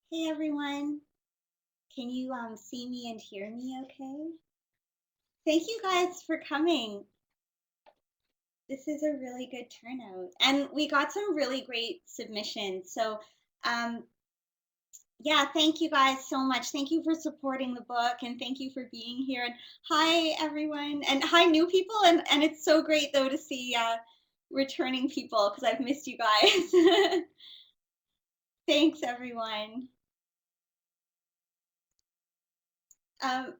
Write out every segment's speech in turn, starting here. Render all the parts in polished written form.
Hey everyone, can you see me and hear me okay? Thank you guys for coming. This is a really good turnout. And we got some really great submissions. So um, yeah, thank you guys so much. Thank you for supporting the book and thank you for being here. And hi everyone and hi new people. And it's so great though to see returning people because I've missed you guys. Thanks everyone. Um,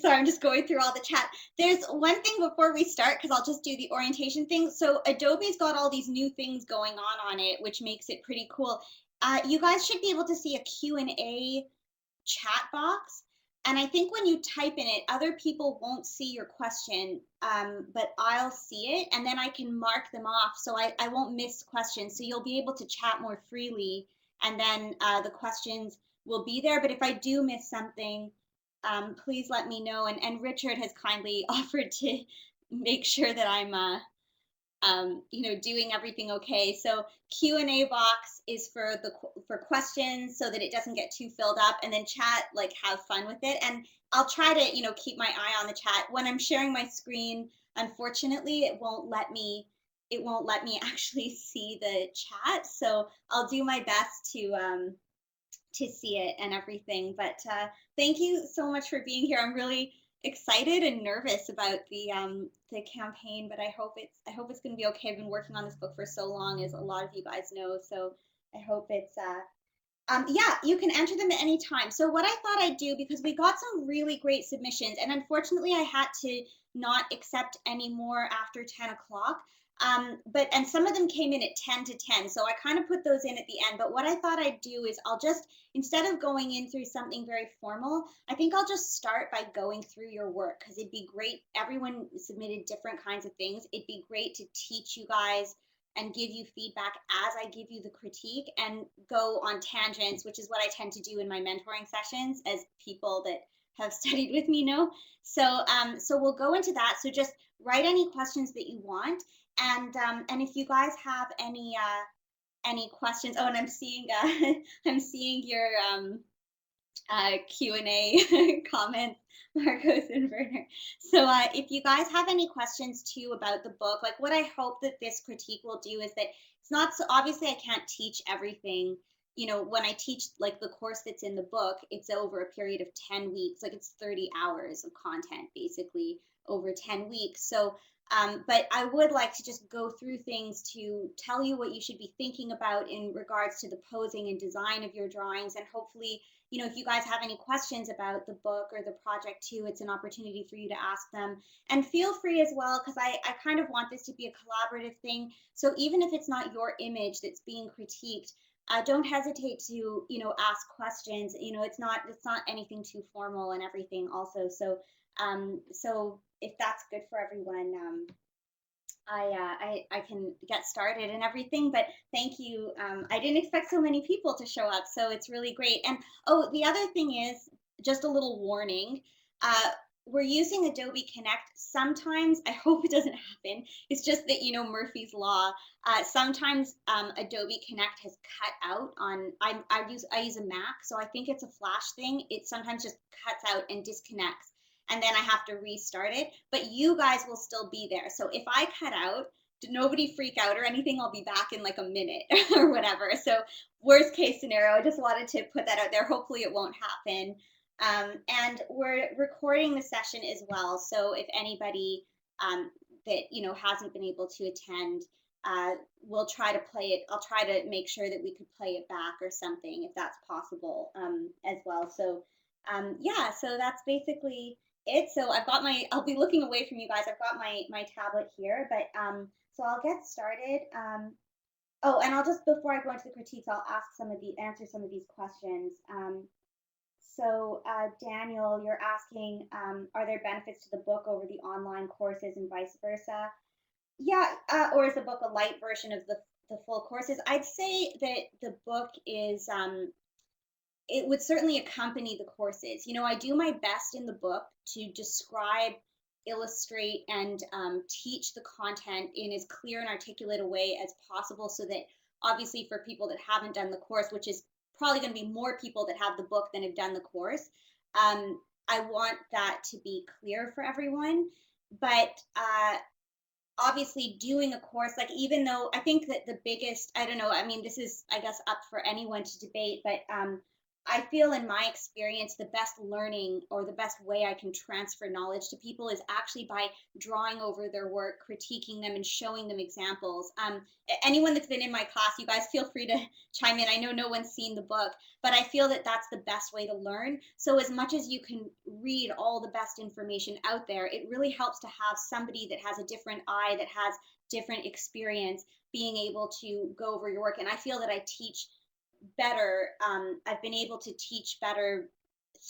Sorry, I'm just going through all the chat. There's one thing before we start, because I'll just do the orientation thing. So Adobe's got all these new things going on it, which makes it pretty cool. You guys should be able to see a Q&A chat box. And I think when you type in it, other people won't see your question, but I'll see it, and then I can mark them off so I won't miss questions. So you'll be able to chat more freely, and then the questions will be there. But if I do miss something, please let me know. And Richard has kindly offered to make sure that I'm doing everything okay. So Q&A box is for questions so that it doesn't get too filled up, and then chat, like, have fun with it. And I'll try to keep my eye on the chat when I'm sharing my screen. Unfortunately, it won't let me actually see the chat, so I'll do my best to see it and everything. But thank you so much for being here. I'm really excited and nervous about the campaign, but I hope it's going to be okay. I've been working on this book for so long, as a lot of you guys know. So I hope it's yeah, you can enter them at any time. So what I thought I'd do, because we got some really great submissions, and unfortunately I had to not accept any more after 10 o'clock. And some of them came in at 10 to 10. So I kind of put those in at the end. But what I thought I'd do is I'll just, instead of going in through something very formal, I think I'll just start by going through your work, because it'd be great. Everyone submitted different kinds of things. It'd be great to teach you guys and give you feedback as I give you the critique, and go on tangents, which is what I tend to do in my mentoring sessions, as people that have studied with me know. So we'll go into that. So just write any questions that you want, and if you guys have any questions. Oh, and I'm seeing I'm seeing your Q&A comments, Marcos and Werner. So if you guys have any questions too about the book, like, what I hope that this critique will do is that it's not so, obviously I can't teach everything. When I teach, like, the course that's in the book, it's over a period of 10 weeks, like it's 30 hours of content basically over 10 weeks. So but I would like to just go through things to tell you what you should be thinking about in regards to the posing and design of your drawings. And hopefully, if you guys have any questions about the book or the project too, it's an opportunity for you to ask them. And feel free as well, because I kind of want this to be a collaborative thing. So even if it's not your image that's being critiqued, don't hesitate to, ask questions. It's not anything too formal and everything also. So if that's good for everyone, I can get started and everything. But thank you. I didn't expect so many people to show up, so it's really great. And oh, the other thing is, just a little warning. Uh, we're using Adobe Connect. Sometimes, I hope it doesn't happen. It's just that, Murphy's Law. Sometimes Adobe Connect has cut out on. I use a Mac, so I think it's a Flash thing. It sometimes just cuts out and disconnects, and then I have to restart it. But you guys will still be there. So if I cut out, nobody freak out or anything. I'll be back in like a minute or whatever. So worst case scenario, I just wanted to put that out there. Hopefully it won't happen. And we're recording the session as well. So if anybody that hasn't been able to attend, we'll try to play it. I'll try to make sure that we could play it back or something if that's possible, as well. So yeah, so that's basically it. So I'll be looking away from you guys. I've got my tablet here, but so I'll get started. Oh, and I'll just, before I go into the critiques, I'll answer some of these questions. So Daniel, you're asking, are there benefits to the book over the online courses and vice versa? Yeah, or is the book a light version of the full courses? I'd say that the book is it would certainly accompany the courses. I do my best in the book to describe, illustrate, and teach the content in as clear and articulate a way as possible, so that obviously for people that haven't done the course, which is probably going to be more people that have the book than have done the course. I want that to be clear for everyone. But obviously doing a course, like, even though I think that the biggest, I don't know, I mean, this is, I guess, up for anyone to debate, but I feel in my experience the best learning, or the best way I can transfer knowledge to people, is actually by drawing over their work, critiquing them, and showing them examples. Anyone that's been in my class, you guys feel free to chime in. I know no one's seen the book, but I feel that that's the best way to learn. So as much as you can read all the best information out there, it really helps to have somebody that has a different eye, that has different experience, being able to go over your work. And I feel that I teach better. I've been able to teach better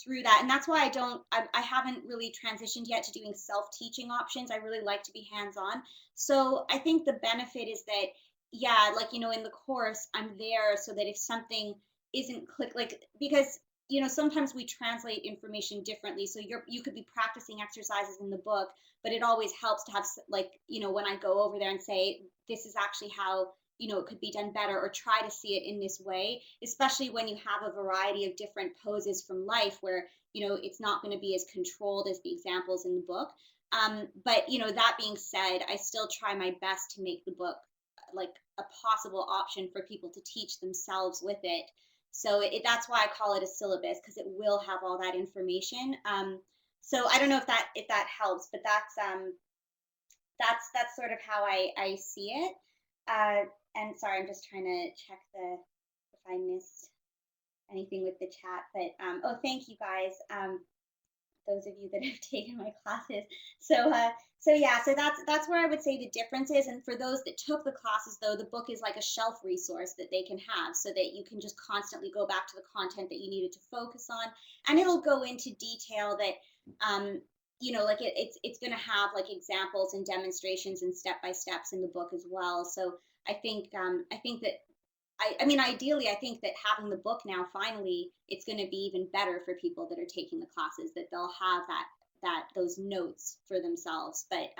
through that. And that's why I haven't really transitioned yet to doing self-teaching options. I really like to be hands-on. So I think the benefit is that, yeah, like, in the course, I'm there so that if something isn't like, because, sometimes we translate information differently. So you could be practicing exercises in the book, but it always helps to have, like, when I go over there and say, this is actually how, it could be done better, or try to see it in this way, especially when you have a variety of different poses from life where, it's not going to be as controlled as the examples in the book. But, that being said, I still try my best to make the book like a possible option for people to teach themselves with it. So that's why I call it a syllabus, because it will have all that information. So I don't know if that helps, but that's sort of how I see it. Uh, and sorry, I'm just trying to check if I missed anything with the chat. But oh, thank you guys. Those of you that have taken my classes. So yeah, so that's where I would say the difference is. And for those that took the classes, though, the book is like a shelf resource that they can have, so that you can just constantly go back to the content that you needed to focus on, and it'll go into detail that like it's going to have like examples and demonstrations and step by steps in the book as well. So I think that I mean, ideally, I think that having the book now, finally, it's going to be even better for people that are taking the classes, that they'll have those notes for themselves. But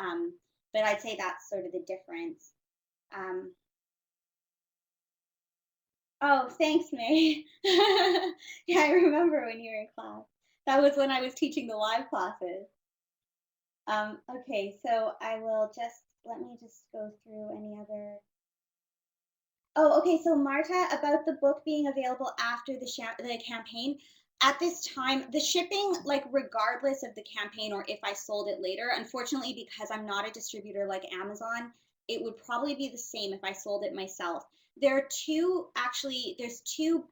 I'd say that's sort of the difference. Um, oh, thanks, May. Yeah, I remember when you were in class. That was when I was teaching the live classes. Okay, so let me just go through any other. Oh, okay. So Marta, about the book being available after the campaign, at this time, the shipping, like, regardless of the campaign or if I sold it later, unfortunately, because I'm not a distributor like Amazon, it would probably be the same if I sold it myself. There's two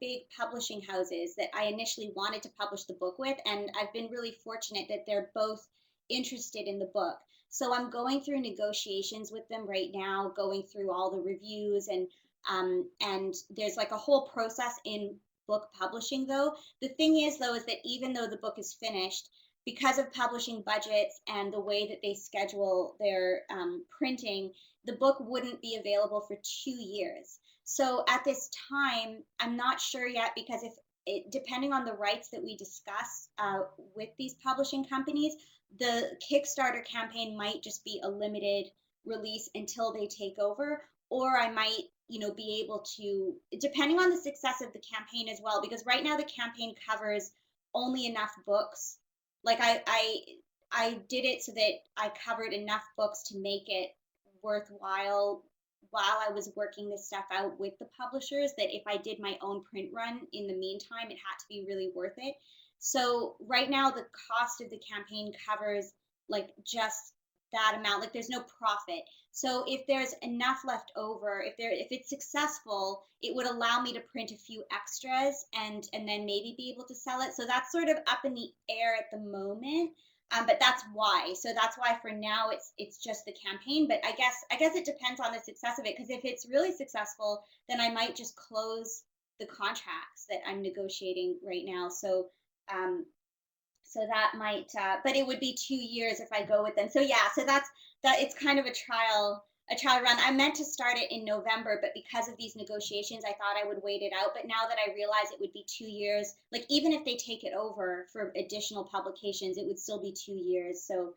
big publishing houses that I initially wanted to publish the book with, and I've been really fortunate that they're both interested in the book. So I'm going through negotiations with them right now, going through all the reviews, and there's like a whole process in book publishing. Though the thing is, though, is that even though the book is finished, because of publishing budgets and the way that they schedule their printing, the book wouldn't be available for 2 years. So at this time, I'm not sure yet, because depending on the rights that we discuss with these publishing companies, the Kickstarter campaign might just be a limited release until they take over, or I might, be able to, depending on the success of the campaign as well, because right now the campaign covers only enough books. Like, I did it so that I covered enough books to make it worthwhile while I was working this stuff out with the publishers, that if I did my own print run in the meantime, it had to be really worth it. So right now the cost of the campaign covers like just that amount. Like, there's no profit. So if there's enough left over, if it's successful, it would allow me to print a few extras and then maybe be able to sell it. So that's sort of up in the air at the moment. But that's why. So that's why for now it's just the campaign. But I guess it depends on the success of it. Because if it's really successful, then I might just close the contracts that I'm negotiating right now. So that might, but it would be 2 years if I go with them. So yeah, so that. It's kind of a trial run. I meant to start it in November, but because of these negotiations, I thought I would wait it out. But now that I realize it would be 2 years, like, even if they take it over for additional publications, it would still be 2 years. So,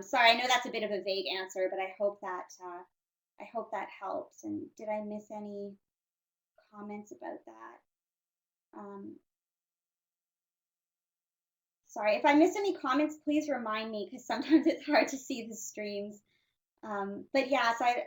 sorry, I know that's a bit of a vague answer, but I hope that helps. And did I miss any comments about that? Sorry, if I miss any comments, please remind me because sometimes it's hard to see the streams. But yes, sorry.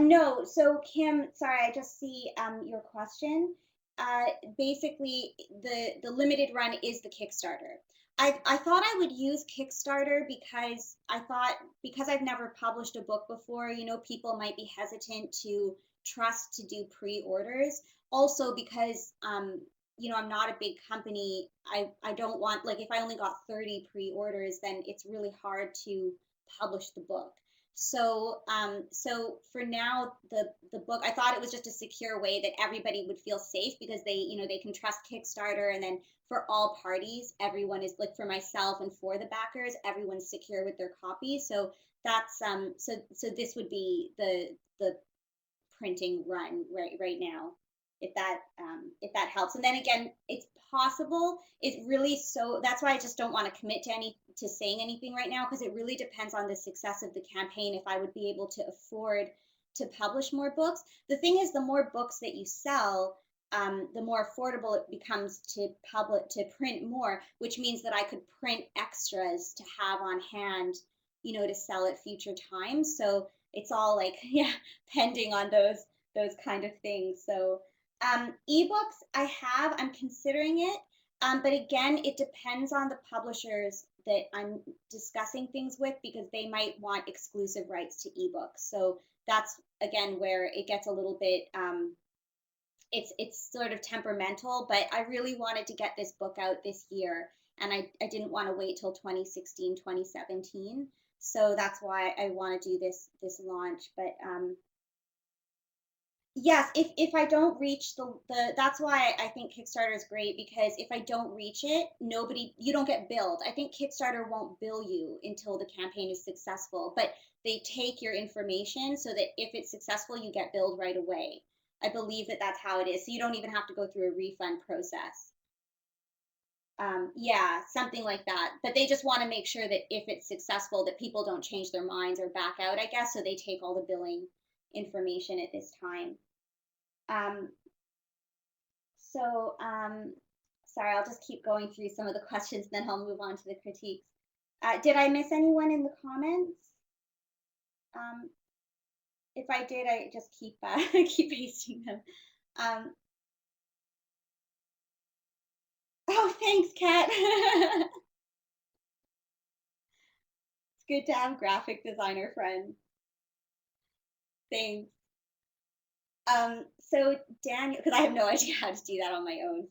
No, so Kim, sorry, I just see your question. Uh, Basically, the limited run is the Kickstarter. I thought I would use Kickstarter because I thought because I've never published a book before, people might be hesitant to trust to do pre-orders. Also because I'm not a big company. I don't want like if I only got 30 pre-orders, then it's really hard to publish the book. So for now, the book, I thought it was just a secure way that everybody would feel safe because they can trust Kickstarter, and then for all parties, everyone is like for myself and for the backers, everyone's secure with their copy. So so this would be the printing run right now, if that helps. And then again, it's possible. It's really so that's why I just don't want to commit to saying anything right now because it really depends on the success of the campaign if I would be able to afford to publish more books. The thing is, the more books that you sell, the more affordable it becomes to print more, which means that I could print extras to have on hand, to sell at future times. So it's all like yeah, pending on those kind of things. So ebooks I'm considering it, but again, it depends on the publishers that I'm discussing things with because they might want exclusive rights to ebooks. So that's again where it gets a little bit it's sort of temperamental, but I really wanted to get this book out this year, and I didn't want to wait till 2016, 2017. So that's why I want to do this launch. But yes, if I don't reach the that's why I think Kickstarter is great because if I don't reach it, you don't get billed. I think Kickstarter won't bill you until the campaign is successful, but they take your information so that if it's successful, you get billed right away. I believe that that's how it is. So you don't even have to go through a refund process. Yeah, something like that. But they just want to make sure that if it's successful, that people don't change their minds or back out, I guess. So they take all the billing information at this time. Um, so, sorry, I'll just keep going through some of the questions, then I'll move on to the critiques. Did I miss anyone in the comments? Um, if I did, I just keep keep pasting them. Um, oh, thanks, Kat. It's good to have graphic designer friends. Thanks. So Daniel, because I have no idea how to do that on my own.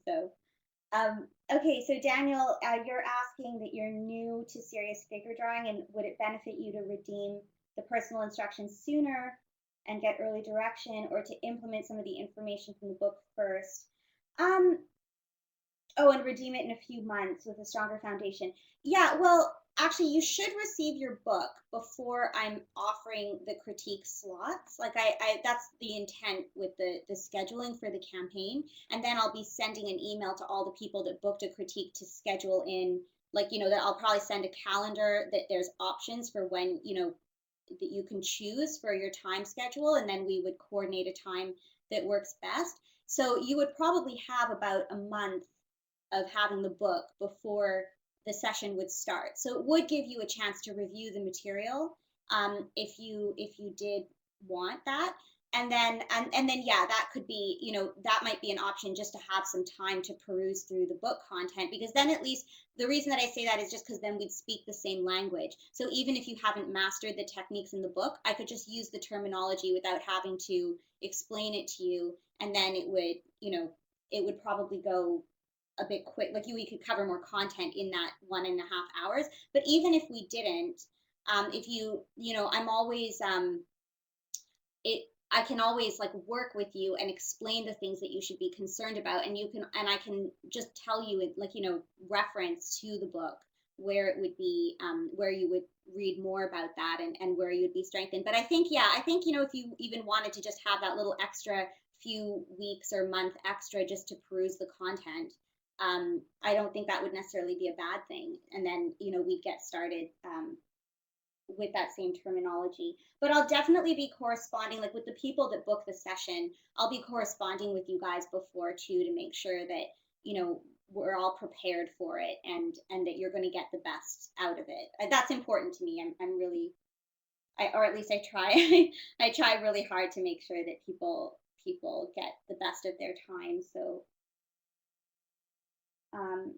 Okay, so Daniel, you're asking that you're new to serious figure drawing, and would it benefit you to redeem the personal instructions sooner and get early direction, or to implement some of the information from the book first? Um, Oh, and redeem it in a few months with a stronger foundation. Yeah, well, actually, you should receive your book before I'm offering the critique slots. Like I that's the intent with the scheduling for the campaign. And then I'll be sending an email to all the people that booked a critique to schedule in, like, that I'll probably send a calendar that there's options for when, that you can choose for your time schedule, and then we would coordinate a time that works best. So you would probably have about a month of having the book before the session would start. So it would give you a chance to review the material, if you did want that. And then yeah, that could be, that might be an option just to have some time to peruse through the book content, because then at least the reason that I say that is just because then we'd speak the same language. So even if you haven't mastered the techniques in the book, I could just use the terminology without having to explain it to you, and then it would probably go a bit quick. Like we could cover more content in that 1.5 hours. But even if we didn't, if I'm always it. I can always like work with you and explain the things that you should be concerned about, and I can just tell you it, like reference to the book where it would be, where you would read more about that, and where you would be strengthened. But I think if you even wanted to just have that little extra few weeks or month extra just to peruse the content, I don't think that would necessarily be a bad thing. And then we'd get started. with that same terminology. But I'll definitely be corresponding, like with the people that book the session, I'll be corresponding with you guys before too to make sure that, you know, we're all prepared for it and that you're going to get the best out of it. That's important to me. I'm really or at least I try I try really hard to make sure that people get the best of their time. So um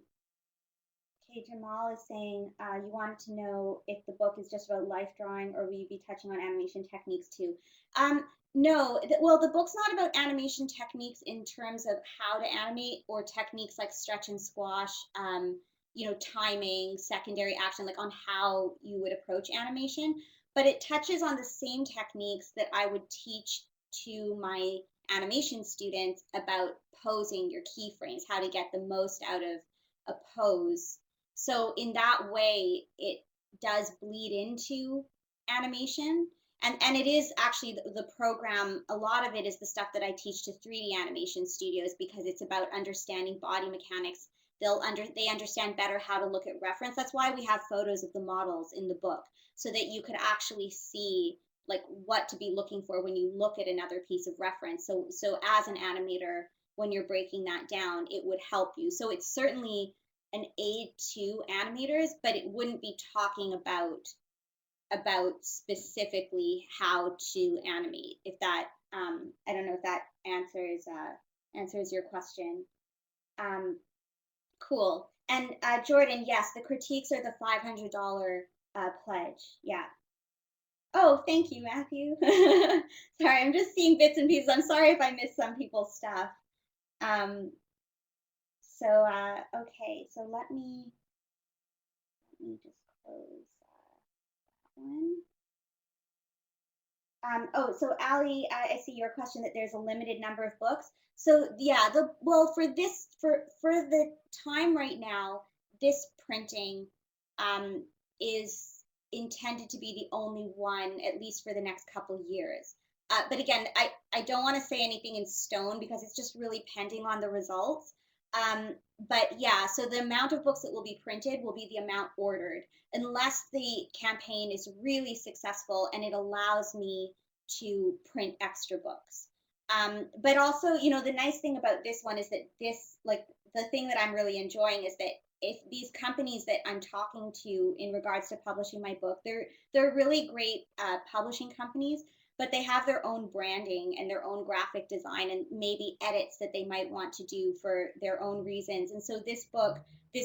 okay, Jamal is saying you wanted to know if the book is just about life drawing or will you be touching on animation techniques too? No, well, the book's not about animation techniques in terms of how to animate or techniques like stretch and squash, you know, timing, secondary action, like on how you would approach animation. But it touches on the same techniques that I would teach to my animation students about posing your keyframes, how to get the most out of a pose. So in that way, it does bleed into animation. And it is actually the program, a lot of it is the stuff that I teach to 3D animation studios because it's about understanding body mechanics. They understand better how to look at reference. That's why we have photos of the models in the book so that you could actually see like what to be looking for when you look at another piece of reference. So as an animator, when you're breaking that down, it would help you. So it's certainly an aid to animators, but it wouldn't be talking about specifically how to animate. If that I don't know if that answers your question. Um, cool. And Jordan, yes, the critiques are the $500 pledge. Yeah. Oh, thank you, Matthew. Sorry, I'm just seeing bits and pieces. I'm sorry if I missed some people's stuff. Um, okay, so let me just close that one. Oh, so Ali, I see your question that there's a limited number of books. So yeah, for the time right now, this printing um, is intended to be the only one, at least for the next couple years. But again, I don't want to say anything in stone because it's just really pending on the results. Um, but yeah, so the amount of books that will be printed will be the amount ordered unless the campaign is really successful and it allows me to print extra books. But also, you know, the nice thing about this one is that like, the thing that I'm really enjoying is that if these companies that I'm talking to in regards to publishing my book, they're really great publishing companies, but they have their own branding and their own graphic design and maybe edits that they might want to do for their own reasons. And so this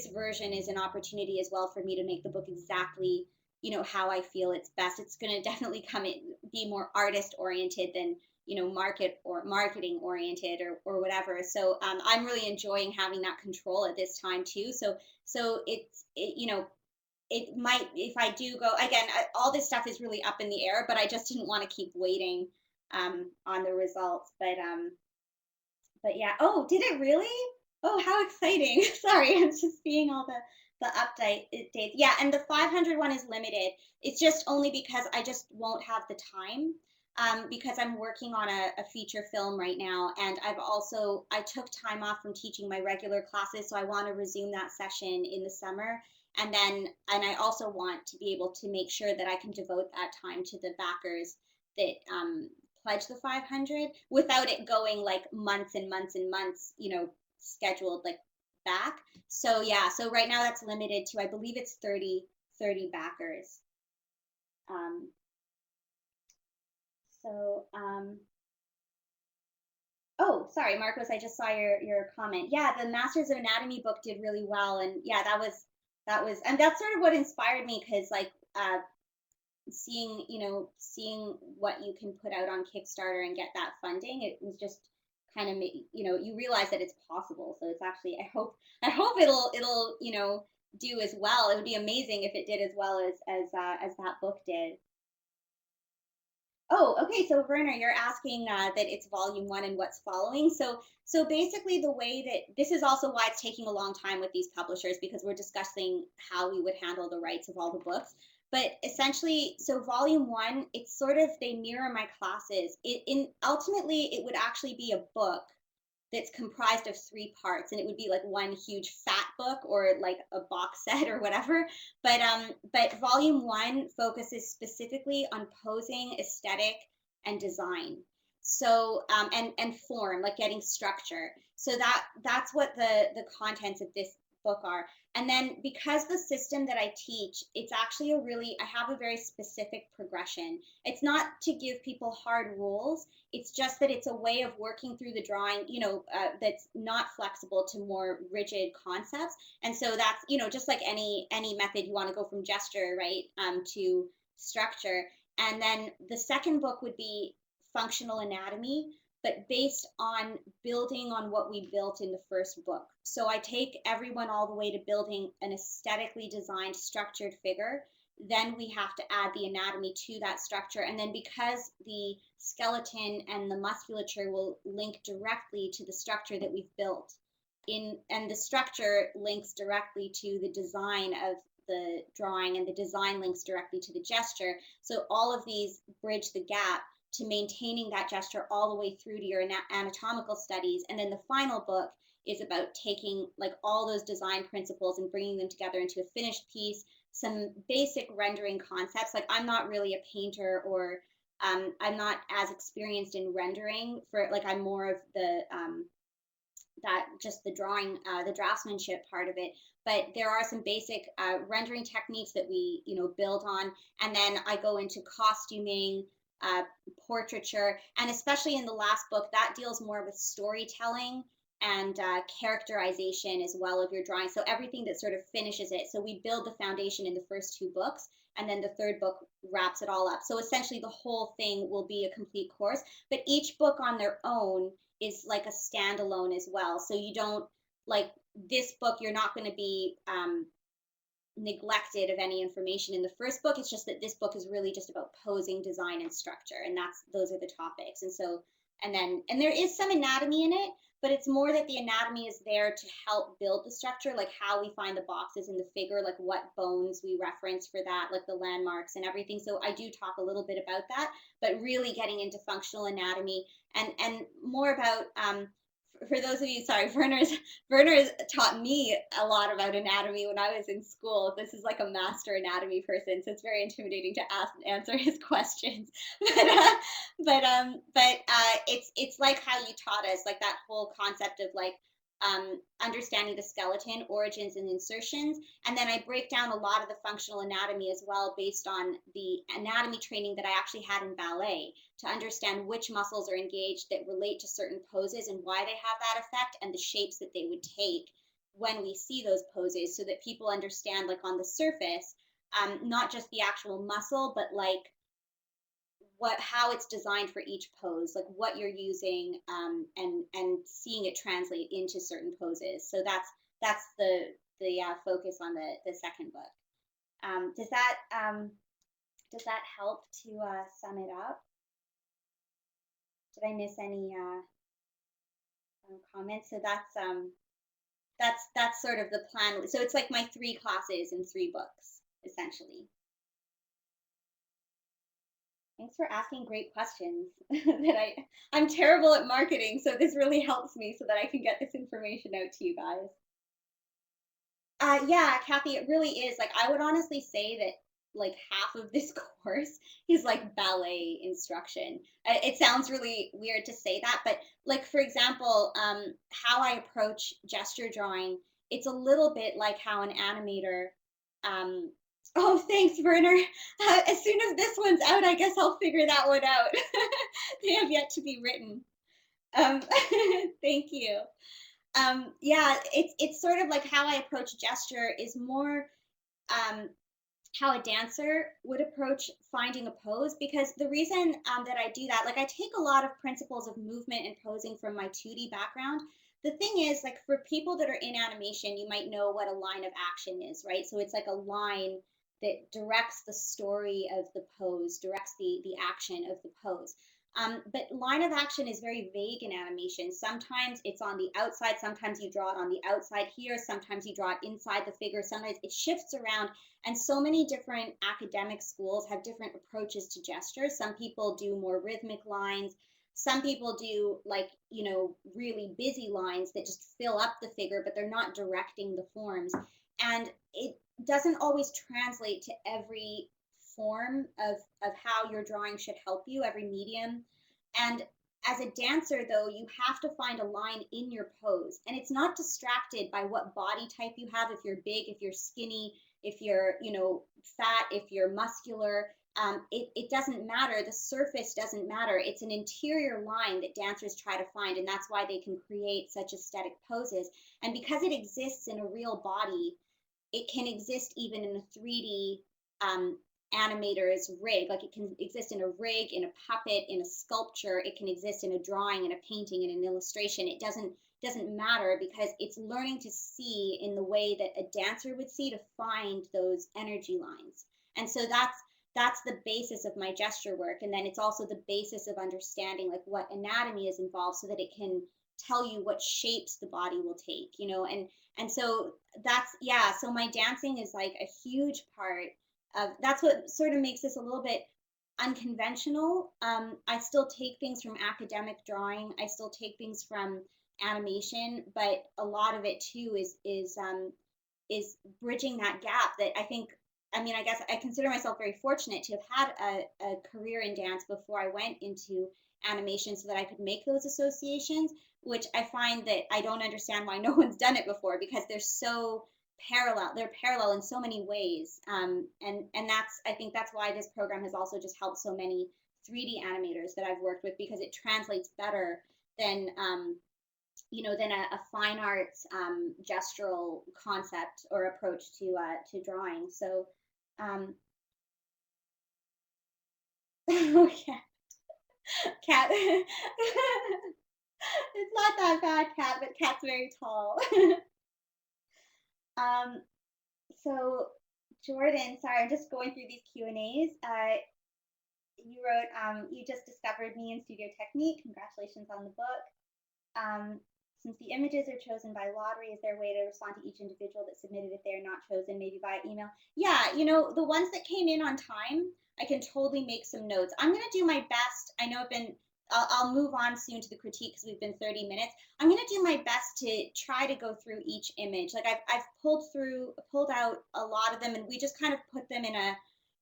version is an opportunity as well for me to make the book exactly, you know, how I feel it's best. It's going to definitely be more artist oriented than, you know, marketing oriented or whatever. So I'm really enjoying having that control at this time too. So you know, it might, if I do go again, all this stuff is really up in the air, but I just didn't want to keep waiting on the results. But yeah. Oh, did it really? Oh, how exciting! Sorry, I'm just seeing all the update dates. Yeah, and the 500 one is limited. It's just only because I just won't have the time. Because I'm working on a feature film right now, and I took time off from teaching my regular classes, so I want to resume that session in the summer, and I also want to be able to make sure that I can devote that time to the backers that pledge the 500 without it going like months and months and months, you know, scheduled like back. So yeah, so right now that's limited to, I believe it's 30 backers. Um, so oh, sorry, Marcos, I just saw your comment. Yeah, the Masters of Anatomy book did really well, and yeah, and that's sort of what inspired me because like seeing what you can put out on Kickstarter and get that funding, it was just kind of, you know, you realize that it's possible. So it's actually, I hope it'll you know, do as well. It would be amazing if it did as well as that book did. Oh, okay. So Werner, you're asking that it's volume one and what's following. So basically, the way that this is also why it's taking a long time with these publishers because we're discussing how we would handle the rights of all the books. But essentially, so volume one, it's sort of they mirror my classes. In ultimately, it would actually be a book that's comprised of 3 parts, and it would be like one huge fat book or like a box set or whatever. But volume 1 focuses specifically on posing, aesthetic, and design. So and form, like getting structure. So that's what the contents of this book are. And then because the system that I teach, it's actually I have a very specific progression. It's not to give people hard rules. It's just that it's a way of working through the drawing, that's not flexible to more rigid concepts. And so that's, just like any method, you want to go from gesture, right, to structure. And then the second book would be functional anatomy, but based on building on what we built in the first book. So I take everyone all the way to building an aesthetically designed, structured figure. Then we have to add the anatomy to that structure. And then because the skeleton and the musculature will link directly to the structure that we've built and the structure links directly to the design of the drawing, and the design links directly to the gesture. So all of these bridge the gap to maintaining that gesture all the way through to your anatomical studies. And then the final book is about taking like all those design principles and bringing them together into a finished piece, some basic rendering concepts. Like I'm not really a painter, or I'm not as experienced in rendering for, like, I'm more of that just the drawing, the draftsmanship part of it. But there are some basic rendering techniques that we, build on. And then I go into costuming, uh, portraiture, and especially in the last book, that deals more with storytelling and characterization as well of your drawing. So everything that sort of finishes it. So we build the foundation in the first 2 books, and then the third book wraps it all up. So essentially, the whole thing will be a complete course, but each book on their own is like a standalone as well. So you don't, like, this book, you're not going to be neglected of any information in the first book. It's just that this book is really just about posing, design, and structure, and those are the topics. And so, and there is some anatomy in it, but it's more that the anatomy is there to help build the structure, like how we find the boxes in the figure, like what bones we reference for that, like the landmarks and everything. So I do talk a little bit about that, but really getting into functional anatomy and more about for those of you, sorry, Werner's taught me a lot about anatomy when I was in school. This is like a master anatomy person, so it's very intimidating to answer his questions. But it's like how you taught us, like that whole concept of like understanding the skeleton, origins, and insertions. And then I break down a lot of the functional anatomy as well, based on the anatomy training that I actually had in ballet, to understand which muscles are engaged that relate to certain poses and why they have that effect, and the shapes that they would take when we see those poses, so that people understand, like on the surface, not just the actual muscle, but like how it's designed for each pose, like what you're using, and seeing it translate into certain poses. So that's the focus on the second book. Does that help to sum it up? Did I miss any comments? So that's sort of the plan. So it's like my 3 classes in 3 books, essentially. Thanks for asking great questions. I'm terrible at marketing, so this really helps me so that I can get this information out to you guys. Yeah, Kathy, it really is. Like, I would honestly say that like half of this course is like ballet instruction. It sounds really weird to say that, but like for example, how I approach gesture drawing, it's a little bit like how an animator. Um, oh, thanks, Werner. As soon as this one's out, I guess I'll figure that one out. They have yet to be written. Um, thank you. Yeah, it's sort of like how I approach gesture is more um, how a dancer would approach finding a pose, because the reason that I do that, like I take a lot of principles of movement and posing from my 2D background. The thing is, like for people that are in animation, you might know what a line of action is, right? So it's like a line that directs the story of the pose, directs the action of the pose. But line of action is very vague in animation. Sometimes it's on the outside, sometimes you draw it on the outside here, sometimes you draw it inside the figure, sometimes it shifts around. And so many different academic schools have different approaches to gesture. Some people do more rhythmic lines. Some people do like, really busy lines that just fill up the figure, but they're not directing the forms. And it doesn't always translate to every form of how your drawing should help you, every medium. And as a dancer, though, you have to find a line in your pose. And it's not distracted by what body type you have, if you're big, if you're skinny, if you're, fat, if you're muscular. It doesn't matter. The surface doesn't matter. It's an interior line that dancers try to find, and that's why they can create such aesthetic poses. And because it exists in a real body, it can exist even in a 3D animator's rig. Like it can exist in a rig, in a puppet, in a sculpture. It can exist in a drawing, in a painting, in an illustration. It doesn't matter, because it's learning to see in the way that a dancer would see, to find those energy lines. And so that's the basis of my gesture work. And then it's also the basis of understanding like what anatomy is involved, so that it can tell you what shapes the body will take, and so that's, yeah, so my dancing is like a huge part of, that's what sort of makes this a little bit unconventional. I still take things from academic drawing, I still take things from animation, but a lot of it too is bridging that gap that I think, I mean, I guess I consider myself very fortunate to have had a career in dance before I went into animation, so that I could make those associations, which I find that I don't understand why no one's done it before, because they're so parallel. They're parallel in so many ways. And that's, I think that's why this program has also just helped so many 3D animators that I've worked with, because it translates better than, than a fine arts gestural concept or approach to drawing. So, okay. Cat. It's not that bad, Cat, but Cat's very tall. um, so Jordan, sorry, I'm just going through these Q&As. You wrote, you just discovered me in Studio Technique. Congratulations on the book. Since the images are chosen by lottery, is there a way to respond to each individual that submitted if they are not chosen, maybe by email? Yeah, the ones that came in on time, I can totally make some notes. I'm going to do my best. I know I'll move on soon to the critique because we've been 30 minutes. I'm going to do my best to try to go through each image. Like I've pulled out a lot of them, and we just kind of put them in a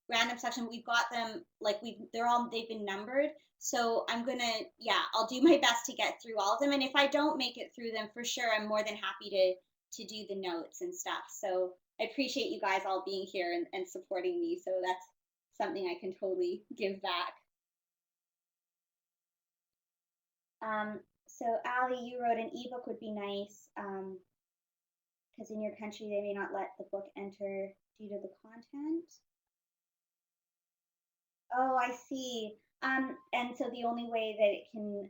random section. We've got them, like they've been numbered. So I'll do my best to get through all of them. And if I don't make it through them, for sure, I'm more than happy to do the notes and stuff. So I appreciate you guys all being here and supporting me. So that's something I can totally give back. So Ali, you wrote an ebook would be nice, because in your country they may not let the book enter due to the content. Oh, I see. And so the only way that it can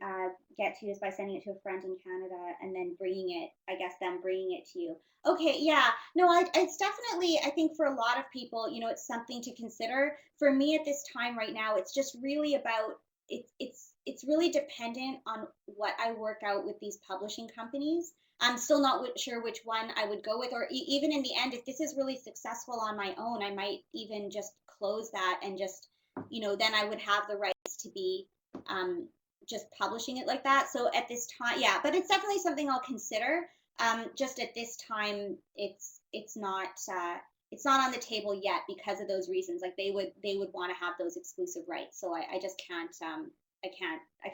get to you is by sending it to a friend in Canada and then bringing it, I guess, them bringing it to you. Okay, yeah. No, it's definitely, I think for a lot of people, it's something to consider. For me at this time right now, it's just really about, it's really dependent on what I work out with these publishing companies. I'm still not sure which one I would go with, or even in the end, if this is really successful on my own, I might even just close that and just, then I would have the rights to be just publishing it like that. So at this time, yeah, but it's definitely something I'll consider. Just at this time, it's not on the table yet because of those reasons. Like they would want to have those exclusive rights. So I just can't I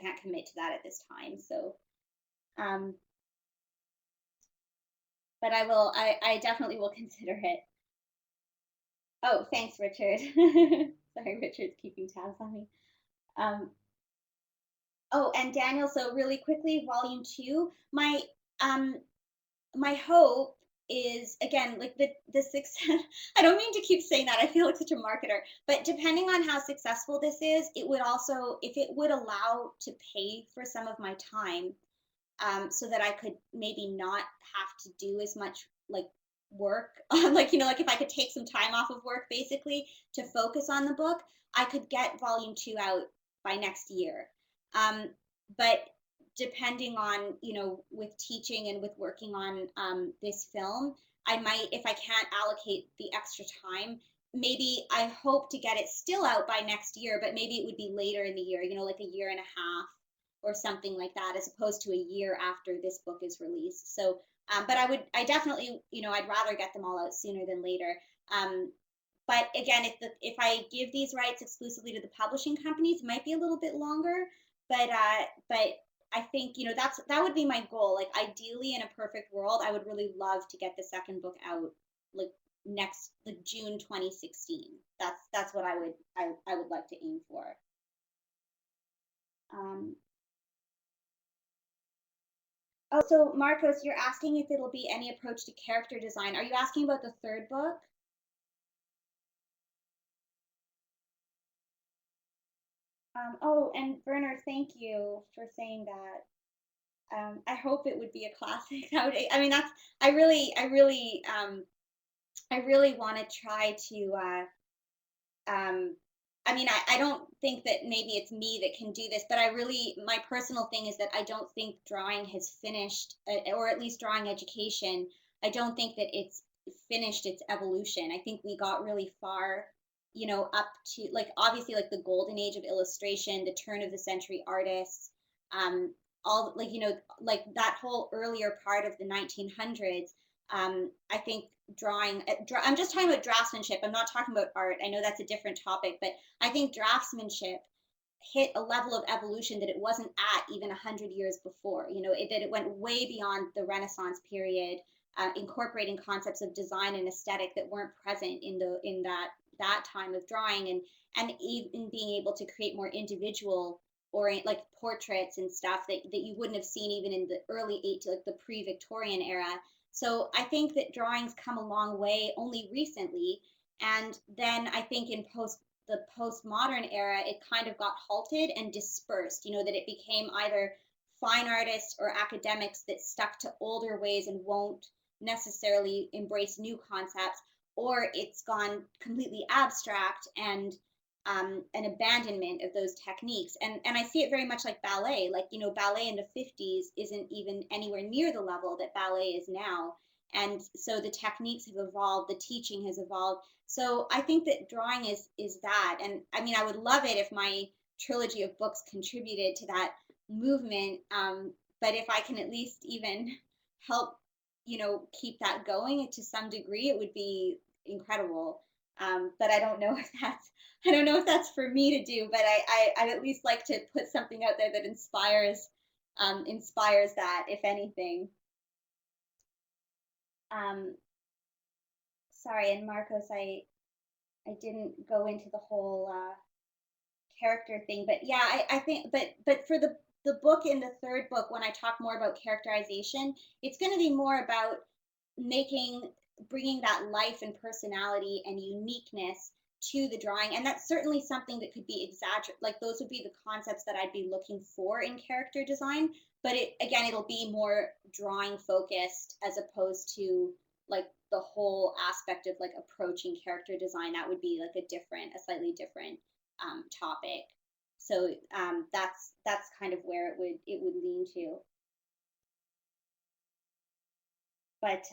can't commit to that at this time. So, but I definitely will consider it. Oh, thanks, Richard. Sorry, Richard's keeping tabs on me. Um, oh, and Daniel, so really quickly, volume 2, um my hope is, again, like the success. I don't mean to keep saying that. I feel like such a marketer, but depending on how successful this is, it would also, if it would allow to pay for some of my time, so that I could maybe not have to do as much like work, like like if I could take some time off of work basically to focus on the book, I could get volume 2 out by next year. But depending on, with teaching and with working on this film, I might, if I can't allocate the extra time, maybe I hope to get it still out by next year, but maybe it would be later in the year, like a year and a half, or something like that, as opposed to a year after this book is released. So, but I definitely, I'd rather get them all out sooner than later. Um, but again, if I give these rights exclusively to the publishing companies, it might be a little bit longer. But I think that would be my goal. Like ideally, in a perfect world, I would really love to get the second book out like next like June 2016. That's what I would like to aim for. Um, oh, so Marcos, you're asking if it'll be any approach to character design. Are you asking about the third book? Oh, and Werner, thank you for saying that. I hope it would be a classic. I mean, I really want to try to. I mean, I don't think that maybe it's me that can do this, but my personal thing is that I don't think drawing has finished, or at least drawing education. I don't think that it's finished its evolution. I think we got really far, up to like obviously like the golden age of illustration, the turn of the century artists, um, all like, like that whole earlier part of the 1900s. I think I'm just talking about draftsmanship. I'm not talking about art. I know that's a different topic, but I think draftsmanship hit a level of evolution that it wasn't at even 100 years before. That it went way beyond the Renaissance period, incorporating concepts of design and aesthetic that weren't present in that time of drawing, and even being able to create more individual orient like portraits and stuff that you wouldn't have seen even in the early like the pre-Victorian era. So I think that drawing's come a long way only recently. And then I think in the postmodern era, it kind of got halted and dispersed, that it became either fine artists or academics that stuck to older ways and won't necessarily embrace new concepts, or it's gone completely abstract and an abandonment of those techniques. And I see it very much like ballet. Like, ballet in the 50s isn't even anywhere near the level that ballet is now. And so the techniques have evolved, the teaching has evolved. So I think that drawing is that. And I mean, I would love it if my trilogy of books contributed to that movement. But if I can at least even help, keep that going to some degree, it would be incredible. But I don't know if that's for me to do, but I'd at least like to put something out there that inspires that, if anything. Um, Sorry, and Marcos, I didn't go into the whole character thing, but yeah, I think, but for the book in the third book, when I talk more about characterization, it's going to be more about making bringing that life and personality and uniqueness to the drawing, and that's certainly something that could be exaggerated. Like those would be the concepts that I'd be looking for in character design, but it'll be more drawing focused as opposed to like the whole aspect of like approaching character design. That would be like a slightly different topic. So that's kind of where it would lean to. But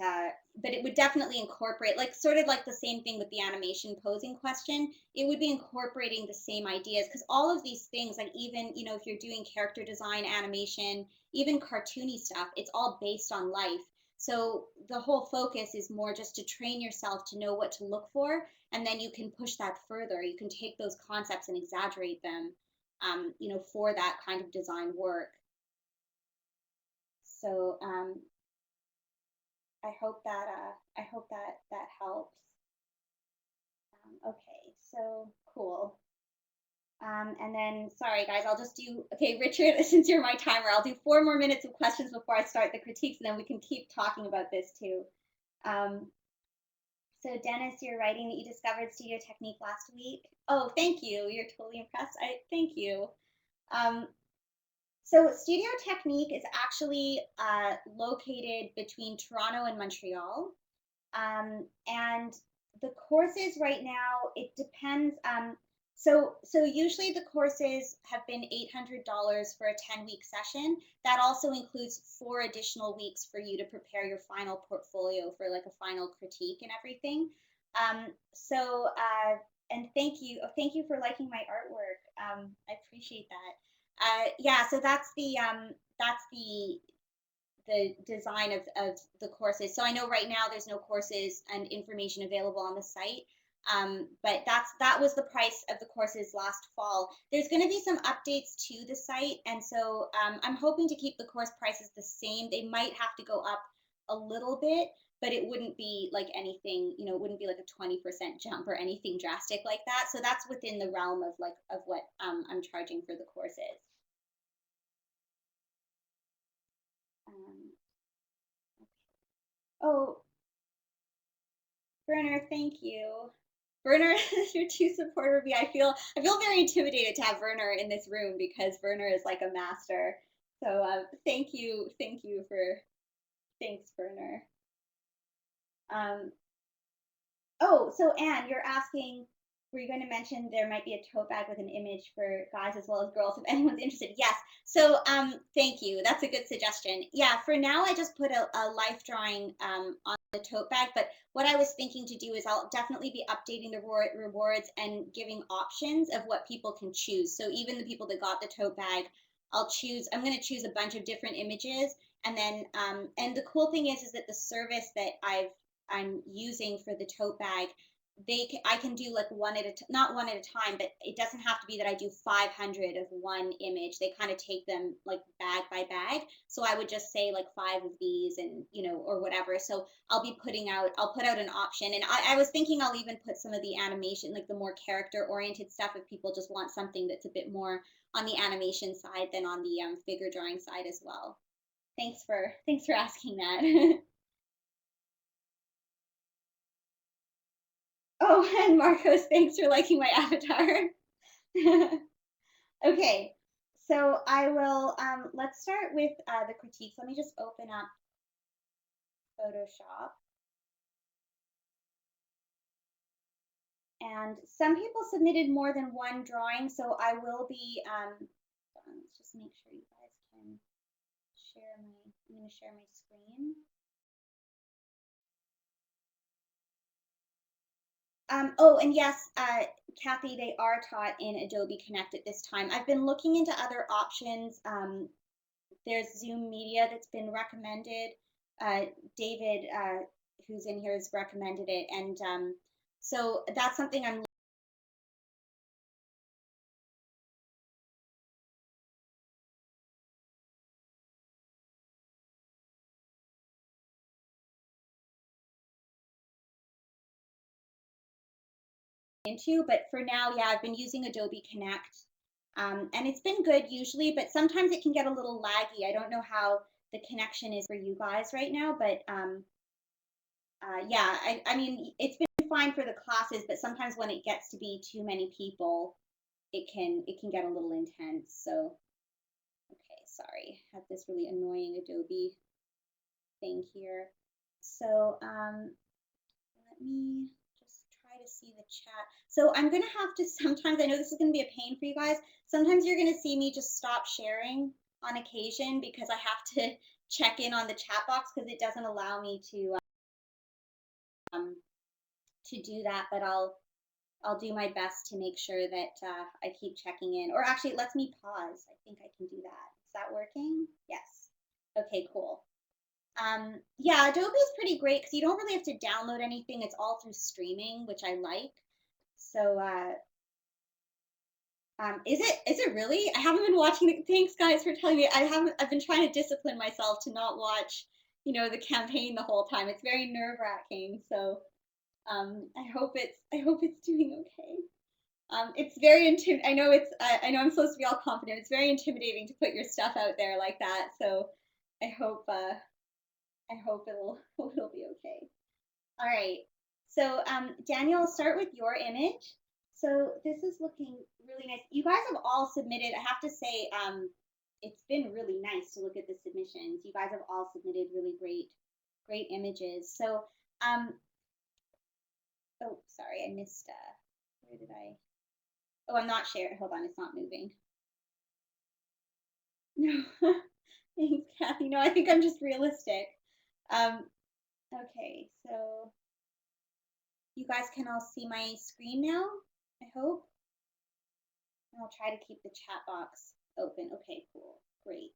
it would definitely incorporate like sort of like the same thing with the animation posing question. It would be incorporating the same ideas because all of these things, like even if you're doing character design, animation, even cartoony stuff, it's all based on life. So the whole focus is more just to train yourself to know what to look for, and then you can push that further. You can take those concepts and exaggerate them, for that kind of design work. So I hope that helps. Okay, so cool. And then, sorry guys, I'll just do, okay, Richard, since you're my timer, I'll do 4 more minutes of questions before I start the critiques, and then we can keep talking about this too. Um, so Dennis, you're writing that you discovered studio technique last week. Oh, thank you. You're totally impressed. Thank you. Um, so Studio Technique is actually located between Toronto and Montreal. And the courses right now, it depends. So usually the courses have been $800 for a 10-week session. That also includes 4 additional weeks for you to prepare your final portfolio for like a final critique and everything. And thank you for liking my artwork. I appreciate that. Yeah, so that's the design of the courses. So I know right now there's no courses and information available on the site. But that was the price of the courses last fall. There's going to be some updates to the site, and so I'm hoping to keep the course prices the same. They might have to go up a little bit, but it wouldn't be like anything, it wouldn't be like a 20% jump or anything drastic like that. So that's within the realm of like of what I'm charging for the courses. Um, oh, Werner, thank you. Werner, you're too supportive of me. I feel very intimidated to have Werner in this room because Werner is like a master. So thank you for thanks, Werner. Um, Oh, so Anne, you're asking, were you going to mention there might be a tote bag with an image for guys as well as girls if anyone's interested? Yes. So thank you. That's a good suggestion. Yeah, for now I just put a life drawing on the tote bag, but what I was thinking to do is I'll definitely be updating the rewards and giving options of what people can choose. So even the people that got the tote bag, I'm going to choose a bunch of different images. And then, and the cool thing is that the service that I'm using for the tote bag, I can do like not one at a time, but it doesn't have to be that I do 500 of one image. They kind of take them like bag by bag. So I would just say like five of these and or whatever. So I'll put out an option, and I was thinking I'll even put some of the animation, like the more character oriented stuff, if people just want something that's a bit more on the animation side than on the figure drawing side as well. Thanks for asking that. Oh, and Marcos, thanks for liking my avatar. Okay, so I will, let's start with the critiques. Let me just open up Photoshop. And some people submitted more than one drawing, so I will be, let's just make sure you guys can I'm going to share my screen. Oh, and yes, Kathy, they are taught in Adobe Connect at this time. I've been looking into other options. There's Zoom Media that's been recommended. David, who's in here, has recommended it, and so that's something I'm into. But for now, yeah, I've been using Adobe Connect, and it's been good usually, but sometimes it can get a little laggy. I don't know how the connection is for you guys right now, but yeah, I mean, it's been fine for the classes, but sometimes when it gets to be too many people, it can get a little intense. So, okay, sorry, I have this really annoying Adobe thing here. So, let me just try to see the chat. So I'm gonna have to sometimes, I know this is gonna be a pain for you guys. Sometimes you're gonna see me just stop sharing on occasion because I have to check in on the chat box because it doesn't allow me um, to do that. But I'll do my best to make sure that I keep checking in. Or actually, it lets me pause. I think I can do that. Is that working? Yes. Okay, cool. Yeah, Adobe is pretty great because you don't really have to download anything. It's all through streaming, which I like. So, is it really? I haven't been watching it. Thanks, guys, for telling me. I've been trying to discipline myself to not watch, the campaign the whole time. It's very nerve-wracking. So, I hope it's doing okay. It's very intim. I know I'm supposed to be all confident. It's very intimidating to put your stuff out there like that. So, I hope it'll be okay. All right. So, Daniel, I'll start with your image. So this is looking really nice. You guys have all submitted. I have to say, it's been really nice to look at the submissions. You guys have all submitted really great images. So, oh, sorry, I missed. Where did I? Oh, I'm not sharing. Hold on, it's not moving. No, thanks, Kathy. No, I think I'm just realistic. Um, okay, so you guys can all see my screen now, I hope. And I'll try to keep the chat box open. Okay, cool. Great.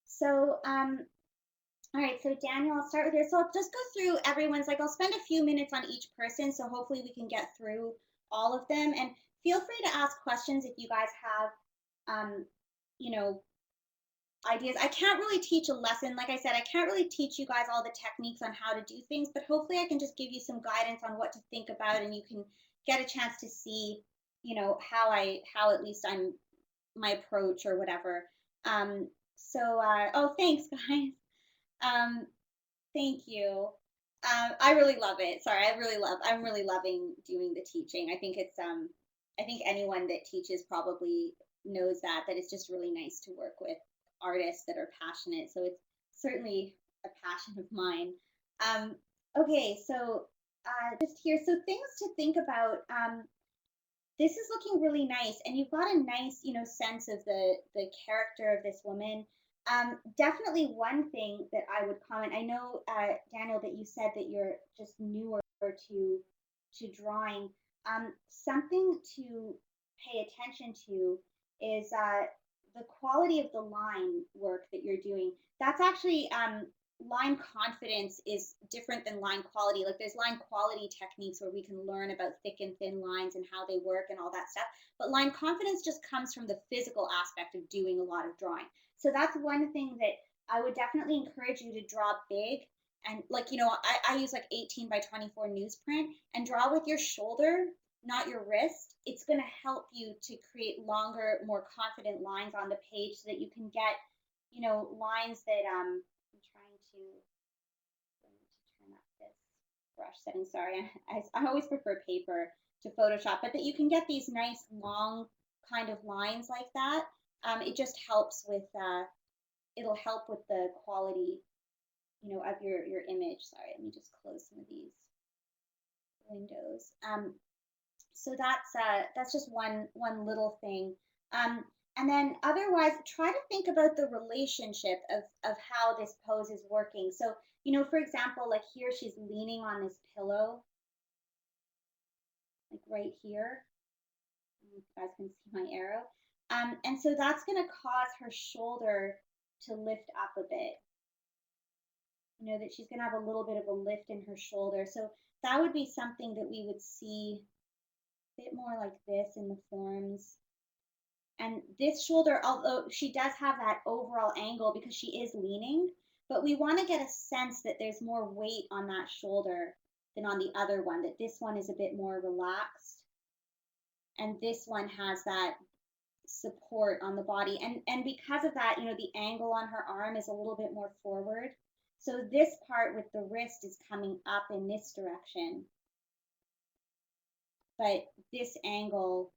So, all right, so Daniel, I'll start with you. So I'll just go through everyone's, like I'll spend a few minutes on each person, so hopefully we can get through all of them. And feel free to ask questions if you guys have, um, you know, ideas. I can't really teach a lesson. Like I said, I can't really teach you guys all the techniques on how to do things, but hopefully I can just give you some guidance on what to think about and you can get a chance to see, how at least my approach or whatever. Oh, thanks guys. Um, Thank you. I really love it. Sorry, I'm really loving doing the teaching. I think anyone that teaches probably knows that it's just really nice to work with artists that are passionate. So it's certainly a passion of mine. Um, okay, so just here, so things to think about. This is looking really nice, and you've got a nice, sense of the character of this woman. Definitely one thing that I would comment. I know, Daniel, that you said that you're just newer to drawing. Something to pay attention to is the quality of the line work that you're doing. That's actually line confidence is different than line quality. Like there's line quality techniques where we can learn about thick and thin lines and how they work and all that stuff. But line confidence just comes from the physical aspect of doing a lot of drawing. So that's one thing that I would definitely encourage you to draw big. And like, I use like 18 by 24 newsprint and draw with your shoulder, not your wrist. It's going to help you to create longer, more confident lines on the page so that you can get, lines that I'm trying to turn up this brush setting. Sorry, I always prefer paper to Photoshop, but that you can get these nice long kind of lines like that. It just helps with it'll help with the quality, of your image. Sorry, let me just close some of these windows. So that's just one little thing. And then otherwise, try to think about the relationship of how this pose is working. So, for example, like here, she's leaning on this pillow, like right here. You guys can see my arrow. And so that's going to cause her shoulder to lift up a bit. That she's going to have a little bit of a lift in her shoulder. So that would be something that we would see a bit more like this in the forms. And this shoulder, although she does have that overall angle because she is leaning, but we want to get a sense that there's more weight on that shoulder than on the other one, that this one is a bit more relaxed. And this one has that support on the body. And because of that, the angle on her arm is a little bit more forward. So this part with the wrist is coming up in this direction. But this angle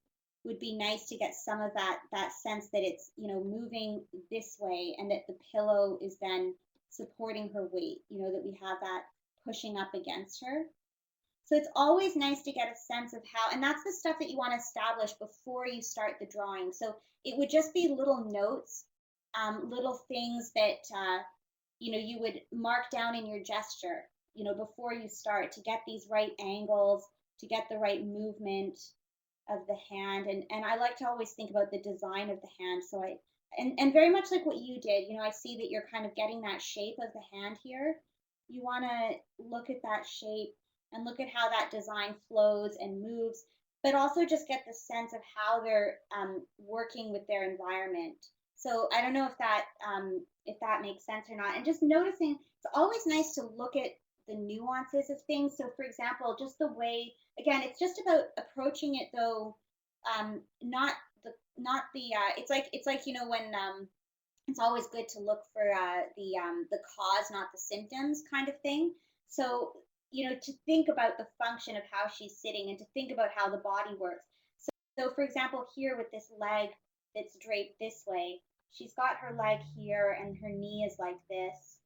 would be nice to get some of that sense that it's, moving this way and that the pillow is then supporting her weight, that we have that pushing up against her. So it's always nice to get a sense of how, and that's the stuff that you want to establish before you start the drawing. So it would just be little notes, little things that, you would mark down in your gesture, before you start to get these right angles, to get the right movement of the hand. And I like to always think about the design of the hand. So and very much like what you did, I see that you're kind of getting that shape of the hand here. You want to look at that shape and look at how that design flows and moves, but also just get the sense of how they're working with their environment. So I don't know if that makes sense or not. And just noticing, it's always nice to look at the nuances of things. So for example, just the way, again, it's just about approaching it though, not the it's like when it's always good to look for the cause, not the symptoms kind of thing. So to think about the function of how she's sitting and to think about how the body works. So for example, here with this leg that's draped this way, she's got her leg here and her knee is like this.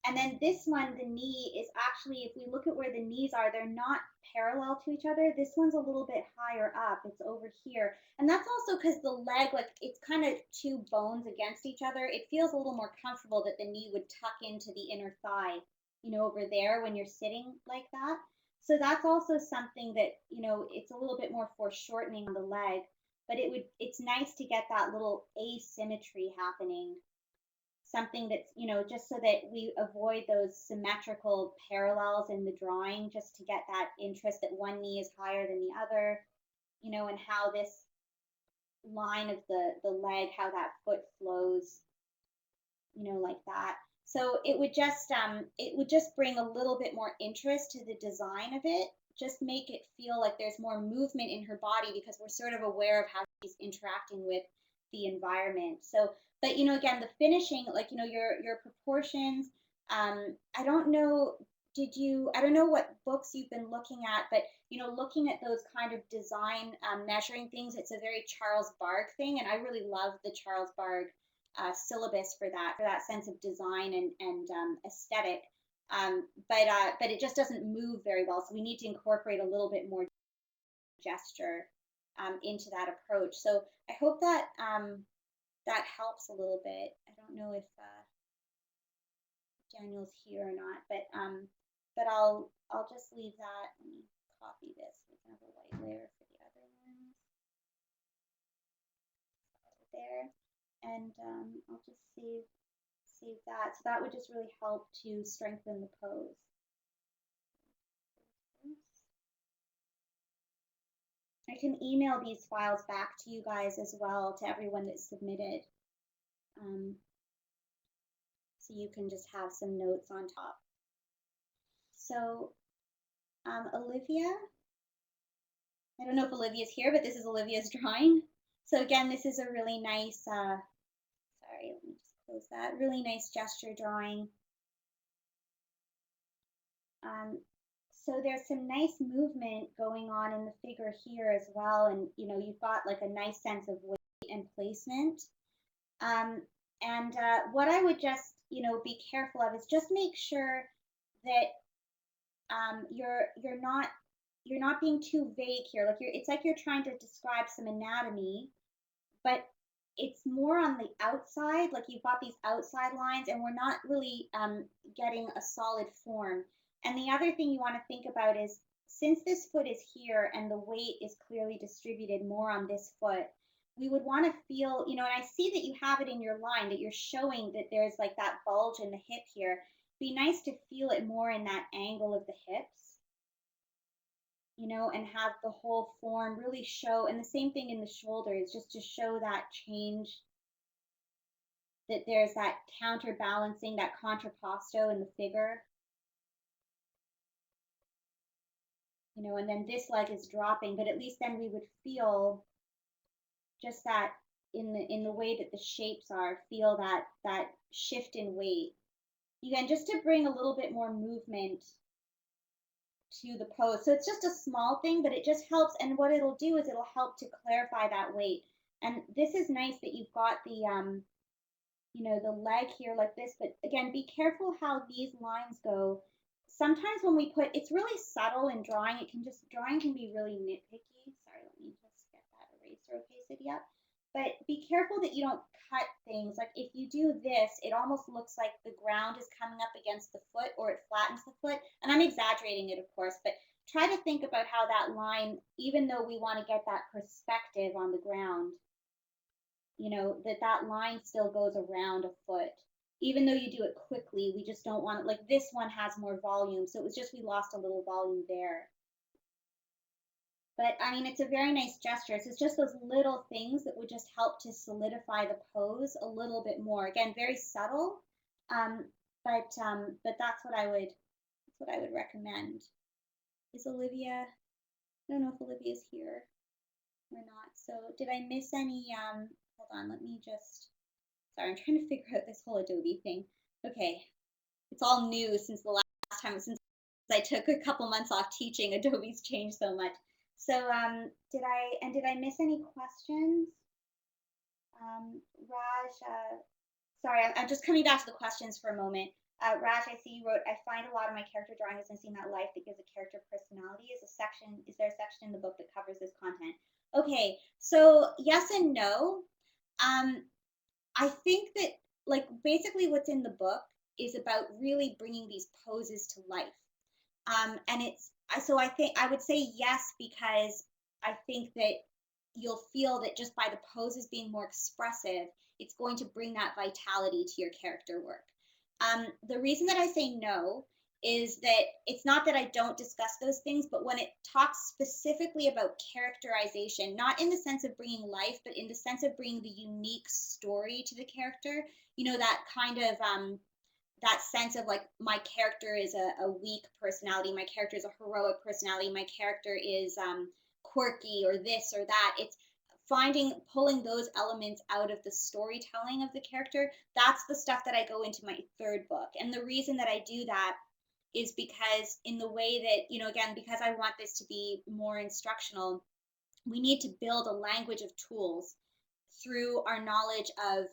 And then this one, the knee is actually, if we look at where the knees are, they're not parallel to each other. This one's a little bit higher up. It's over here. And that's also because the leg, like it's kind of two bones against each other. It feels a little more comfortable that the knee would tuck into the inner thigh, over there when you're sitting like that. So that's also something that, it's a little bit more foreshortening on the leg. but it's nice to get that little asymmetry happening, something that's, just so that we avoid those symmetrical parallels in the drawing, just to get that interest that one knee is higher than the other, and how this line of the leg, how that foot flows, like that. So it would just bring a little bit more interest to the design of it, just make it feel like there's more movement in her body because we're sort of aware of how she's interacting with the environment. So, but again, the finishing, like your proportions. I don't know. I don't know what books you've been looking at, but looking at those kind of design measuring things, it's a very Charles Barg thing, and I really love the Charles Barg syllabus for that sense of design and aesthetic. But it just doesn't move very well, so we need to incorporate a little bit more gesture into that approach. So I hope that that helps a little bit. I don't know if Daniel's here or not, but I'll just leave that. Let me copy this. We can have a white layer for the other ones there, and I'll just save that. So that would just really help to strengthen the pose. I can email these files back to you guys as well, to everyone that submitted. So you can just have some notes on top. So Olivia, I don't know if Olivia's here, but this is Olivia's drawing. So again, this is a really nice, sorry, let me just close that, really nice gesture drawing. So there's some nice movement going on in the figure here as well. And, you've got like a nice sense of weight and placement. And what I would just, be careful of is just make sure that you're not being too vague here. Like it's like you're trying to describe some anatomy, but it's more on the outside. Like you've got these outside lines, and we're not really getting a solid form. And the other thing you want to think about is, since this foot is here and the weight is clearly distributed more on this foot, we would want to feel, and I see that you have it in your line, that you're showing that there's like that bulge in the hip here. Be nice to feel it more in that angle of the hips, and have the whole form really show. And the same thing in the shoulders, just to show that change, that there's that counterbalancing, that contrapposto in the figure. And then this leg is dropping, but at least then we would feel just that in the way that the shapes are, feel that shift in weight. Again, just to bring a little bit more movement to the pose. So it's just a small thing, but it just helps. And what it'll do is it'll help to clarify that weight. And this is nice that you've got the the leg here like this, but again, be careful how these lines go. Sometimes when we put, it's really subtle in drawing. Drawing can be really nitpicky. Sorry, let me just get that eraser opacity up. But be careful that you don't cut things. Like if you do this, it almost looks like the ground is coming up against the foot, or it flattens the foot. And I'm exaggerating it, of course, but try to think about how that line, even though we want to get that perspective on the ground, that line still goes around a foot. Even though you do it quickly, we just don't want it, like this one has more volume. So it was just, we lost a little volume there. But I mean, it's a very nice gesture. So it's just those little things that would just help to solidify the pose a little bit more. Again, very subtle, but that's what I would recommend. Is Olivia? I don't know if Olivia's here or not. So did I miss any? Hold on, let me just. Sorry, I'm trying to figure out this whole Adobe thing. Okay, it's all new since the last time, since I took a couple months off teaching. Adobe's changed so much. So did I miss any questions? Raj, sorry, I'm just coming back to the questions for a moment. Raj, I see you wrote, I find a lot of my character drawing is missing that life that gives a character personality. Is there a section in the book that covers this content? Okay, so yes and no. I think that, like, basically what's in the book is about really bringing these poses to life. And so I think I would say yes, because I think that you'll feel that just by the poses being more expressive, it's going to bring that vitality to your character work. The reason that I say no is that it's not that I don't discuss those things, but when it talks specifically about characterization, not in the sense of bringing life, but in the sense of bringing the unique story to the character, that kind of that sense of like my character is a weak personality, my character is a heroic personality, my character is quirky or this or that. It's pulling those elements out of the storytelling of the character. That's the stuff that I go into my third book. And the reason that I do that is because in the way that, again, because I want this to be more instructional, we need to build a language of tools through our knowledge of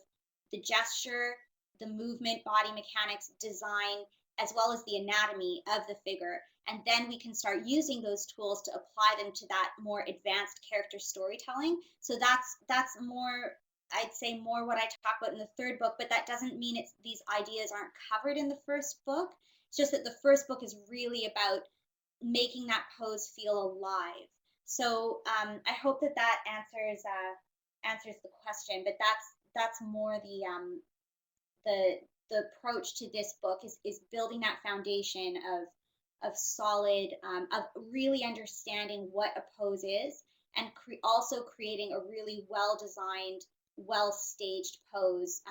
the gesture, the movement, body mechanics, design, as well as the anatomy of the figure. And then we can start using those tools to apply them to that more advanced character storytelling. So that's more, I'd say, more what I talk about in the third book, but that doesn't mean these ideas aren't covered in the first book. It's just that the first book is really about making that pose feel alive. So I hope that answers the question. But that's more the approach to this book is building that foundation of solid of really understanding what a pose is, and also creating a really well designed, well staged pose,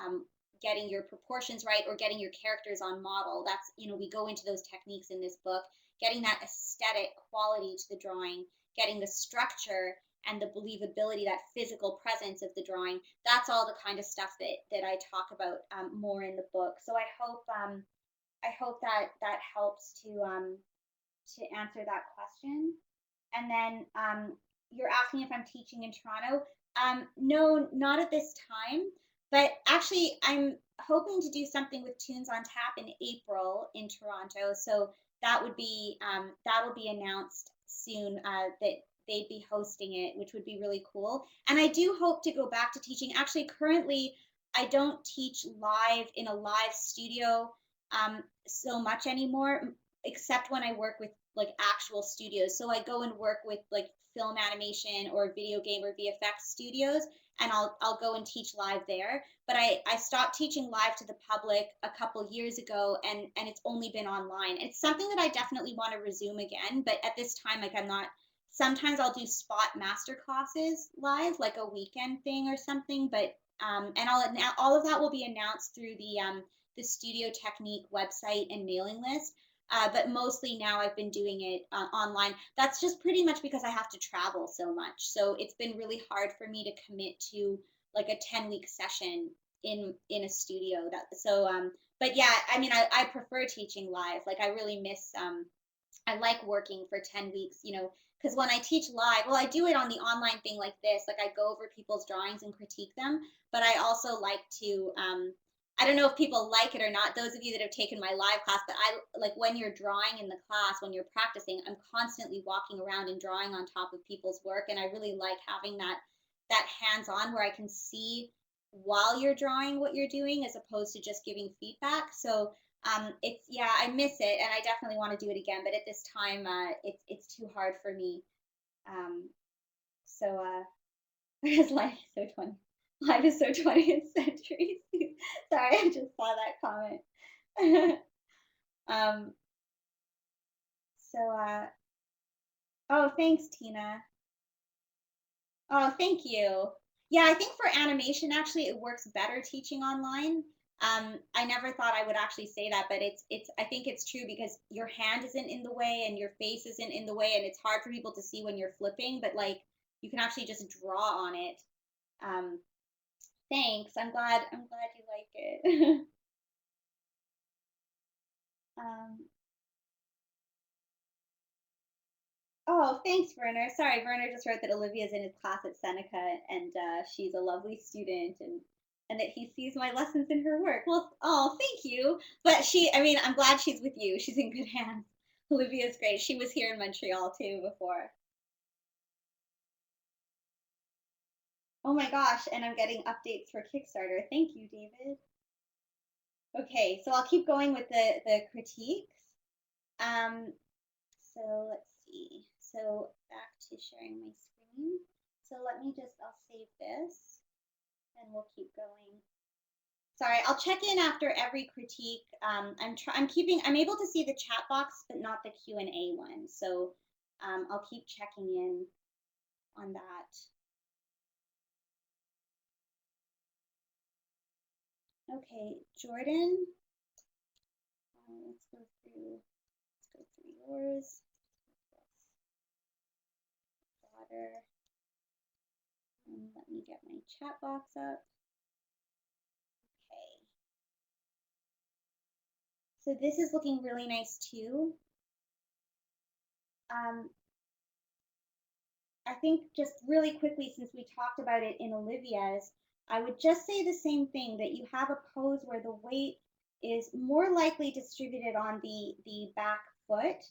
getting your proportions right or getting your characters on model. That's, we go into those techniques in this book, getting that aesthetic quality to the drawing, getting the structure and the believability, that physical presence of the drawing. That's all the kind of stuff that I talk about more in the book. So I hope that helps to answer that question. And then you're asking if I'm teaching in Toronto. No, not at this time. But actually, I'm hoping to do something with Tunes on Tap in April in Toronto. So that'll be announced soon, that they'd be hosting it, which would be really cool. And I do hope to go back to teaching. Actually, currently, I don't teach live in a live studio so much anymore, except when I work with like actual studios. So I go and work with like film animation or video game or VFX studios, and I'll go and teach live there. But I stopped teaching live to the public a couple years ago, and it's only been online. It's something that I definitely want to resume again, but at this time, like, I'm not. Sometimes I'll do spot master classes live, like a weekend thing or something. But and all of that will be announced through the Studio Technique website and mailing list. But mostly now I've been doing it online. That's just pretty much because I have to travel so much. So it's been really hard for me to commit to like a 10-week session in a studio. But yeah, I mean, I prefer teaching live. Like, I really miss I like working for 10 weeks, because when I teach live, well, I do it on the online thing like this. Like, I go over people's drawings and critique them, but I also like to, I don't know if people like it or not, those of you that have taken my live class, but I like when you're drawing in the class, when you're practicing, I'm constantly walking around and drawing on top of people's work. And I really like having that hands-on where I can see while you're drawing what you're doing as opposed to just giving feedback. So it's, yeah, I miss it, and I definitely want to do it again, but at this time it's too hard for me. So because life is so 20 life is so 20th century. Sorry, I just saw that comment. um so oh, thanks, Tina. Oh, thank you. Yeah, I think for animation, actually, it works better teaching online. I never thought I would actually say that, but I think it's true because your hand isn't in the way and your face isn't in the way, and it's hard for people to see when you're flipping, but like you can actually just draw on it. Um, Thanks. I'm glad you like it. um, Oh, thanks, Werner. Sorry, Werner just wrote that Olivia's in his class at Seneca, and she's a lovely student, and that he sees my lessons in her work. Well, oh, thank you. But I mean, I'm glad she's with you. She's in good hands. Olivia's great. She was here in Montreal too before. Oh my gosh, and I'm getting updates for Kickstarter. Thank you, David. Okay, so I'll keep going with the critiques. Um, so let's see. So back to sharing my screen. So let me just, I'll save this and we'll keep going. Sorry, I'll check in after every critique. I'm able to see the chat box, but not the Q&A one. So I'll keep checking in on that. Okay, Jordan, let's go through yours. Daughter. And let me get my chat box up. Okay. So this is looking really nice too. I think just really quickly, since we talked about it in Olivia's, I would just say the same thing, that you have a pose where the weight is more likely distributed on the back foot.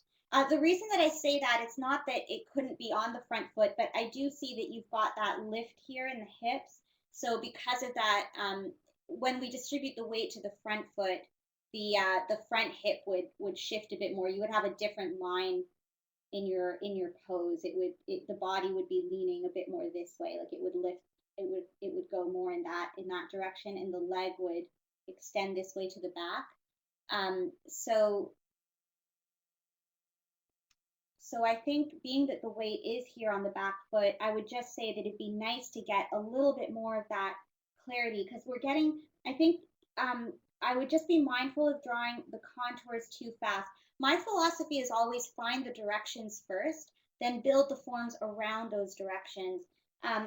The reason that I say that, it's not that it couldn't be on the front foot, but I do see that you've got that lift here in the hips. So because of that, when we distribute the weight to the front foot, the front hip would shift a bit more. You would have a different line in your pose. The body would be leaning a bit more this way, like it would lift, it would go more in that direction, and the leg would extend this way to the back. So I think, being that the weight is here on the back foot, I would just say that it'd be nice to get a little bit more of that clarity, because we're getting, I think, I would just be mindful of drawing the contours too fast. My philosophy is always find the directions first, then build the forms around those directions.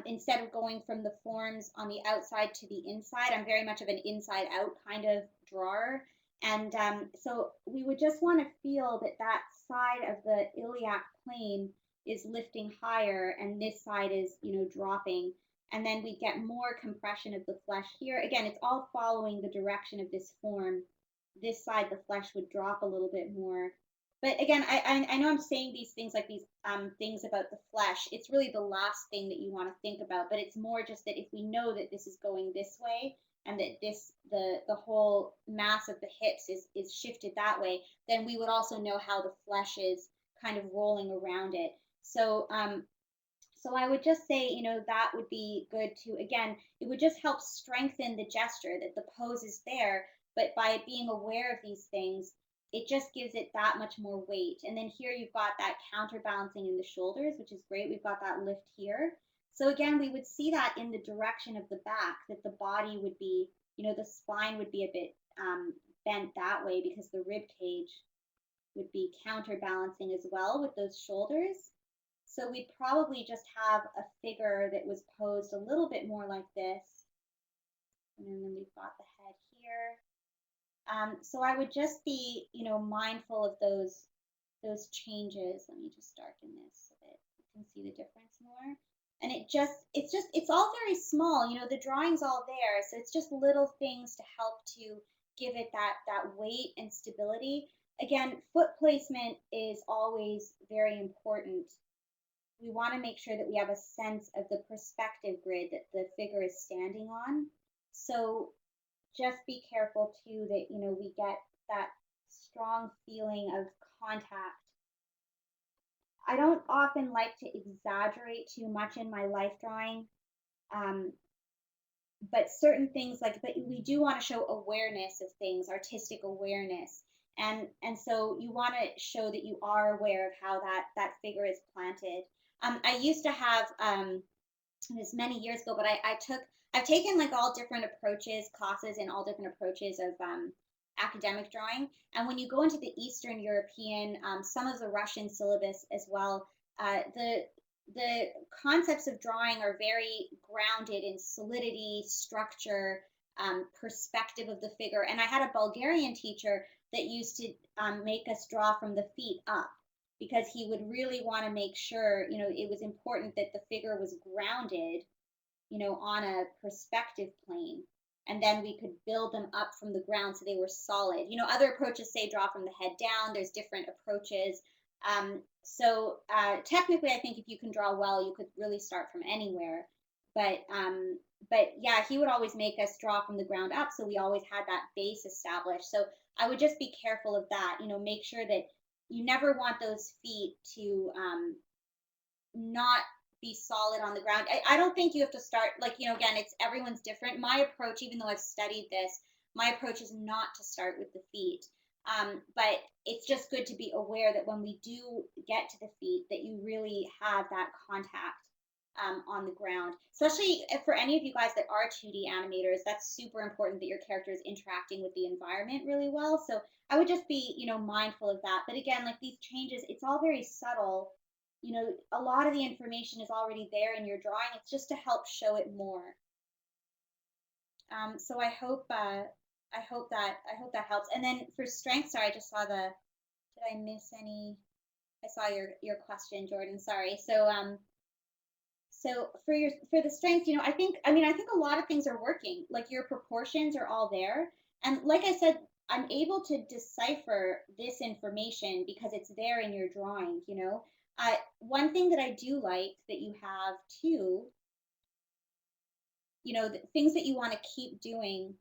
Instead of going from the forms on the outside to the inside, I'm very much of an inside out kind of drawer. And so we would just want to feel that that side of the iliac plane is lifting higher and this side is, dropping. And then we get more compression of the flesh here. Again, it's all following the direction of this form. This side, the flesh would drop a little bit more. But again, I know I'm saying these things, like these things about the flesh. It's really the last thing that you want to think about. But it's more just that if we know that this is going this way, and that the whole mass of the hips is shifted that way, then we would also know how the flesh is kind of rolling around it. So I would just say, that would be good to, again, it would just help strengthen the gesture, that the pose is there, but by being aware of these things, it just gives it that much more weight. And then here you've got that counterbalancing in the shoulders, which is great. We've got that lift here. So again, we would see that in the direction of the back, that the body would be, the spine would be a bit bent that way, because the rib cage would be counterbalancing as well with those shoulders. So we'd probably just have a figure that was posed a little bit more like this. And then we've got the head here. So I would just be, mindful of those changes. Let me just darken this so that you can see the difference more. And it's all very small. The drawing's all there, so it's just little things to help to give it that weight and stability. Again, foot placement is always very important. We want to make sure that we have a sense of the perspective grid that the figure is standing on. So just be careful too that, we get that strong feeling of contact. I don't often like to exaggerate too much in my life drawing, but certain things, but we do want to show awareness of things, artistic awareness. And so you want to show that you are aware of how that figure is planted. I used to have this many years ago, but I've taken like all different approaches, classes in all different approaches of academic drawing. And when you go into the Eastern European, some of the Russian syllabus as well, the concepts of drawing are very grounded in solidity, structure, perspective of the figure. And I had a Bulgarian teacher that used to make us draw from the feet up, because he would really want to make sure, it was important that the figure was grounded, on a perspective plane. And then we could build them up from the ground so they were solid. Other approaches say draw from the head down. There's different approaches. So technically, I think if you can draw well, you could really start from anywhere. But yeah, he would always make us draw from the ground up, so we always had that base established. So I would just be careful of that. Make sure that you never want those feet to not be solid on the ground. I don't think you have to start like, again, it's everyone's different. My approach, even though I've studied this, my approach is not to start with the feet. But it's just good to be aware that when we do get to the feet, that you really have that contact on the ground. Especially for any of you guys that are 2D animators, that's super important that your character is interacting with the environment really well. So I would just be, mindful of that. But again, like these changes, it's all very subtle. A lot of the information is already there in your drawing. It's just to help show it more. So I hope that helps. And then for strength, sorry, I just saw the. Did I miss any? I saw your question, Jordan. Sorry. So for the strength, I think a lot of things are working. Like your proportions are all there, and like I said, I'm able to decipher this information because it's there in your drawing. One thing that I do like that you have too, the things that you want to keep doing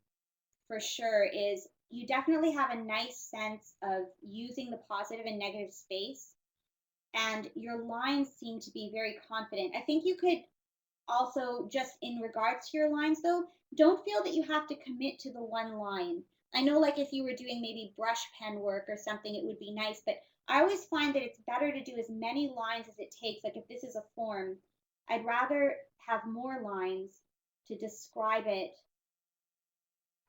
for sure is you definitely have a nice sense of using the positive and negative space, and your lines seem to be very confident. I think you could also, just in regards to your lines though, don't feel that you have to commit to the one line. I know, like, if you were doing maybe brush pen work or something, it would be nice, but I always find that it's better to do as many lines as it takes. Like if this is a form, I'd rather have more lines to describe it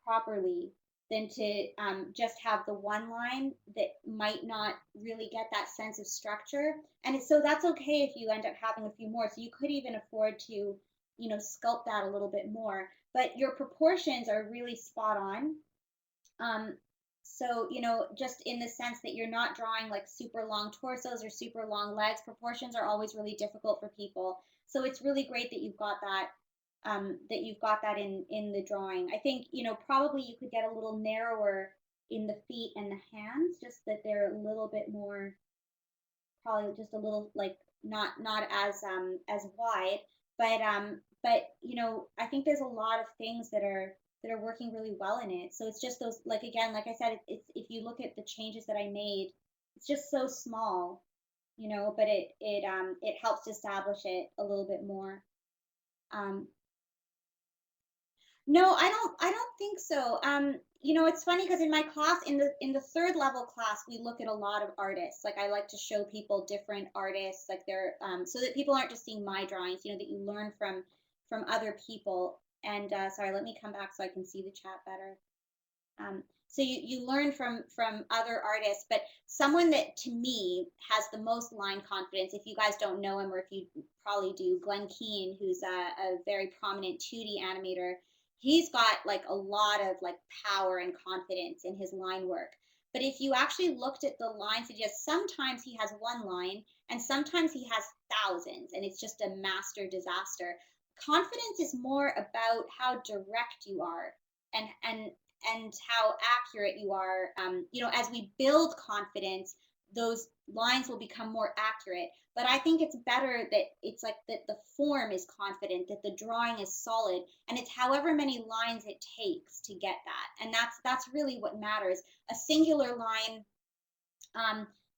properly than to just have the one line that might not really get that sense of structure. And so that's okay if you end up having a few more. So you could even afford to, sculpt that a little bit more. But your proportions are really spot on. Um, so, just in the sense that you're not drawing like super long torsos or super long legs, proportions are always really difficult for people. So it's really great that you've got that in the drawing. I think, probably you could get a little narrower in the feet and the hands, just that they're a little bit more, probably just a little like not as wide. But I think there's a lot of things that are working really well in it. So it's just those, like, again, like I said, it's if you look at the changes that I made, it's just so small, but it helps to establish it a little bit more. Um, No, I don't think so. It's funny because in my class, in the third level class, we look at a lot of artists. Like I like to show people different artists, like they're so that people aren't just seeing my drawings, that you learn from other people. And sorry, let me come back so I can see the chat better. So you learn from other artists, but someone that to me has the most line confidence, if you guys don't know him or if you probably do, Glenn Keane, who's a very prominent 2D animator, he's got like a lot of like power and confidence in his line work. But if you actually looked at the lines he does, sometimes he has one line and sometimes he has thousands, and it's just a master disaster. Confidence is more about how direct you are and how accurate you are. As we build confidence, those lines will become more accurate. But I think it's better that it's like that the form is confident, that the drawing is solid, and it's however many lines it takes to get that. And that's really what matters. A singular line,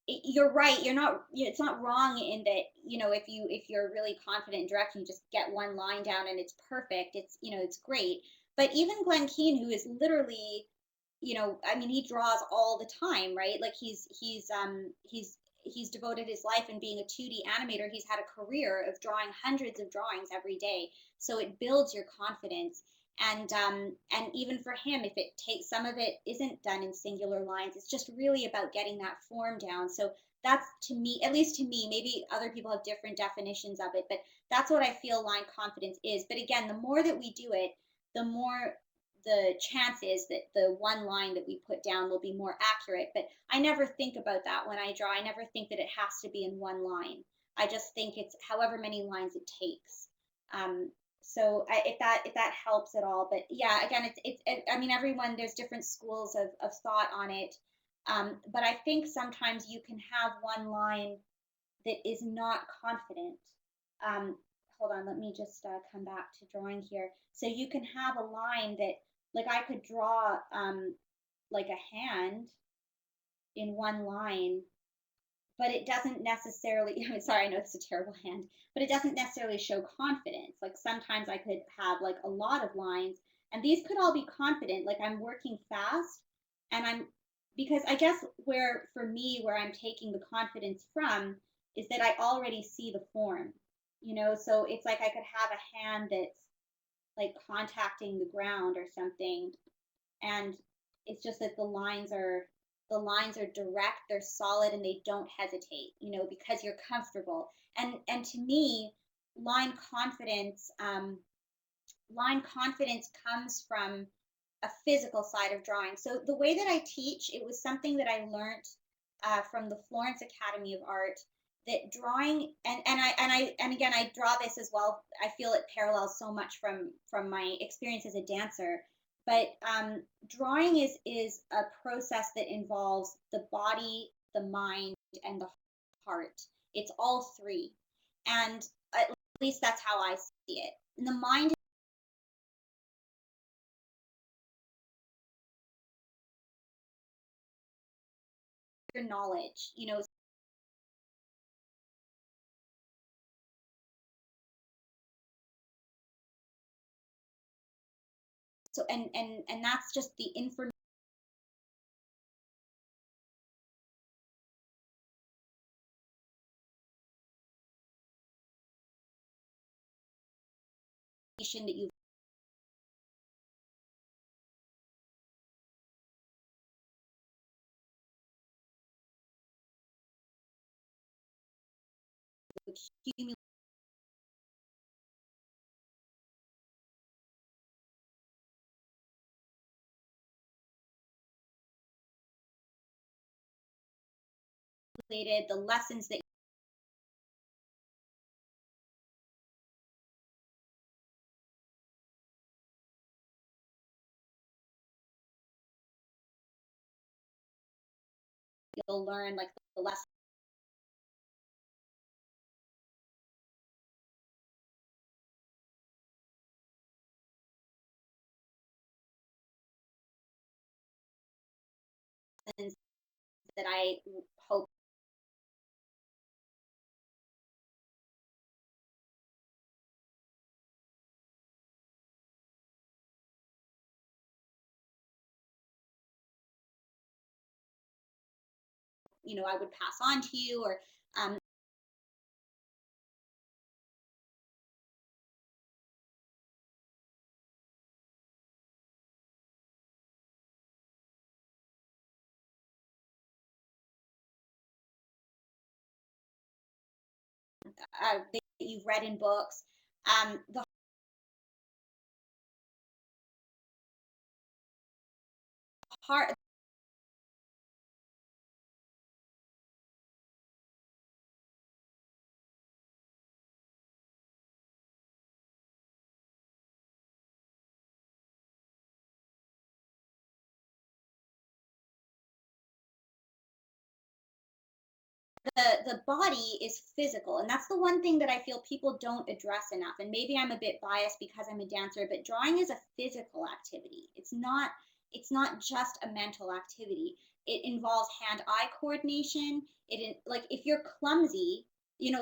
you're right. You're not. It's not wrong in that. If you're really confident and direct, you just get one line down and it's perfect. It's great. But even Glenn Keane, who is literally, I mean, he draws all the time, right? Like he's devoted his life in being a 2D animator. He's had a career of drawing hundreds of drawings every day. So it builds your confidence. And even for him, if it takes, some of it isn't done in singular lines, it's just really about getting that form down. So that's, to me, at least to me, maybe other people have different definitions of it, but that's what I feel line confidence is. But again, the more that we do it, the more the chance is that the one line that we put down will be more accurate. But I never think about that when I draw. I never think that it has to be in one line. I just think it's however many lines it takes. So if that helps at all. But yeah, again, I mean, everyone, there's different schools of thought on it. But I think sometimes you can have one line that is not confident. Um, Hold on, let me just come back to drawing here. So you can have a line that, like, I could draw like a hand in one line, but it doesn't necessarily, I'm sorry, I know it's a terrible hand, but it doesn't necessarily show confidence. Like sometimes I could have like a lot of lines, and these could all be confident, like I'm working fast, and I'm, because I guess where for me, where I'm taking the confidence from is that I already see the form, so it's like I could have a hand that's like contacting the ground or something, and it's just that the lines are direct, they're solid, and they don't hesitate, because you're comfortable. And to me, line confidence line confidence comes from a physical side of drawing. So the way that I teach, it was something that I learned from the Florence Academy of Art, that drawing, and again, I draw this as well. I feel it parallels so much from my experience as a dancer. But drawing is a process that involves the body, the mind, and the heart. It's all three, and at least that's how I see it. And the mind, your knowledge, so and that's just the information that you've accumulated. The lessons that you'll learn, like the lessons that I hope. I would pass on to you, or um, that you've read in books. The heart, the body is physical, and that's the one thing that I feel people don't address enough. And maybe I'm a bit biased because I'm a dancer, but drawing is a physical activity. It's not just a mental activity. It involves hand-eye coordination. Like if you're clumsy, I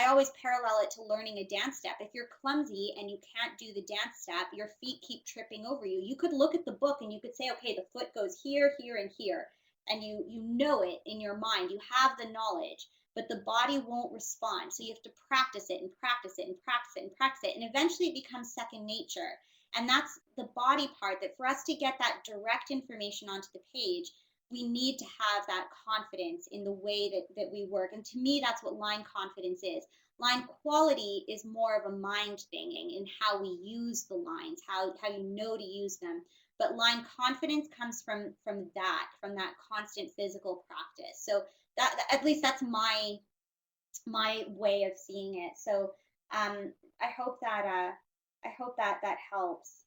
always parallel it to learning a dance step. If you're clumsy and you can't do the dance step, your feet keep tripping over you. You could look at the book and you could say, okay, the foot goes here, here, and here, and you know it in your mind. You have the knowledge, but the body won't respond. So you have to practice it and practice it and practice it and practice it, and eventually it becomes second nature. And that's the body part, that for us to get that direct information onto the page, we need to have that confidence in the way that we work. And to me, that's what line confidence is. Line quality is more of a mind thing in how we use the lines, how you know to use them. But line confidence comes from that constant physical practice. So that, at least that's my way of seeing it. So I hope that helps.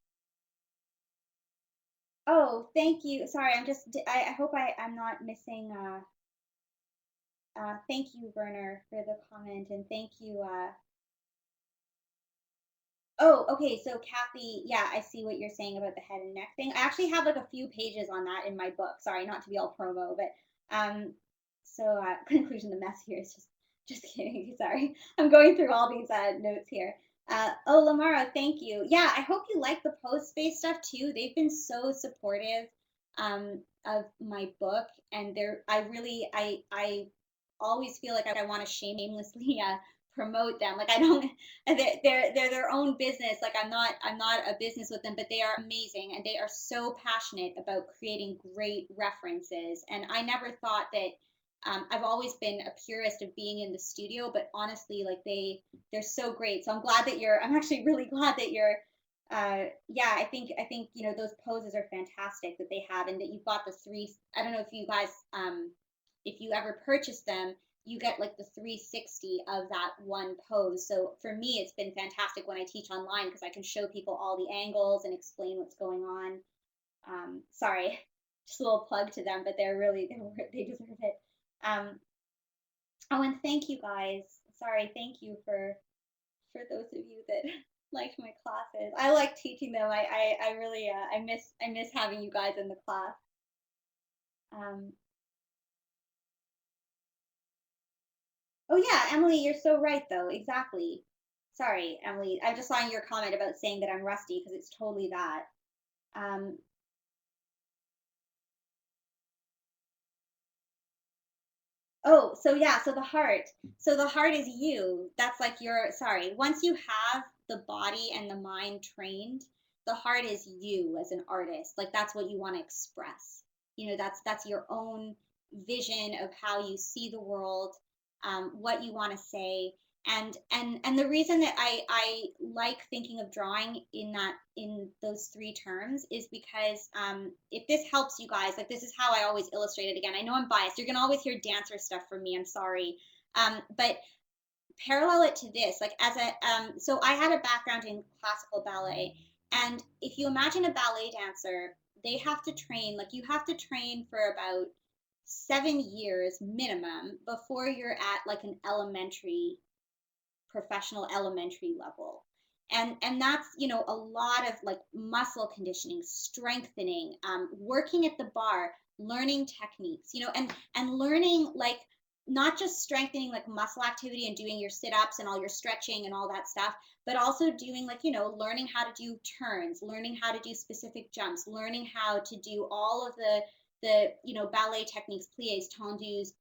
Oh, thank you. Sorry, I hope I'm not missing. Thank you, Werner, for the comment, and thank you. Oh, okay. So Kathy, yeah, I see what you're saying about the head and neck thing. I actually have like a few pages on that in my book. Sorry, not to be all promo, but So conclusion, the mess here is just kidding. Sorry, I'm going through all these notes here. Oh, Lamara, thank you. Yeah, I hope you like the post space stuff too. They've been so supportive of my book, and I always feel like I want to shamelessly promote them. Like I don't, they're their own business. Like I'm not a business with them, but they are amazing, and they are so passionate about creating great references. And I never thought that I've always been a purist of being in the studio, but honestly, like they're so great. So I'm glad that you're. I'm actually really glad that you're. Yeah, I think those poses are fantastic that they have, and that you've got the three. I don't know if you guys, if you ever purchase them, you get like the 360 of that one pose. So for me, it's been fantastic when I teach online because I can show people all the angles and explain what's going on. Sorry, just a little plug to them, but they deserve it. Um, oh, and thank you guys. Sorry, thank you for those of you that liked my classes. I like teaching them. I really I miss having you guys in the class. Um, oh yeah, Emily, you're so right though. Exactly. Sorry, Emily. I just saw your comment about saying that I'm rusty because it's totally that. Um, Oh, so yeah, so the heart. So the heart is you. That's like your, sorry, once you have the body and the mind trained, the heart is you as an artist. Like that's what you want to express. That's your own vision of how you see the world, what you want to say. And the reason that I like thinking of drawing in those three terms is because if this helps you guys, like this is how I always illustrate it. Again, I know I'm biased, you're gonna always hear dancer stuff from me, I'm sorry. But parallel it to this, like as a so I had a background in classical ballet, and if you imagine a ballet dancer, they have to train, like you have to train for about 7 years minimum before you're at like an elementary professional elementary level. And that's a lot of like muscle conditioning, strengthening, working at the bar, learning techniques, and learning like not just strengthening like muscle activity and doing your sit-ups and all your stretching and all that stuff, but also doing like learning how to do turns, learning how to do specific jumps, learning how to do all of the ballet techniques, plies, tendus,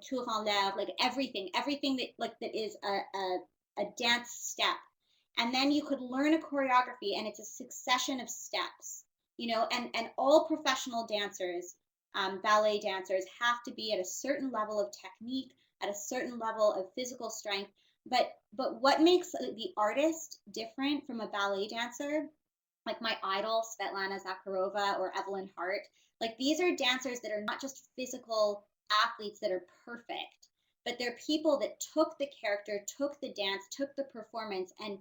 tour en l'air, like everything that is a dance step. And then you could learn a choreography, and it's a succession of steps, and all professional dancers, ballet dancers, have to be at a certain level of technique, at a certain level of physical strength. But what makes the artist different from a ballet dancer, like my idol Svetlana Zakharova or Evelyn Hart, like these are dancers that are not just physical athletes that are perfect, but they're people that took the character, took the dance, took the performance, and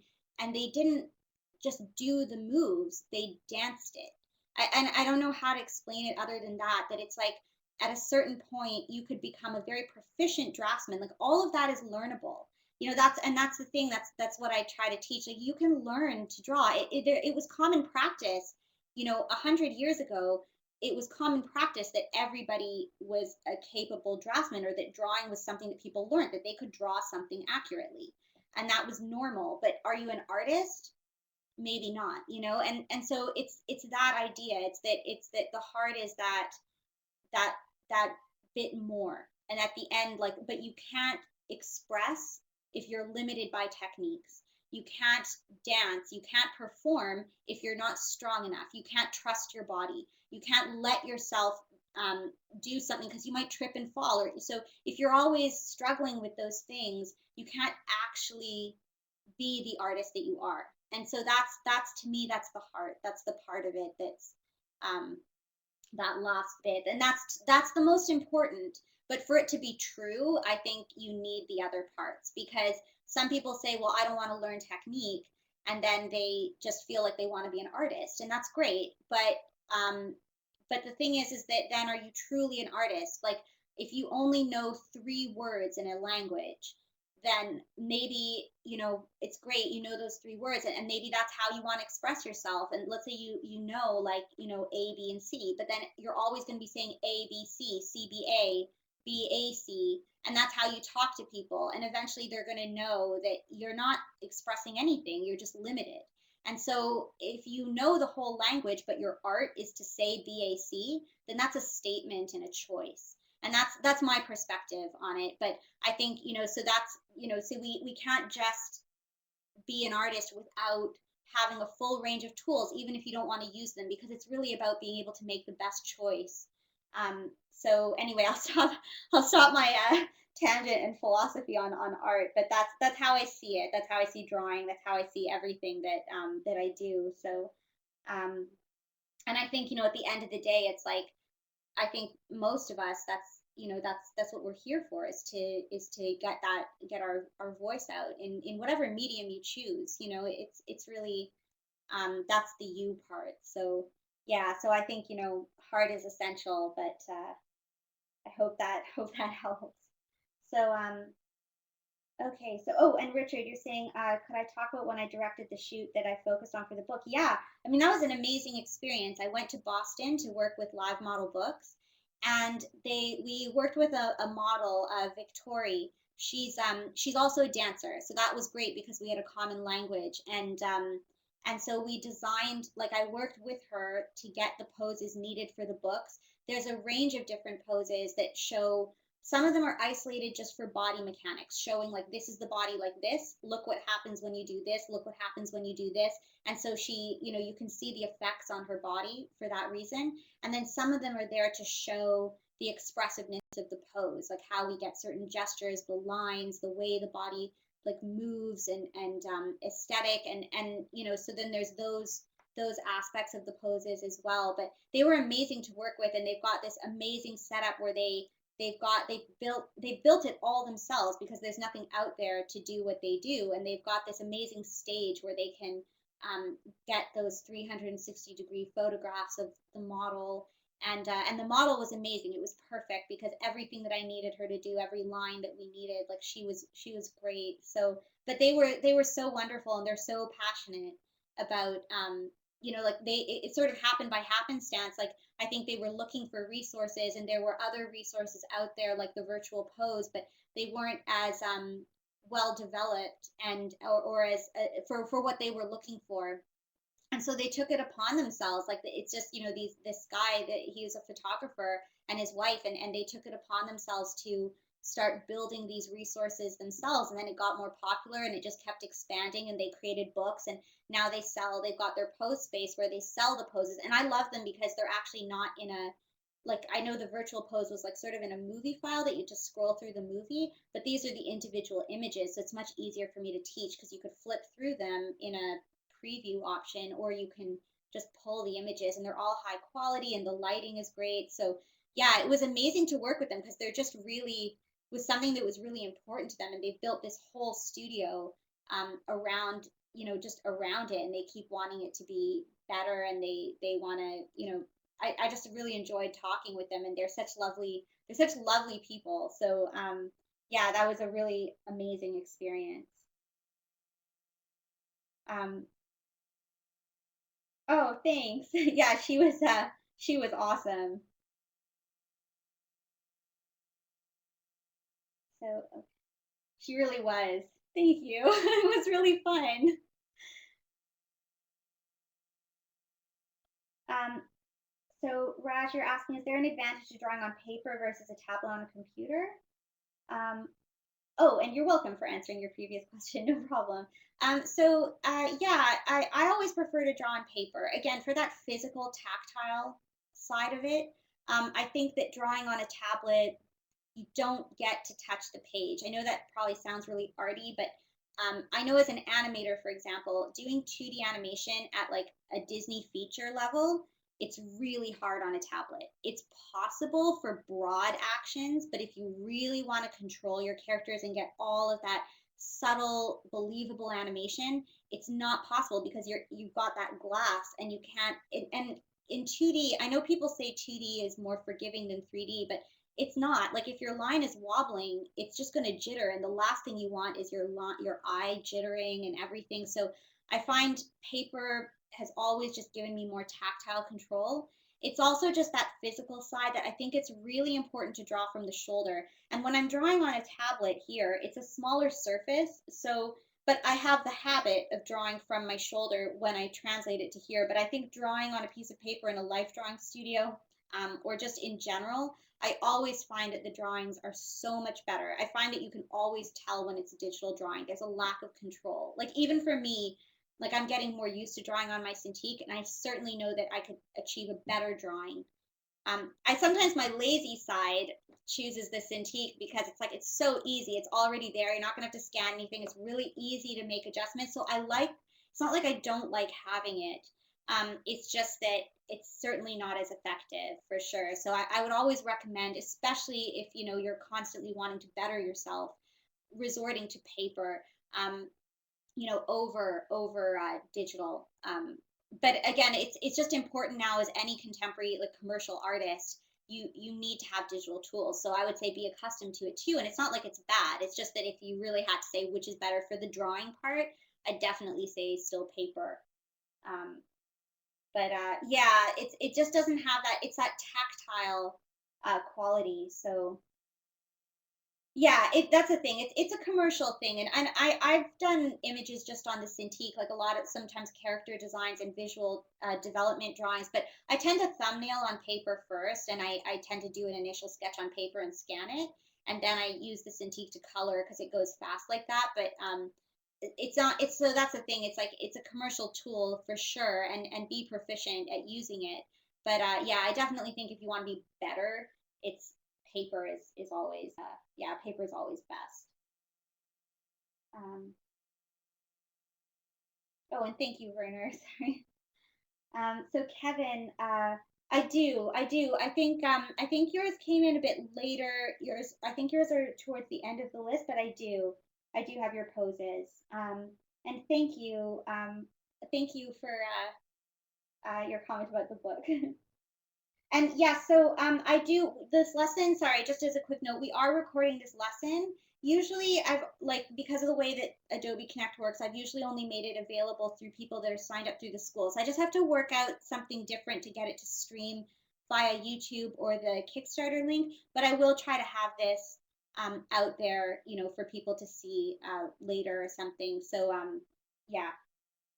they didn't just do the moves, they danced it. And I don't know how to explain it other than that it's like at a certain point you could become a very proficient draftsman. Like all of that is learnable. That's the thing, that's what I try to teach. Like you can learn to draw. It was common practice, 100 years ago. It was common practice that everybody was a capable draftsman, or that drawing was something that people learned, that they could draw something accurately, and that was normal. But are you an artist? Maybe not. And so it's that idea. It's that the heart is that that bit more. And at the end, like, but you can't express if you're limited by techniques. You can't dance, you can't perform if you're not strong enough. You can't trust your body. You can't let yourself do something because you might trip and fall. Or so if you're always struggling with those things, you can't actually be the artist that you are. And so that's to me, that's the heart. That's the part of it that's um, that last bit, and that's the most important. But for it to be true, I think you need the other parts, because some people say, well, I don't want to learn technique, and then they just feel like they want to be an artist, and that's great. But the thing is that then, are you truly an artist? Like if you only know 3 words in a language, then maybe it's great, those 3 words, and maybe that's how you want to express yourself. And let's say like A, B, and C, but then you're always going to be saying A, B, C, C, B, A, BAC, and that's how you talk to people. And eventually they're going to know that you're not expressing anything, you're just limited. And so if you know the whole language, but your art is to say BAC, then that's a statement and a choice. And that's my perspective on it. But I think, so that's, so we can't just be an artist without having a full range of tools, even if you don't want to use them, because it's really about being able to make the best choice. So anyway, I'll stop my tangent and philosophy on art, but that's how I see it. That's how I see drawing. That's how I see everything that I do. So, um, and I think, at the end of the day, it's like, I think most of us, that's what we're here for, is to get our voice out in whatever medium you choose. It's really, that's the you part. So yeah, so I think, heart is essential, but I hope that helps. So okay, so and Richard, you're saying, could I talk about when I directed the shoot that I focused on for the book? Yeah, I mean, that was an amazing experience. I went to Boston to work with Live Model Books, and we worked with a model, Victoria. She's also a dancer, so that was great because we had a common language, and so we designed, like, I worked with her to get the poses needed for the books. There's a range of different poses that show, some of them are isolated just for body mechanics, showing like, this is the body like this. Look what happens when you do this. Look what happens when you do this. And so she, you can see the effects on her body for that reason. And then some of them are there to show the expressiveness of the pose, like how we get certain gestures, the lines, the way the body like moves, and aesthetic, and so then there's those aspects of the poses as well. But they were amazing to work with, and they've got this amazing setup where they built it all themselves, because there's nothing out there to do what they do, and they've got this amazing stage where they can get those 360-degree photographs of the model. And the model was amazing. It was perfect, because everything that I needed her to do, every line that we needed, like, she was great. So, but they were so wonderful, and they're so passionate about, like, it sort of happened by happenstance. Like, I think they were looking for resources, and there were other resources out there, like the virtual pose, but they weren't as well developed, or as for what they were looking for. And so they took it upon themselves, like, it's just, this guy, that he was a photographer, and his wife, and they took it upon themselves to start building these resources themselves. And then it got more popular, and it just kept expanding, and they created books, and now they've got their pose space where they sell the poses. And I love them because they're actually not in a, like, I know the virtual pose was like sort of in a movie file that you just scroll through the movie, but these are the individual images, so it's much easier for me to teach, because you could flip through them in a preview option, or you can just pull the images, and they're all high quality, and the lighting is great. So yeah, it was amazing to work with them, because they're just really, was something that was really important to them, and they built this whole studio around, just around it, and they keep wanting it to be better, and they want to, I just really enjoyed talking with them, and they're such lovely people. So yeah, that was a really amazing experience. um Oh, thanks. Yeah, she was awesome. So she really was. Thank you. It was really fun. Um, so Raj, you're asking, is there an advantage to drawing on paper versus a tablet on a computer? Um, oh, and you're welcome for answering your previous question. No problem. Yeah, I always prefer to draw on paper. Again, for that physical, tactile side of it. I think that drawing on a tablet, you don't get to touch the page. I know that probably sounds really arty, but I know as an animator, for example, doing 2D animation at like a Disney feature level, it's really hard on a tablet. It's possible for broad actions, but if you really want to control your characters and get all of that subtle, believable animation, it's not possible, because you've got that glass, and you can't. And in 2D, I know people say 2D is more forgiving than 3D, but it's not. Like, if your line is wobbling, it's just going to jitter, and the last thing you want is your eye jittering and everything. So I find paper has always just given me more tactile control. it's also just that physical side that I think it's really important to draw from the shoulder. And when I'm drawing on a tablet here, it's a smaller surface. So, but I have the habit of drawing from my shoulder when I translate it to here. But I think drawing on a piece of paper in a life drawing studio, or just in general, I always find that the drawings are so much better. I find that you can always tell when it's a digital drawing. There's a lack of control. Like even for me, like I'm getting more used to drawing on my Cintiq, and I certainly know that I could achieve a better drawing. I sometimes my lazy side chooses the Cintiq because it's like it's so easy. It's already there. You're not gonna have to scan anything. It's really easy to make adjustments. So I like. It's not like I don't like having it. It's just that it's certainly not as effective for sure. So I would always recommend, especially if you know you're constantly wanting to better yourself, resorting to paper. Over digital. But again, it's just important now as any contemporary like commercial artist, you need to have digital tools. So I would say be accustomed to it too. And it's not like it's bad. It's just that if you really had to say which is better for the drawing part, I definitely say still paper. Um, but yeah, it just doesn't have that. It's that tactile quality. So yeah, that's a thing. It's a commercial thing, and I've done images just on the Cintiq, like a lot of sometimes character designs and visual development drawings. But I tend to thumbnail on paper first, and I tend to do an initial sketch on paper and scan it, and then I use the Cintiq to color because it goes fast like that. But it's not. It's so that's the thing. It's like it's a commercial tool for sure, and be proficient at using it. But yeah, I definitely think if you want to be better, it's paper is always yeah, paper is always best. um oh, and thank you, Werner. Sorry. So Kevin, I think yours came in a bit later. Yours I think yours are towards the end of the list, but I do have your poses. And thank you for your comment about the book. And yeah, so I do this lesson. Sorry, just as a quick note, we are recording this lesson. Usually, I've like because of the way that Adobe Connect works, I've usually only made it available through people that are signed up through the school. So I just have to work out something different to get it to stream via YouTube or the Kickstarter link. But I will try to have this out there, for people to see later or something. So yeah,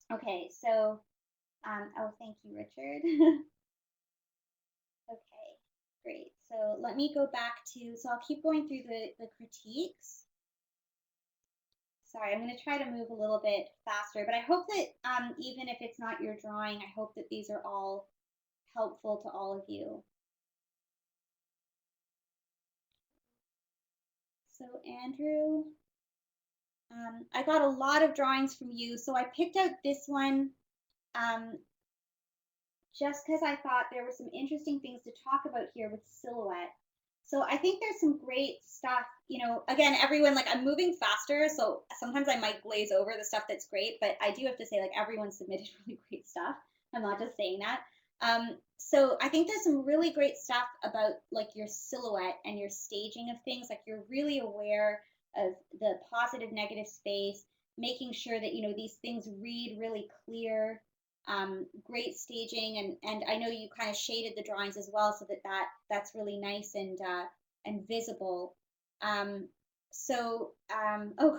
okay. So oh, thank you, Richard. Okay, great. So let me go back to, so I'll keep going through the critiques. Sorry, I'm going to try to move a little bit faster, but I hope that even if it's not your drawing, I hope that these are all helpful to all of you. So Andrew, I got a lot of drawings from you, so I picked out this one um, just because I thought there were some interesting things to talk about here with silhouette. So I think there's some great stuff. Again, everyone, like I'm moving faster, so sometimes I might glaze over the stuff that's great, but I do have to say, like, everyone submitted really great stuff. I'm not just saying that. So I think there's some really great stuff about like your silhouette and your staging of things. Like you're really aware of the positive, negative space, making sure that, these things read really clear. Great staging, and I know you kind of shaded the drawings as well, so that's really nice and visible. Oh,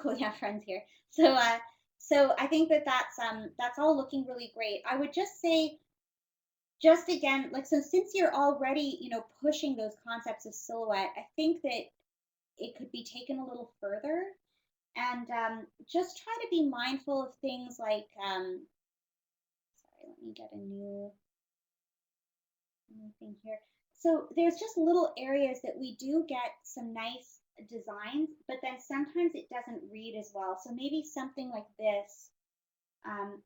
cool, yeah, friends here. So I think that's all looking really great. I would just say, just again, like, so since you're already pushing those concepts of silhouette, I think that it could be taken a little further, and just try to be mindful of things like sorry, let me get a new thing here. So there's just little areas that we do get some nice designs, but then sometimes it doesn't read as well. So maybe something um,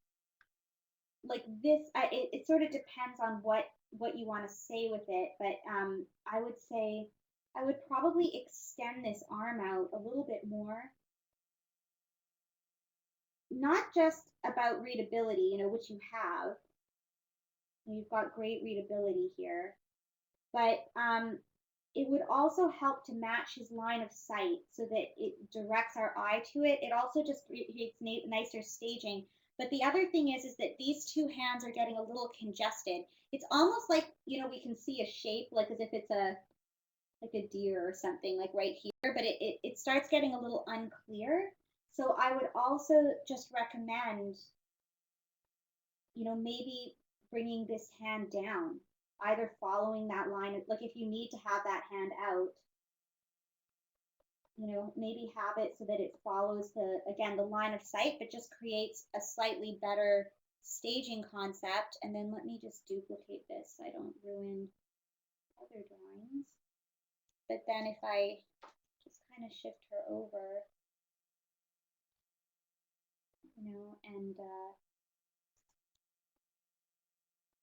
like this, it sort of depends on what you want to say with it. But I would say I would probably extend this arm out a little bit more, not just about readability, which you have. You've got great readability here, but it would also help to match his line of sight so that it directs our eye to it. It also just creates nicer staging. But the other thing is that these two hands are getting a little congested. It's almost like, we can see a shape, like as if it's like a deer or something, like right here, but it starts getting a little unclear. So I would also just recommend, maybe bringing this hand down, either following that line, like if you need to have that hand out, maybe have it so that it follows again, the line of sight, but just creates a slightly better staging concept. And then let me just duplicate this so I don't ruin other drawings. But then if I just kind of shift her over, and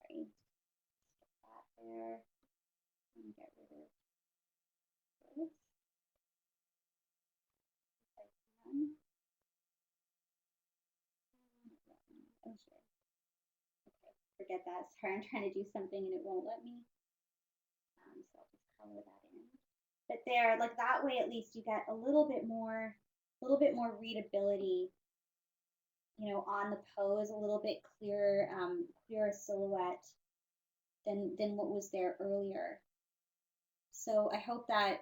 sorry, that there, and get rid of this if I can. Oh, sure. Okay, forget that. Sorry, I'm trying to do something and it won't let me. So I'll just color that in. But there, like that way, at least you get a little bit more readability, on the pose, a little bit clearer, clearer silhouette than what was there earlier. So I hope that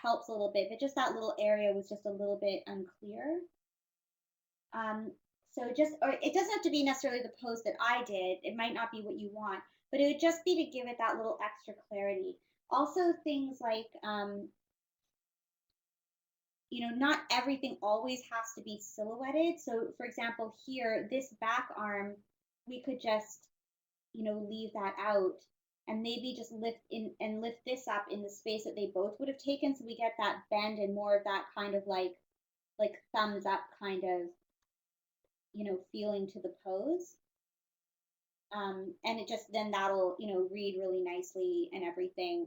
helps a little bit, but just that little area was just a little bit unclear. Um, so just, or it doesn't have to be necessarily the pose that I did. It might not be what you want, but it would just be to give it that little extra clarity. Also, things like, not everything always has to be silhouetted. So, for example, here, this back arm, we could just, leave that out and maybe just lift this up in the space that they both would have taken. So we get that bend and more of that kind of like thumbs up kind of, feeling to the pose. And it just, then that'll, read really nicely and everything.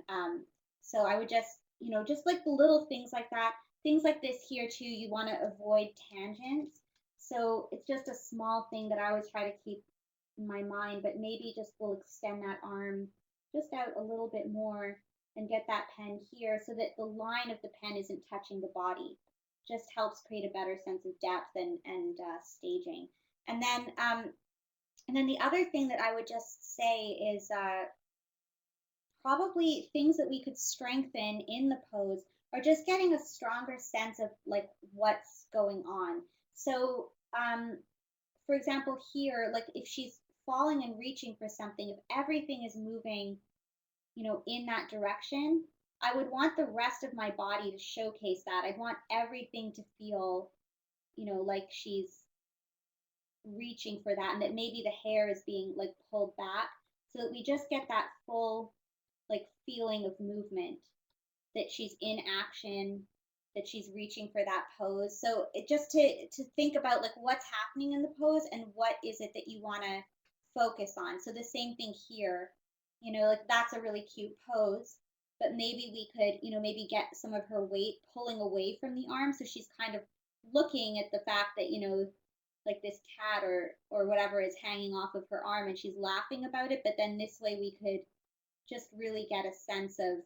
So I would just, just like the little things like that, things like this here too, you want to avoid tangents. So it's just a small thing that I always try to keep in my mind, but maybe just we'll extend that arm just out a little bit more and get that pen here so that the line of the pen isn't touching the body. Just helps create a better sense of depth and staging. And then the other thing that I would just say is probably things that we could strengthen in the pose are just getting a stronger sense of like what's going on. So, for example, here, like if she's falling and reaching for something, if everything is moving, in that direction, I would want the rest of my body to showcase that. I'd want everything to feel, like she's reaching for that and that maybe the hair is being like pulled back so that we just get that full like feeling of movement, that she's in action, that she's reaching for that pose. So it just to think about like what's happening in the pose and what is it that you want to focus on. So the same thing here, like that's a really cute pose, but maybe we could, maybe get some of her weight pulling away from the arm so she's kind of looking at the fact that, like this cat or whatever is hanging off of her arm and she's laughing about it, but then this way we could just really get a sense of,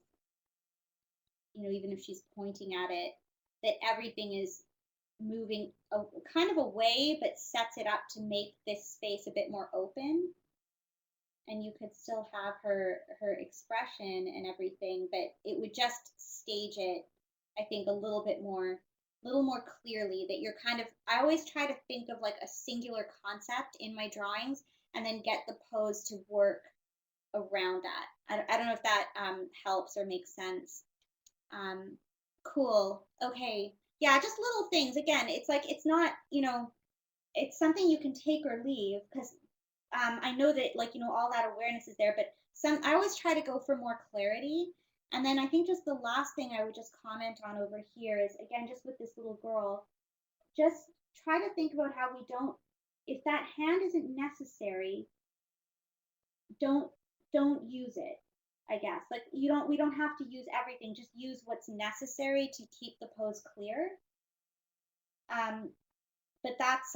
even if she's pointing at it, that everything is moving kind of away, but sets it up to make this space a bit more open. And you could still have her expression and everything, but it would just stage it, I think, a little more clearly, that you're kind of, I always try to think of like a singular concept in my drawings and then get the pose to work around that. I don't know if that helps or makes sense. Cool. Okay. Yeah, just little things. Again, it's like it's not, it's something you can take or leave because I know that like, all that awareness is there, but I always try to go for more clarity. And then I think just the last thing I would just comment on over here is again, just with this little girl, just try to think about how we don't, if that hand isn't necessary, don't don't use it. I guess like we don't have to use everything, just use what's necessary to keep the pose clear. Um, but that's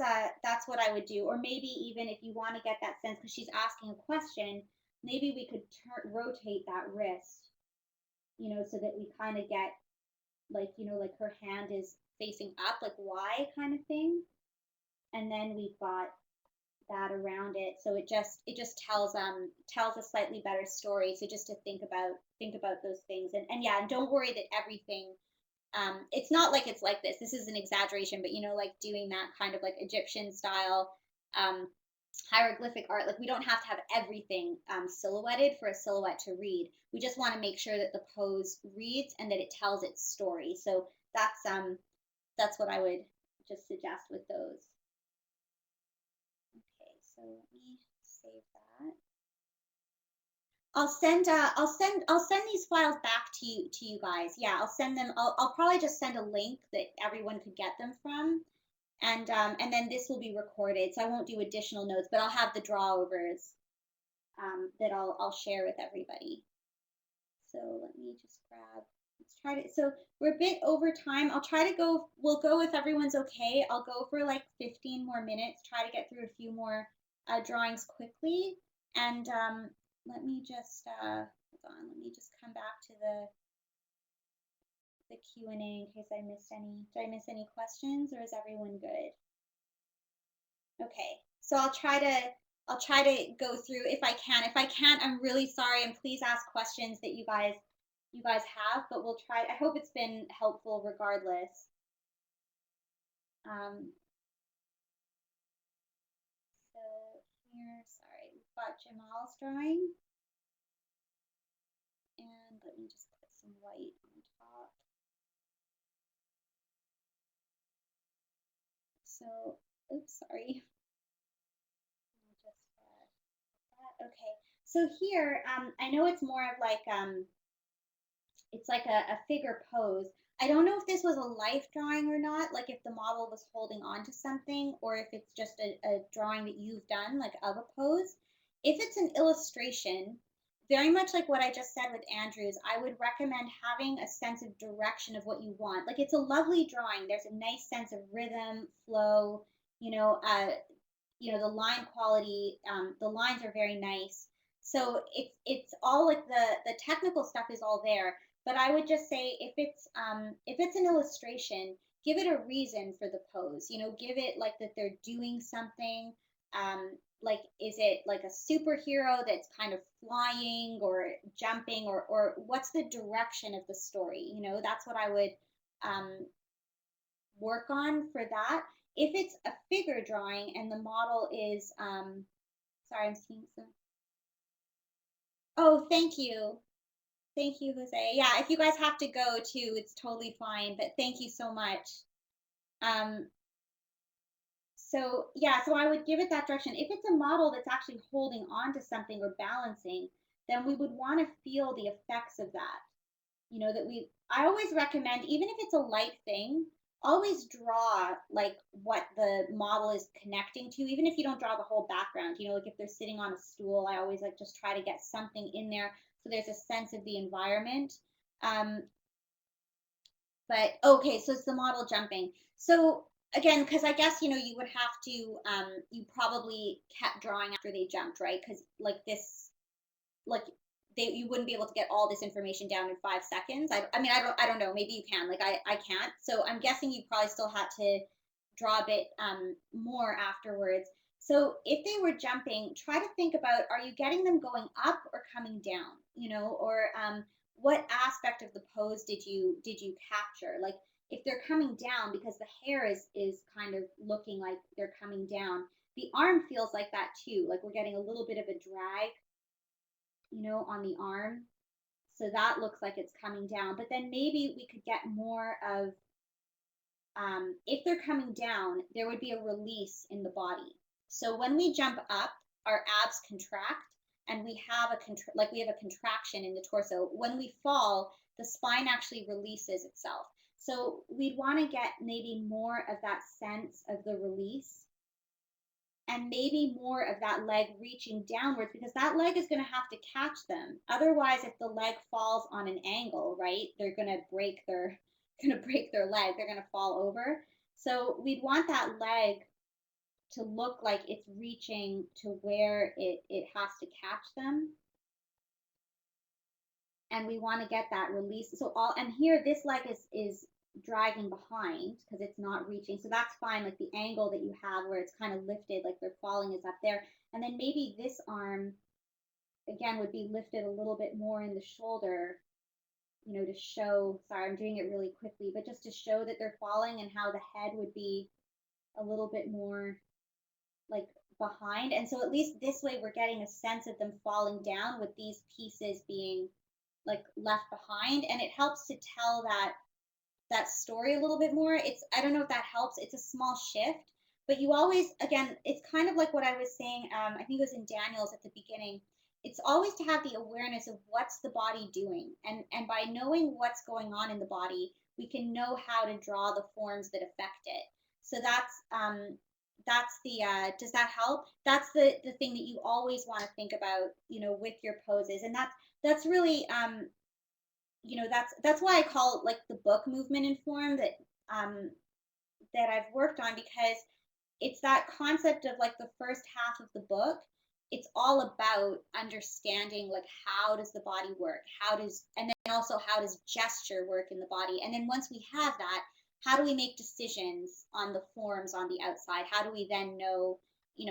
what I would do. Or maybe even if you want to get that sense because she's asking a question, maybe we could rotate that wrist, so that we kind of get like, like her hand is facing up, like Y kind of thing. And then we've got that around it. So it just tells a slightly better story. So just to think about those things. And yeah, and don't worry that everything it's not like it's like this. This is an exaggeration, but like doing that kind of like Egyptian style um hieroglyphic art, like we don't have to have everything silhouetted for a silhouette to read. We just want to make sure that the pose reads and that it tells its story. So that's what I would just suggest with those. Okay, so let me save that. I'll send these files back to you guys. Yeah, I'll send them. I'll probably just send a link that everyone could get them from, and then this will be recorded. So I won't do additional notes, but I'll have the drawovers that I'll share with everybody. So let me just grab. Let's try to. So we're a bit over time. I'll try to go. We'll go if everyone's okay. I'll go for like 15 more minutes. Try to get through a few more drawings quickly, and let me just hold on. Let me just come back to the Q&A in case I missed any. Did I miss any questions, or is everyone good? Okay, so I'll try to go through if I can. If I can't, I'm really sorry, and please ask questions that you guys have. But we'll try. I hope it's been helpful regardless. Um, so here, sorry, we've got Jamal's drawing, and let me just put some white on top. So, oops, sorry. Just that. Okay. So here, I know it's more of like it's like a figure pose. I don't know if this was a life drawing or not, like if the model was holding on to something, or if it's just a drawing that you've done, like of a pose. If it's an illustration, very much like what I just said with Andrews, I would recommend having a sense of direction of what you want. Like it's a lovely drawing. There's a nice sense of rhythm, flow, you know, uh, the line quality, the lines are very nice. So it's all like the technical stuff is all there. But I would just say if it's an illustration, give it a reason for the pose. Give it like that they're doing something. Like is it like a superhero that's kind of flying or jumping, or what's the direction of the story? That's what I would um, work on for that. If it's a figure drawing and the model is, sorry, I'm seeing some. Oh, thank you. Thank you, Jose. Yeah, if you guys have to go too, it's totally fine, but thank you so much. Um, so yeah, so I would give it that direction. If it's a model that's actually holding on to something or balancing, then we would want to feel the effects of that. That I always recommend, even if it's a light thing, always draw like what the model is connecting to, even if you don't draw the whole background. Like if they're sitting on a stool, I always like just try to get something in there so there's a sense of the environment. um but okay, so it's the model jumping. So again, because I guess you would have to you probably kept drawing after they jumped, right? Because like this, like you wouldn't be able to get all this information down in 5 seconds. I mean, I don't know, maybe you can, like I can't. So I'm guessing you probably still had to draw a bit more afterwards. So if they were jumping, try to think about, are you getting them going up or coming down? Or what aspect of the pose did you capture? Like if they're coming down because the hair is kind of looking like they're coming down, the arm feels like that too, like we're getting a little bit of a drag on the arm. So that looks like it's coming down. But then maybe we could get more of, if they're coming down, there would be a release in the body. So when we jump up, our abs contract, and we have a contraction in the torso. When we fall, the spine actually releases itself. So we'd want to get maybe more of that sense of the release, and maybe more of that leg reaching downwards, because that leg is going to have to catch them. Otherwise, if the leg falls on an angle, right, they're going to break their leg. They're going to fall over. So we'd want that leg to look like it's reaching to where it has to catch them. And we want to get that release. So and here this leg is dragging behind because it's not reaching. So that's fine. Like the angle that you have where it's kind of lifted, like they're falling is up there. And then maybe this arm again would be lifted a little bit more in the shoulder, to show, sorry, I'm doing it really quickly, but just to show that they're falling and how the head would be a little bit more like behind. And so at least this way we're getting a sense of them falling down with these pieces being like left behind. And it helps to tell that story a little bit more. It's, I don't know if that helps. It's a small shift, but you always, again, it's kind of like what I was saying. I think it was in Daniel's at the beginning. It's always to have the awareness of what's the body doing, and by knowing what's going on in the body, we can know how to draw the forms that affect it. So that's the does that help? That's the thing that you always want to think about, with your poses, and that's really that's why I call it like the book movement in form that I've worked on, because it's that concept of like the first half of the book. It's all about understanding like how does the body work, and then also how does gesture work in the body, and then once we have that, how do we make decisions on the forms on the outside? How do we then know,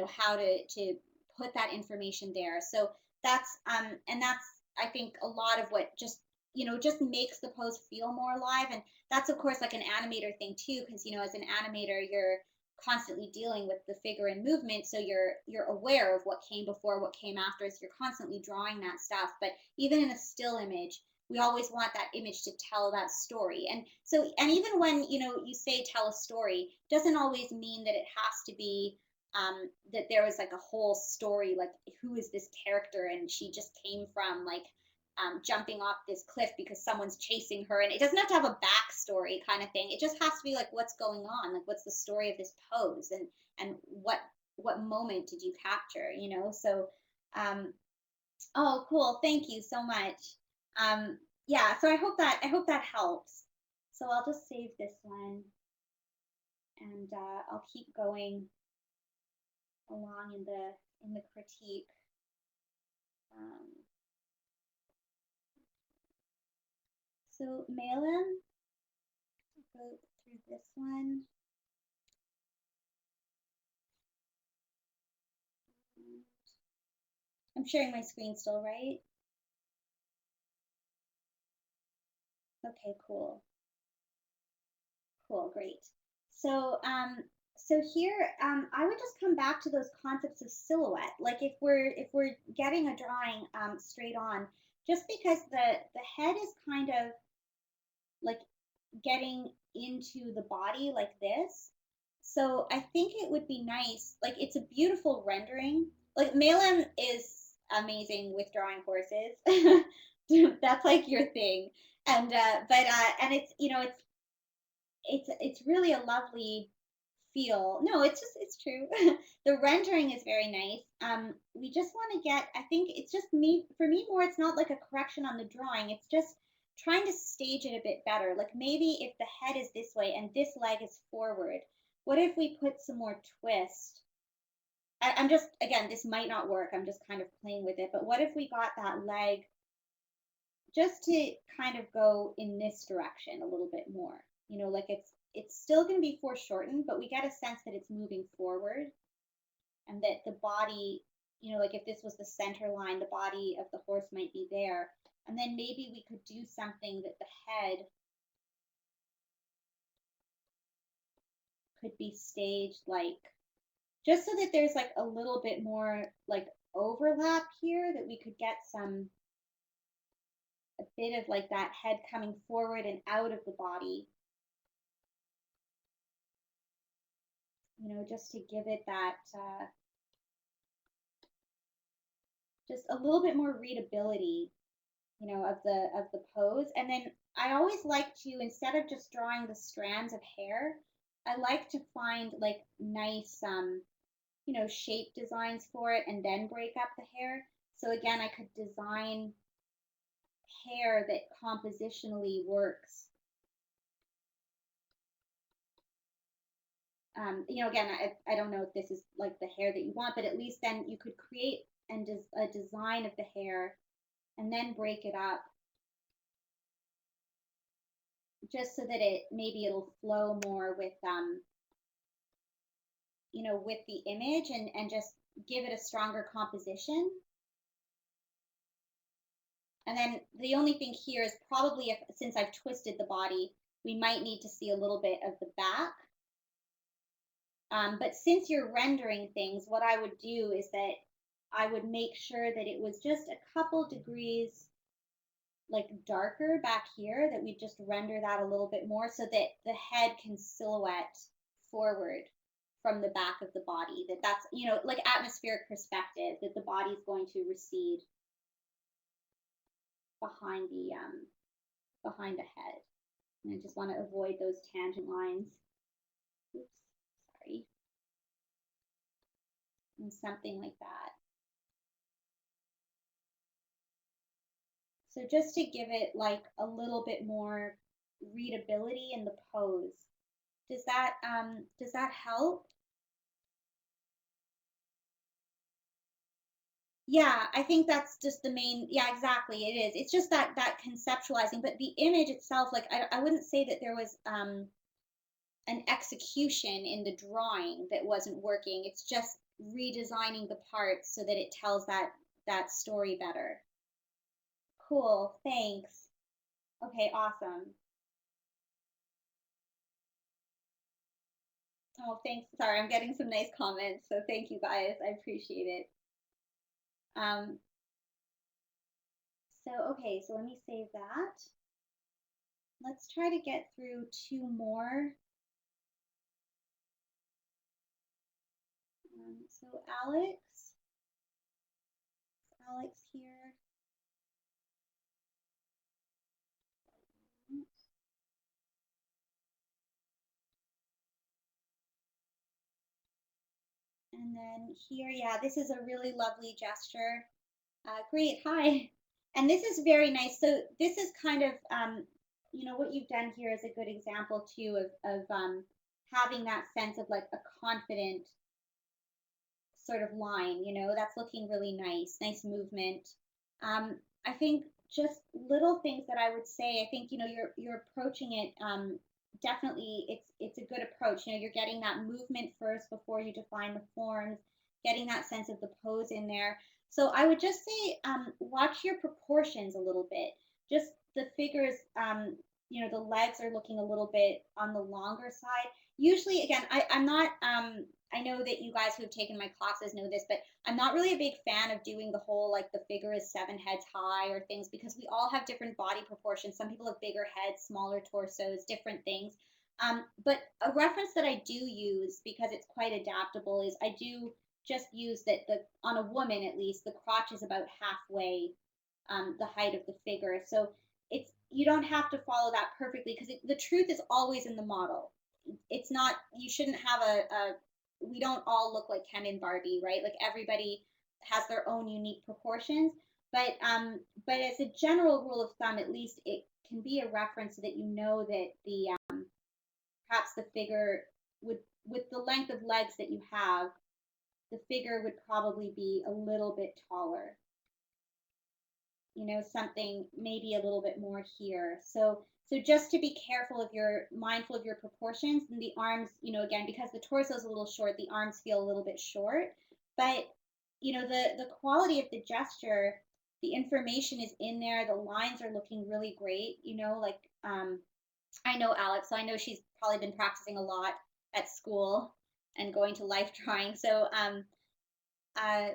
how to put that information there? So that's I think a lot of what just makes the pose feel more alive. And that's of course like an animator thing too, because as an animator you're constantly dealing with the figure and movement, so you're aware of what came before, what came after, so you're constantly drawing that stuff. But even in a still image, we always want that image to tell that story. And so, and even when you say tell a story, doesn't always mean that it has to be that there was like a whole story, like who is this character and she just came from like jumping off this cliff because someone's chasing her, and it doesn't have to have a backstory kind of thing. It just has to be like what's going on, like what's the story of this pose, and what moment did you capture, so um oh cool, thank you so much. Yeah, so I hope that helps. So I'll just save this one, and I'll keep going along in the critique. um, so Malin, go through this one. I'm sharing my screen still, right? Okay, cool. Cool, great. So, so here, I would just come back to those concepts of silhouette. Like if we're getting a drawing straight on, just because the head is kind of like getting into the body like this. So I think it would be nice. Like it's a beautiful rendering. Like Malin is amazing with drawing horses. That's like your thing. And it's it's really a lovely feel. No, it's true. The rendering is very nice. We just want to get, I think it's just me, for me more, it's not like a correction on the drawing. It's just trying to stage it a bit better. Like maybe if the head is this way and this leg is forward, what if we put some more twist? I'm just, again, this might not work. I'm just kind of playing with it. But what if we got that leg just to kind of go in this direction a little bit more? Like it's still going to be foreshortened, but we get a sense that it's moving forward, and that the body, like if this was the center line, the body of the horse might be there. And then maybe we could do something that the head could be staged like, just so that there's like a little bit more like overlap here, that we could get a bit of like that head coming forward and out of the body, just to give it that just a little bit more readability, of the pose. And then I always like to, instead of just drawing the strands of hair, I like to find like nice shape designs for it and then break up the hair. So again, I could design hair that compositionally works. Again, I don't know if this is like the hair that you want, but at least then you could create a design of the hair and then break it up just so that maybe it'll flow more with with the image and just give it a stronger composition. And then the only thing here is probably if since I've twisted the body, we might need to see a little bit of the back. But since you're rendering things, what I would do is that I would make sure that it was just a couple degrees like darker back here, that we just render that a little bit more so that the head can silhouette forward from the back of the body, that's like atmospheric perspective, that the body's going to recede behind the head. And I just want to avoid those tangent lines. Oops, sorry. And something like that. So just to give it like a little bit more readability in the pose. Does that help? Yeah, I think that's just the main, yeah, exactly. It is. It's just that conceptualizing, but the image itself, like I wouldn't say that there was an execution in the drawing that wasn't working. It's just redesigning the parts so that it tells that story better. Cool, thanks. Okay, awesome. Oh, thanks. Sorry, I'm getting some nice comments, so thank you guys. I appreciate it. Um, okay, so let me save that. Let's try to get through two more. So Alex here. And then here, yeah, this is a really lovely gesture. Great, hi. And this is very nice. So this is kind of, what you've done here is a good example too of having that sense of like a confident sort of line, that's looking really nice, nice movement. I think just little things that I would say, I think, you're approaching it, definitely it's a good approach. You're getting that movement first before you define the forms, getting that sense of the pose in there. So I would just say, watch your proportions a little bit. Just the figures, the legs are looking a little bit on the longer side. Usually, again, I'm not, I know that you guys who have taken my classes know this, but I'm not really a big fan of doing the whole like the figure is 7 heads high or things, because we all have different body proportions. Some people have bigger heads, smaller torsos, different things. But a reference that I do use, because it's quite adaptable, is I do just use that the on a woman at least the crotch is about halfway the height of the figure. So it's you don't have to follow that perfectly, because the truth is always in the model. It's not, you shouldn't have a we don't all look like Ken and Barbie, right? Like everybody has their own unique proportions. But as a general rule of thumb, at least it can be a reference so that you know that the perhaps the figure would, with the length of legs that you have, the figure would probably be a little bit taller, something maybe a little bit more here. So just to be careful, if you're mindful of your proportions, and the arms, again, because the torso is a little short, the arms feel a little bit short. But the quality of the gesture, the information is in there. The lines are looking really great. Like I know Alex, so I know she's probably been practicing a lot at school and going to life drawing. So uh,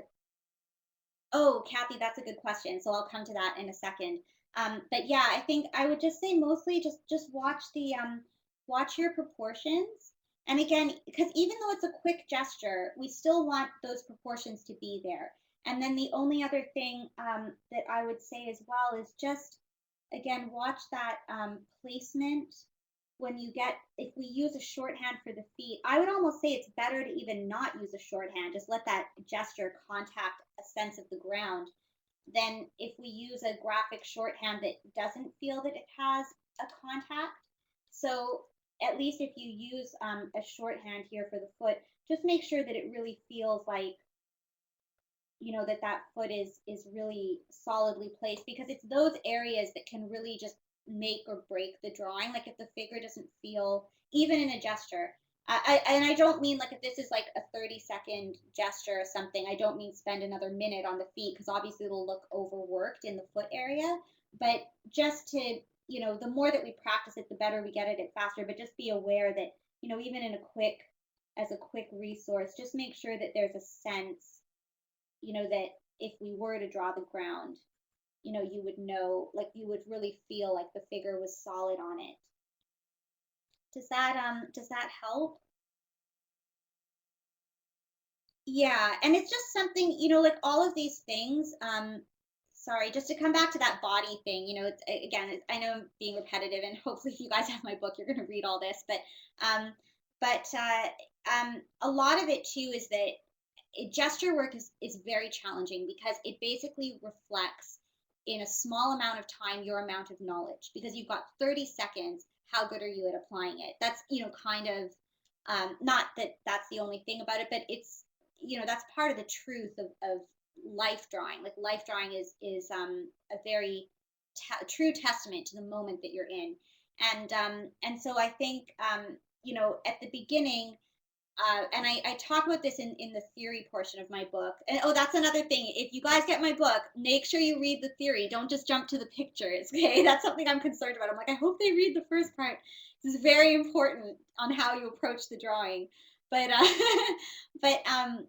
Oh, Kathy, that's a good question. So I'll come to that in a second. But yeah, I think I would just say mostly just watch your proportions. And again, because even though it's a quick gesture, we still want those proportions to be there. And then the only other thing that I would say as well is just again watch that placement when you get, if we use a shorthand for the feet, I would almost say it's better to even not use a shorthand, just let that gesture contact a sense of the ground. Then if we use a graphic shorthand that doesn't feel that it has a contact. So at least if you use a shorthand here for the foot, just make sure that it really feels like, that foot is really solidly placed, because it's those areas that can really just make or break the drawing. Like if the figure doesn't feel, even in a gesture, and I don't mean like if this is like a 30-second gesture or something, I don't mean spend another minute on the feet because obviously it'll look overworked in the foot area. But just to, the more that we practice it, the better we get at it faster. But just be aware that, even in as a quick resource, just make sure that there's a sense, that if we were to draw the ground, you would know, like you would really feel like the figure was solid on it. Does that help? Yeah, and it's just something, like all of these things, sorry, just to come back to that body thing, again, I know I'm being repetitive and hopefully if you guys have my book, you're going to read all this, um, a lot of it too is that gesture work is very challenging because it basically reflects in a small amount of time your amount of knowledge because you've got 30 seconds. How good are you at applying it? That's, kind of, not that that's the only thing about it, but it's, that's part of the truth of life drawing. Like life drawing is a very true testament to the moment that you're in. And so I think, at the beginning, and I talk about this in the theory portion of my book. And oh, that's another thing. If you guys get my book, make sure you read the theory. Don't just jump to the pictures. Okay, that's something I'm concerned about. I'm like, I hope they read the first part. This is very important on how you approach the drawing. But but um,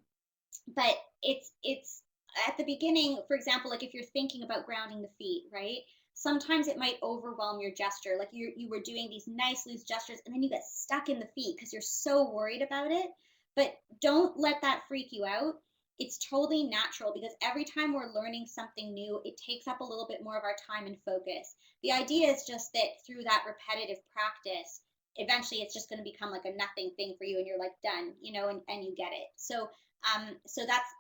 but it's at the beginning, for example, like if you're thinking about grounding the feet, right? Sometimes it might overwhelm your gesture. Like you were doing these nice loose gestures and then you get stuck in the feet because you're so worried about it. But don't let that freak you out. It's totally natural because every time we're learning something new, it takes up a little bit more of our time and focus. The idea is just that through that repetitive practice, eventually it's just going to become like a nothing thing for you and you're like done, and you get it. So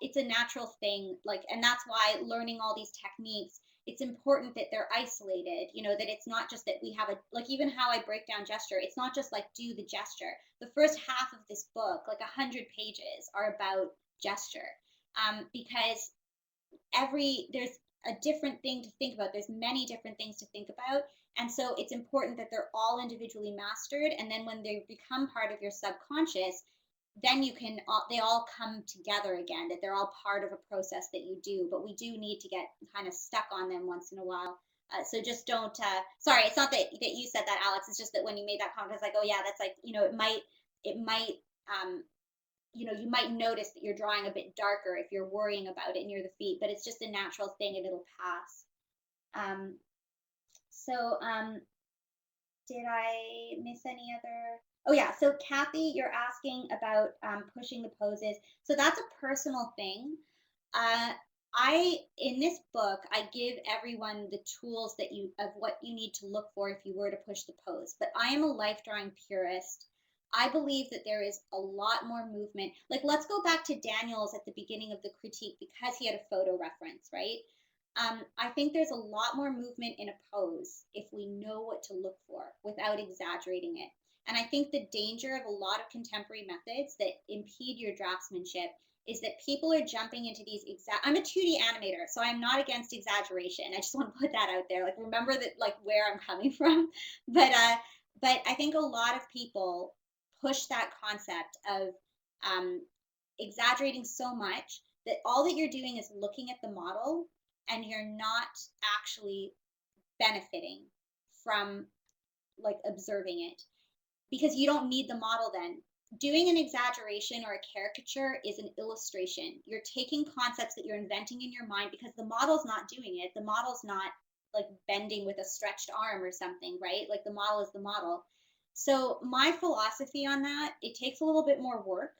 it's a natural thing, like, and that's why learning all these techniques, it's important that they're isolated, that it's not just that we have like even how I break down gesture, it's not just like do the gesture. The first half of this book, like 100 pages, are about gesture, because there's a different thing to think about. There's many different things to think about. And so it's important that they're all individually mastered. And then when they become part of your subconscious, then they all come together again, that they're all part of a process that you do. But we do need to get kind of stuck on them once in a while. So just don't, sorry, it's not that you said that, Alex. It's just that when you made that comment, it's like, oh yeah, that's like, um, you might notice that you're drawing a bit darker if you're worrying about it near the feet, but it's just a natural thing and it'll pass. Um, so did I miss any other? Oh yeah, so Kathy, you're asking about pushing the poses. So that's a personal thing. Uh, in this book, I give everyone the tools of what you need to look for if you were to push the pose. But I am a life drawing purist. I believe that there is a lot more movement. Like, let's go back to Daniel's at the beginning of the critique because he had a photo reference, right? I think there's a lot more movement in a pose if we know what to look for without exaggerating it. And I think the danger of a lot of contemporary methods that impede your draftsmanship is that people are jumping into these I'm a 2D animator, so I'm not against exaggeration. I just want to put that out there. Like remember that like where I'm coming from. But I think a lot of people push that concept of exaggerating so much that all that you're doing is looking at the model and you're not actually benefiting from like observing it because you don't need the model then. Doing an exaggeration or a caricature is an illustration. You're taking concepts that you're inventing in your mind because the model's not doing it. The model's not like bending with a stretched arm or something, right? Like the model is the model. So my philosophy on that, it takes a little bit more work,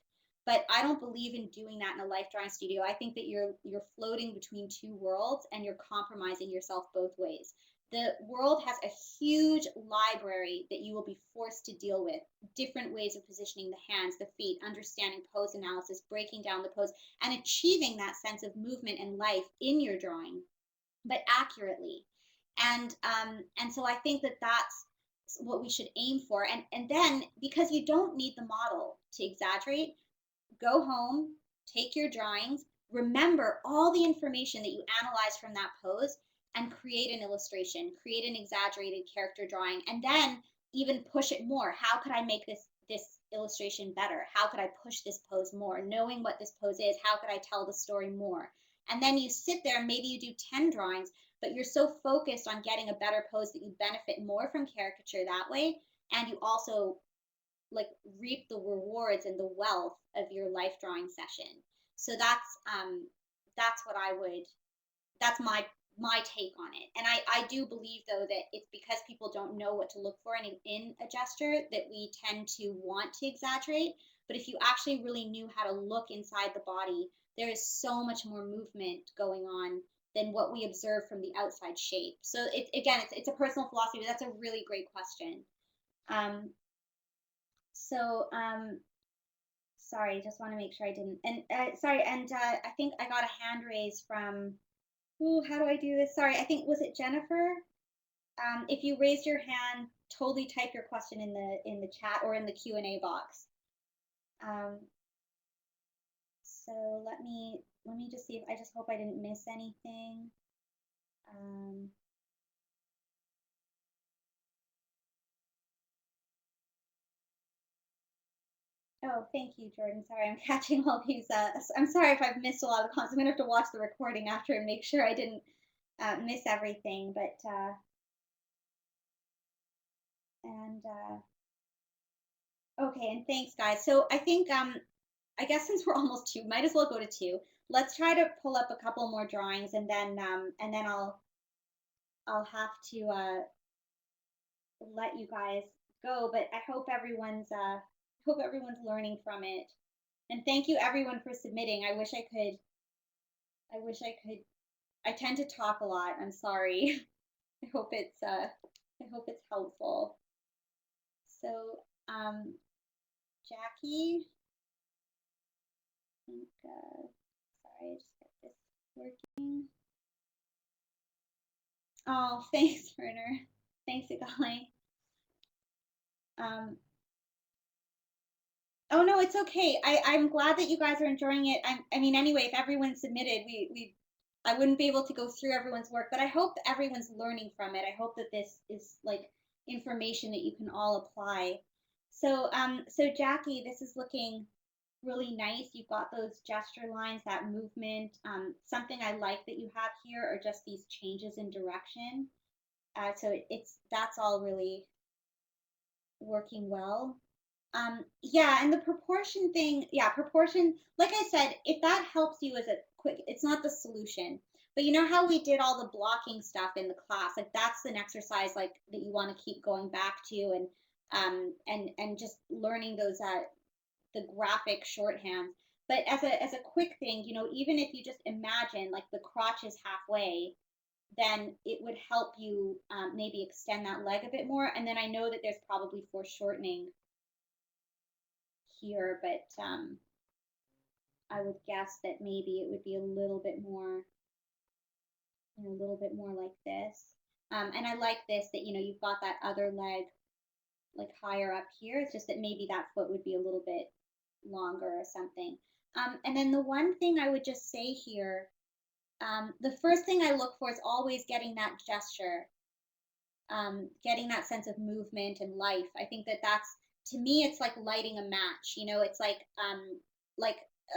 but I don't believe in doing that in a life drawing studio. I think that you're floating between two worlds and you're compromising yourself both ways. The world has a huge library that you will be forced to deal with. Different ways of positioning the hands, the feet, understanding pose analysis, breaking down the pose, and achieving that sense of movement and life in your drawing, but accurately. And so I think that that's what we should aim for. And then because you don't need the model to exaggerate, go home, take your drawings, remember all the information that you analyzed from that pose, and create an illustration, create an exaggerated character drawing, and then even push it more. How could I make this illustration better? How could I push this pose more? Knowing what this pose is, how could I tell the story more? And then you sit there and maybe you do 10 drawings, but you're so focused on getting a better pose that you benefit more from caricature that way. And you also like reap the rewards and the wealth of your life drawing session. So that's what I would, that's my take on it. And I do believe though that it's because people don't know what to look for in a gesture that we tend to want to exaggerate. But if you actually really knew how to look inside the body, there is so much more movement going on than what we observe from the outside shape. So again, it's a personal philosophy, but that's a really great question. Um, so sorry, just want to make sure I didn't. And sorry, and I think I got a hand raise from. Ooh, how do I do this? Sorry, I think was it Jennifer? If you raised your hand, totally type your question in the chat or in the Q&A box. Um, so let me just see if I just hope I didn't miss anything. Um, oh, thank you, Jordan. Sorry, I'm catching all these. I'm sorry if I've missed a lot of the comments. I'm gonna have to watch the recording after and make sure I didn't miss everything. But and okay, and thanks, guys. So I think I guess since we're almost two, might as well go to two. Let's try to pull up a couple more drawings, and then I'll have to let you guys go. But I hope everyone's learning from it. And thank you everyone for submitting. I wish I could. I tend to talk a lot. I'm sorry. I hope it's helpful. So Jackie, I think sorry, I just got this working. Oh, thanks, Werner. Thanks, Igali. Um, oh no, it's okay. I'm glad that you guys are enjoying it. I mean, anyway, if everyone submitted, I wouldn't be able to go through everyone's work, but I hope everyone's learning from it. I hope that this is like information that you can all apply. So Jackie, this is looking really nice. You've got those gesture lines, that movement. Something I like that you have here are just these changes in direction. So that's all really working well. Yeah, and the proportion thing, yeah, proportion, like I said, if that helps you as a quick, it's not the solution. But you know how we did all the blocking stuff in the class? Like that's an exercise like that you want to keep going back to and just learning those the graphic shorthand. But as a quick thing, you know, even if you just imagine like the crotch is halfway, then it would help you maybe extend that leg a bit more. And then I know that there's probably foreshortening here, but I would guess that maybe it would be a little bit more, you know, a little bit more like this. And I like this that, you know, you've got that other leg like higher up here. It's just that maybe that foot would be a little bit longer or something. And then the one thing I would just say here, the first thing I look for is always getting that gesture, getting that sense of movement and life. I think that that's, to me, it's like lighting a match. You know, it's like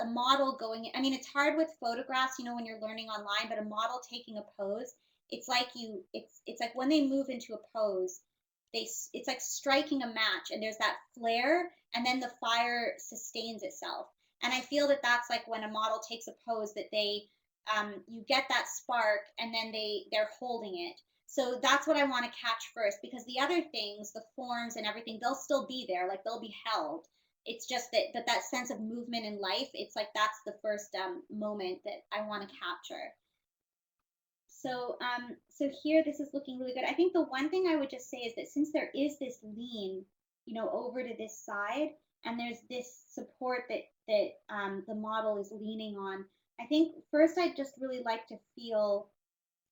a model going. I mean, it's hard with photographs, you know, when you're learning online, but a model taking a pose, it's like when they move into a pose, it's like striking a match, and there's that flare, and then the fire sustains itself. And I feel that that's like when a model takes a pose that you get that spark, and then they're holding it. So that's what I want to catch first, because the other things, the forms and everything, they'll still be there, like they'll be held. It's just that sense of movement in life, it's like that's the first moment that I want to capture. So here, this is looking really good. I think the one thing I would just say is that since there is this lean, you know, over to this side, and there's this support that the model is leaning on, I think first I'd just really like to feel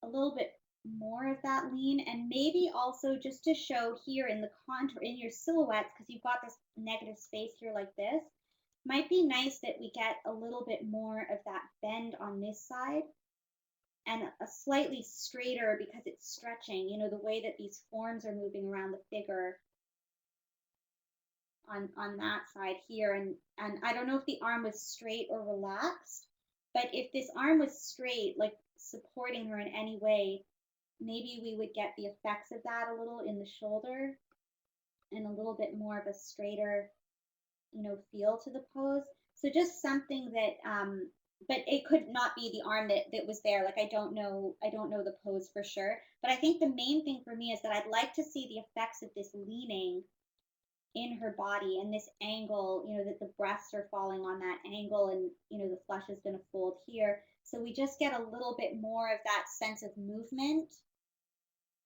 a little bit more of that lean, and maybe also just to show here in the contour in your silhouettes, because you've got this negative space here like this, might be nice that we get a little bit more of that bend on this side. and a slightly straighter because it's stretching, the way that these forms are moving around the figure on that side here. And I don't know if the arm was straight or relaxed, but if this arm was straight, like supporting her in any way, maybe we would get the effects of that a little in the shoulder and a little bit more of a straighter, feel to the pose. So just something that, but it could not be the arm that was there. Like I don't know the pose for sure. But I think the main thing for me is that I'd like to see the effects of this leaning in her body and this angle, that the breasts are falling on that angle, and the flesh is going to fold here. So we just get a little bit more of that sense of movement.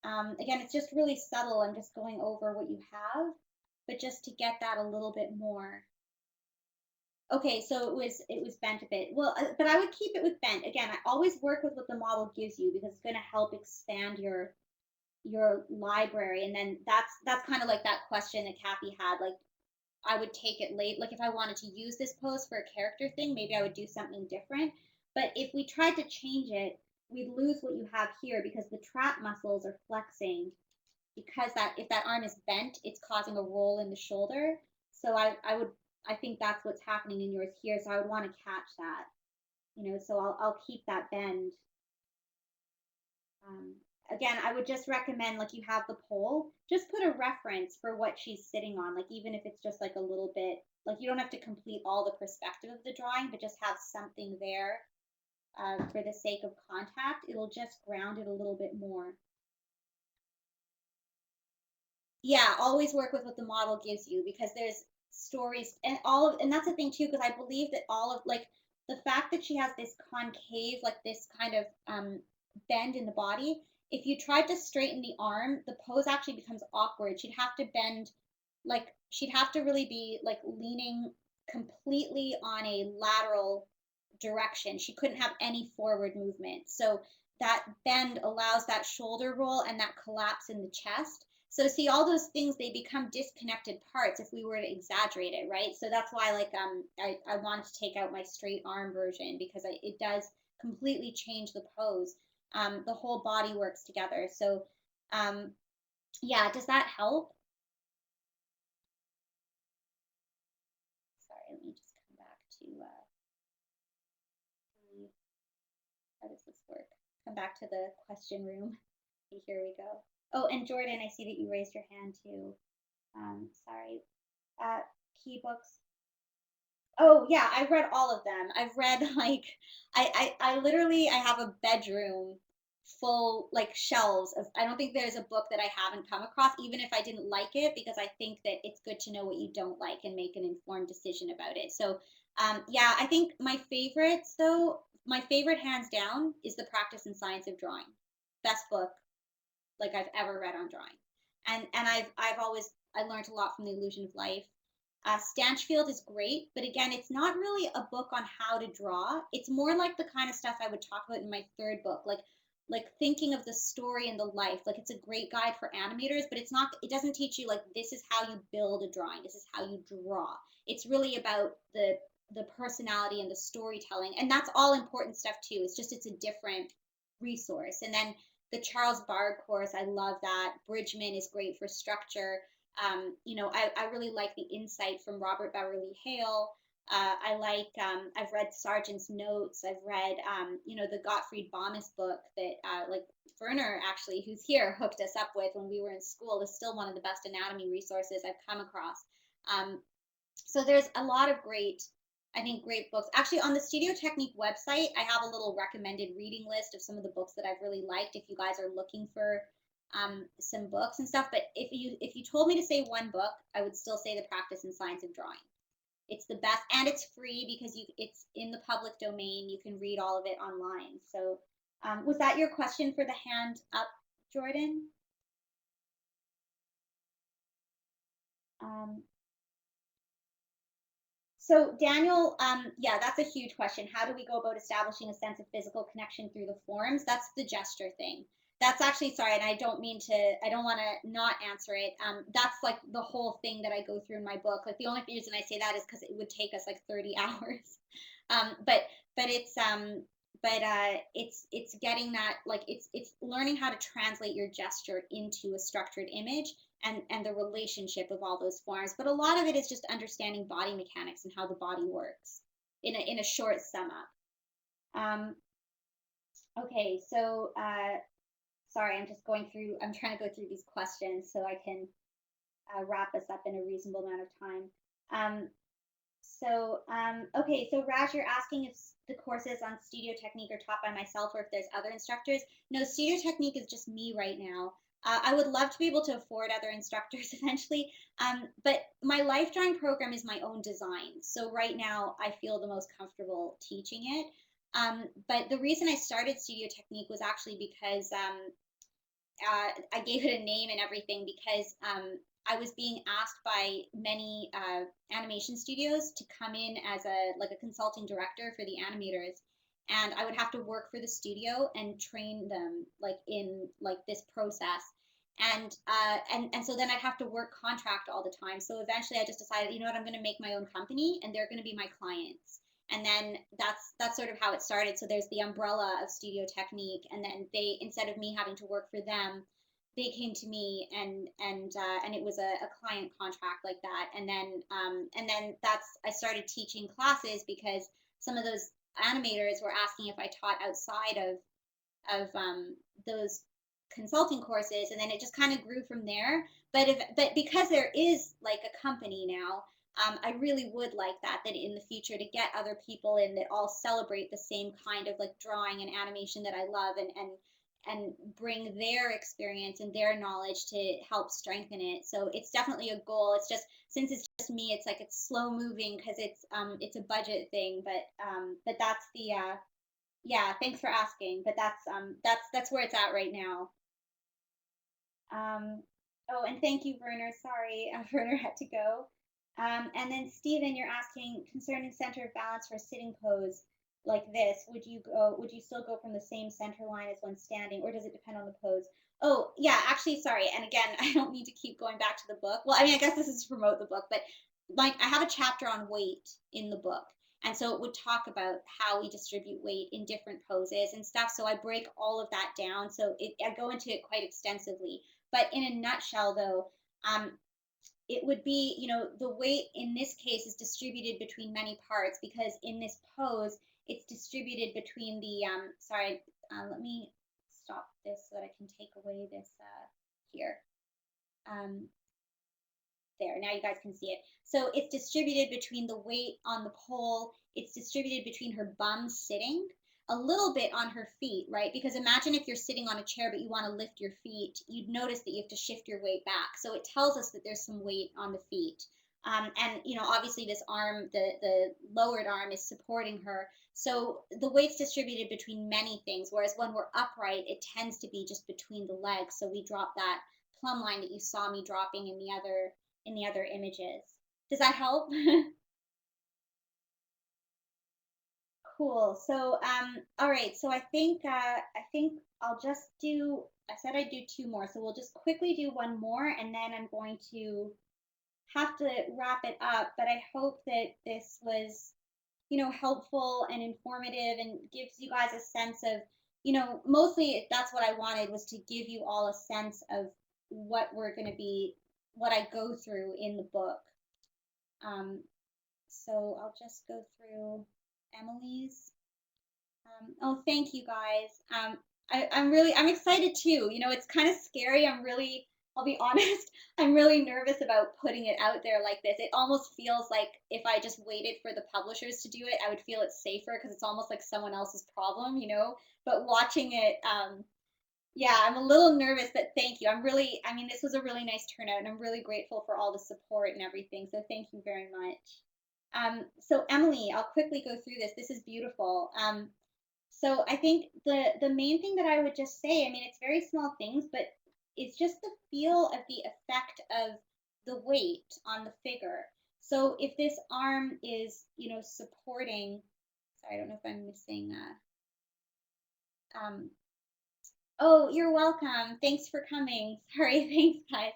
Again, it's just really subtle. I'm just going over what you have, but just to get that a little bit more. Okay, so it was bent a bit. Well, but I would keep it with bent. Again, I always work with what the model gives you because it's going to help expand your library. And then that's kind of like that question that Kathy had. Like I would take it late. Like if I wanted to use this pose for a character thing, maybe I would do something different. But if we tried to change it, we'd lose what you have here because the trap muscles are flexing, because that if that arm is bent, it's causing a roll in the shoulder. So I think that's what's happening in yours here. So I would want to catch that, so I'll keep that bend. Um, Again, I would just recommend, like, you have the pole, just put a reference for what she's sitting on, like even if it's just like a little bit, like you don't have to complete all the perspective of the drawing, but just have something there for the sake of contact. It'll just ground it a little bit more. Yeah, always work with what the model gives you because there's stories and and that's the thing too, because I believe that all of, like, the fact that she has this concave, like this kind of bend in the body, if you tried to straighten the arm, the pose actually becomes awkward. She'd have to bend, like she'd have to really be like leaning completely on a lateral direction. She couldn't have any forward movement. So that bend allows that shoulder roll and that collapse in the chest. So see, all those things, they become disconnected parts if we were to exaggerate it, right? So that's why, like, I wanted to take out my straight arm version because it does completely change the pose. The whole body works together. So um, yeah, does that help? Sorry, let me just come back to how does this work? Come back to the question room. Here we go. Oh, and Jordan, I see that you raised your hand too. Sorry. Uh, Key books. Oh yeah, I've read all of them. I've read like I literally I have a bedroom full, like, shelves of, I don't think there's a book that I haven't come across, even if I didn't like it, because I think that it's good to know what you don't like and make an informed decision about it. So yeah, I think my favorite hands down is The Practice and Science of Drawing. Best book like I've ever read on drawing. And I've always I learned a lot from The Illusion of Life. Stanchfield is great, but again, it's not really a book on how to draw. It's more like the kind of stuff I would talk about in my third book, like thinking of the story and the life. Like it's a great guide for animators, but it doesn't teach you like this is how you build a drawing. This is how you draw. It's really about the personality and the storytelling, and that's all important stuff too. It's a different resource. And then the Charles Bard course, I love that. Bridgman is great for structure. I really like the insight from Robert Beverly Hale. I've read Sargent's Notes. I've read, the Gottfried Bommes book that, like, Werner, actually, who's here, hooked us up with when we were in school, is still one of the best anatomy resources I've come across. So there's a lot of great books. Actually, on the Studio Technique website, I have a little recommended reading list of some of the books that I've really liked if you guys are looking for some books and stuff. But if you told me to say one book, I would still say The Practice and Science of Drawing. It's the best, and it's free because it's in the public domain. You can read all of it online. So was that your question for the hand up, Jordan? Um, So Daniel, yeah, that's a huge question. How do we go about establishing a sense of physical connection through the forms? That's the gesture thing. That's actually, sorry, and I don't want to not answer it. That's like the whole thing that I go through in my book. Like the only reason I say that is because it would take us like 30 hours. But it's it's getting that, like, it's learning how to translate your gesture into a structured image, and the relationship of all those forms. But a lot of it is just understanding body mechanics and how the body works in a short sum up. Um, okay, so sorry, I'm trying to go through these questions so I can wrap us up in a reasonable amount of time. Um, okay, so Raj, you're asking if the courses on studio technique are taught by myself or if there's other instructors. No, studio technique is just me right now. I would love to be able to afford other instructors eventually, but my life drawing program is my own design. So right now, I feel the most comfortable teaching it. But the reason I started studio technique was actually because I gave it a name and everything because I was being asked by many animation studios to come in as a consulting director for the animators, and I would have to work for the studio and train them like in like this process. And so then I'd have to work contract all the time. So eventually I just decided, you know what, I'm going to make my own company and they're going to be my clients. And then that's sort of how it started. So there's the umbrella of Studio Technique, and then they, instead of me having to work for them, they came to me, and it was a client contract like that. And then that's I started teaching classes because some of those animators were asking if I taught outside of those consulting courses, and then it just kind of grew from there. But because there is like a company now, I really would like that in the future to get other people in that all celebrate the same kind of like drawing and animation that I love, and bring their experience and their knowledge to help strengthen it. So it's definitely a goal. It's just, since it's just me, it's like it's slow moving because it's a budget thing. But that's the yeah, thanks for asking. But that's where it's at right now. Oh, and thank you, Werner. Sorry, Werner had to go. And then Stephen, you're asking concerning center of balance for a sitting pose like this. Would you still go from the same center line as when standing, or does it depend on the pose? Oh, yeah, actually, sorry. And again, I don't need to keep going back to the book. Well, I mean, I guess this is to promote the book, but like I have a chapter on weight in the book. And so it would talk about how we distribute weight in different poses and stuff. So I break all of that down. So I go into it quite extensively. But in a nutshell, though, it would be, the weight in this case is distributed between many parts because in this pose, it's distributed between sorry, let me stop this so that I can take away this here. Um, there, now you guys can see it. So it's distributed between the weight on the pole, it's distributed between her bum sitting, a little bit on her feet, right? Because imagine if you're sitting on a chair but you want to lift your feet, you'd notice that you have to shift your weight back. So it tells us that there's some weight on the feet. And obviously this arm, the lowered arm, is supporting her. So the weight's distributed between many things, whereas when we're upright, it tends to be just between the legs. So we drop that plumb line that you saw me dropping in the other images. Does that help? Cool. So, all right. So I think I'll just do. I said I'd do two more, so we'll just quickly do one more, and then I'm going to have to wrap it up. But I hope that this was, helpful and informative, and gives you guys a sense of, mostly that's what I wanted, was to give you all a sense of what we're going to be, what I go through in the book. So I'll just go through Emily's. Oh, thank you guys. I'm excited too. It's kind of scary. I'll be honest, I'm really nervous about putting it out there like this. It almost feels like if I just waited for the publishers to do it, I would feel it's safer because it's almost like someone else's problem. But watching it, yeah, I'm a little nervous, but thank you. I mean, this was a really nice turnout, and I'm really grateful for all the support and everything. So thank you very much. So Emily, I'll quickly go through this. This is beautiful. So I think the main thing that I would just say, I mean, it's very small things, but it's just the feel of the effect of the weight on the figure. So if this arm is, supporting, sorry, I don't know if I'm missing, oh, you're welcome. Thanks for coming. Sorry, thanks guys.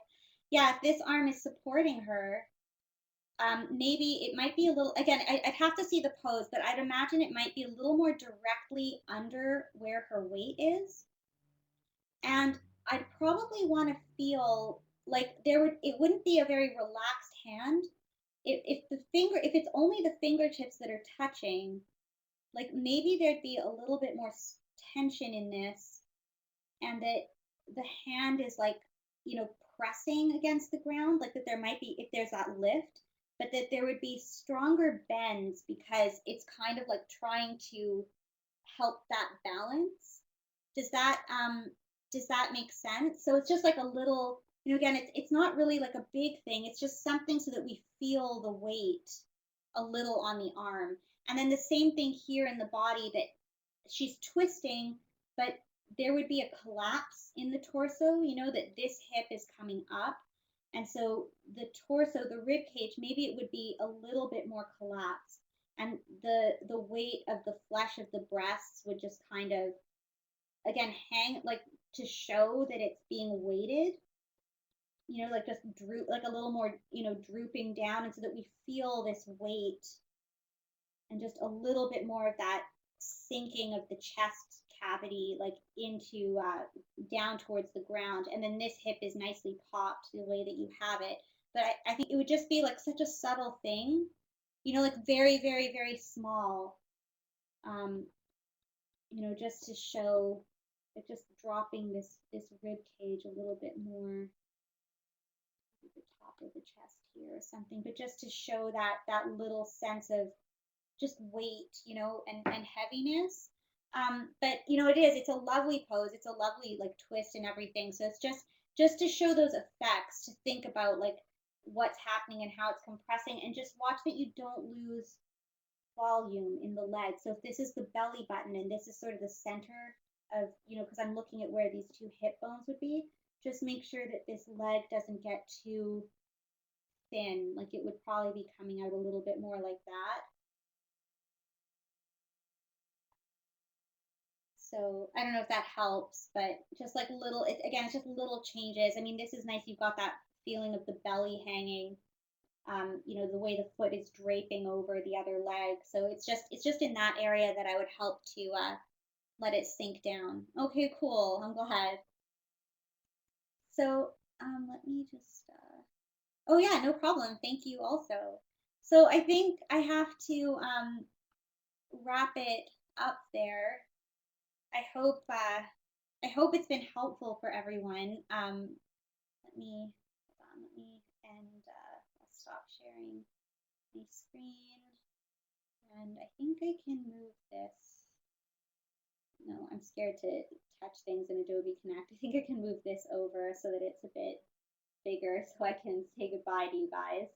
Yeah, if this arm is supporting her, maybe it might be a little, again, I'd have to see the pose, but I'd imagine it might be a little more directly under where her weight is. And I'd probably want to feel like it wouldn't be a very relaxed hand. If it's only the fingertips that are touching, like maybe there'd be a little bit more tension in this, and that the hand is like, pressing against the ground, like that there might be, if there's that lift, but that there would be stronger bends because it's kind of like trying to help that balance. Does that make sense? So it's just like a little, again, it's not really like a big thing. It's just something so that we feel the weight a little on the arm. And then the same thing here in the body, that she's twisting, but there would be a collapse in the torso, that this hip is coming up. And so the torso, the rib cage, maybe it would be a little bit more collapsed. And the weight of the flesh of the breasts would just kind of, again, hang, like, to show that it's being weighted, like just droop, like a little more, drooping down, and so that we feel this weight and just a little bit more of that sinking of the chest cavity, like into down towards the ground. And then this hip is nicely popped the way that you have it. But I think it would just be like such a subtle thing, like very, very, very small, um, just to show, like just dropping this rib cage a little bit more at the top of the chest here or something, but just to show that little sense of just weight, and heaviness. But it's a lovely pose. It's a lovely like twist and everything. So it's just to show those effects, to think about like what's happening and how it's compressing, and just watch that you don't lose volume in the leg. So if this is the belly button and this is sort of the center of, because I'm looking at where these two hip bones would be, just make sure that this leg doesn't get too thin. Like it would probably be coming out a little bit more like that. So I don't know if that helps, but just like little, again, it's just little changes. I mean, this is nice. You've got that feeling of the belly hanging, the way the foot is draping over the other leg. So it's just in that area that I would help to let it sink down. Okay, cool. I'm glad. So let me just. Oh yeah, no problem. Thank you also. So I think I have to wrap it up there. I hope uh, I hope it's been helpful for everyone. Let me hold on. Let me end. I'll stop sharing my screen, and I think I can move this. No, I'm scared to touch things in Adobe Connect. I think I can move this over so that it's a bit bigger, so I can say goodbye to you guys.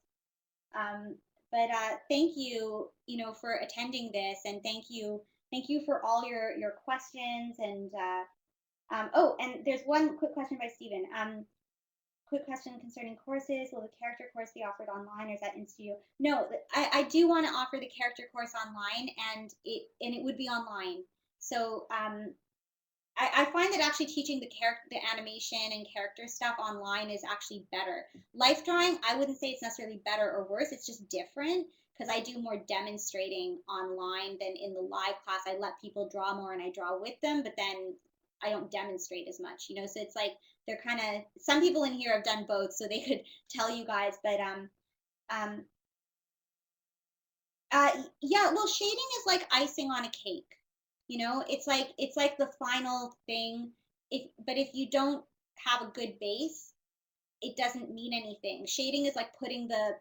Um, but thank you, for attending this, and thank you for all your questions. And oh, and there's one quick question by Stephen. Quick question concerning courses. Will the character course be offered online, or is that in studio? No, I do want to offer the character course online, and it would be online. So I find that actually teaching the animation and character stuff online is actually better. Life drawing, I wouldn't say it's necessarily better or worse. It's just different because I do more demonstrating online than in the live class. I let people draw more and I draw with them, but then I don't demonstrate as much, So it's like they're kind of, some people in here have done both, so they could tell you guys. But um, yeah, well, shading is like icing on a cake. It's like the final thing. If you don't have a good base, it doesn't mean anything. Shading is like putting the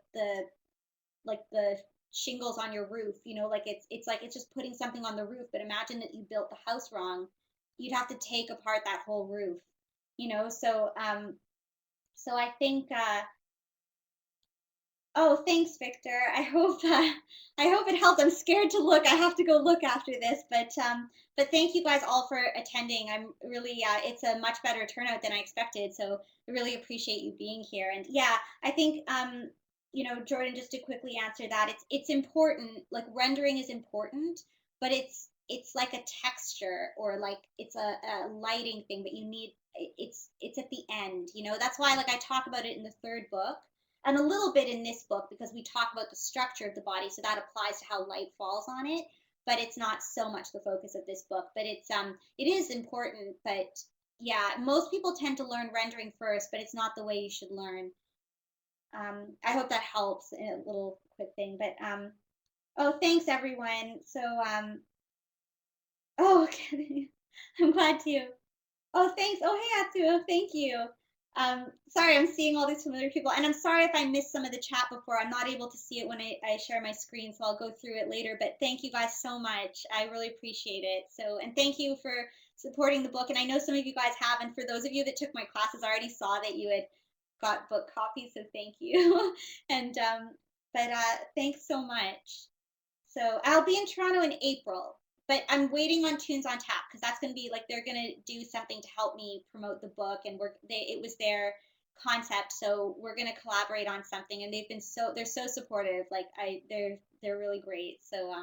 shingles on your roof, like it's just putting something on the roof, but imagine that you built the house wrong. You'd have to take apart that whole roof, so I think oh, thanks, Victor. I hope it helped. I'm scared to look. I have to go look after this, but thank you guys all for attending. I'm really it's a much better turnout than I expected, so I really appreciate you being here. And yeah, I think Jordan, just to quickly answer that, it's important. Like rendering is important, but it's like a texture, or like it's a lighting thing, but you need it's at the end. That's why, like, I talk about it in the third book and a little bit in this book because we talk about the structure of the body, so that applies to how light falls on it. But it's not so much the focus of this book. But it is important. But yeah, most people tend to learn rendering first, but it's not the way you should learn. I hope that helps in a little quick thing. But oh, thanks everyone. So oh, okay. I'm glad to. Oh, thanks. Oh, hey, Atu. Thank you. Sorry, I'm seeing all these familiar people, and I'm sorry if I missed some of the chat before. I'm not able to see it when I share my screen, so I'll go through it later. But thank you guys so much. I really appreciate it. So, and thank you for supporting the book. And I know some of you guys have, and for those of you that took my classes, I already saw that you had got book copies, so thank you. and but thanks so much. So I'll be in Toronto in April, but I'm waiting on Tunes on Tap because that's going to be like they're going to do something to help me promote the book, and it was their concept, so we're going to collaborate on something, and they're so supportive. Like they're really great. So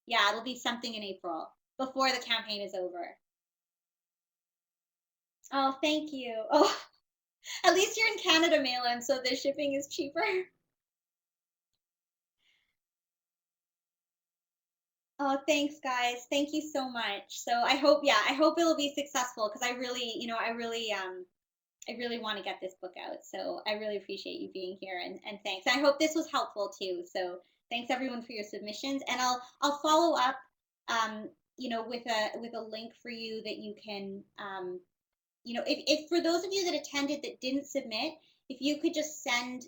yeah, it'll be something in April before the campaign is over. Oh, thank you. Oh, at least you're in Canada, Malin, so the shipping is cheaper. Oh, thanks, guys. Thank you so much. So I hope it'll be successful because I really want to get this book out. So I really appreciate you being here and thanks. And I hope this was helpful too. So thanks everyone for your submissions, and I'll follow up, with a link for you that you can, if for those of you that attended that didn't submit, if you could just send,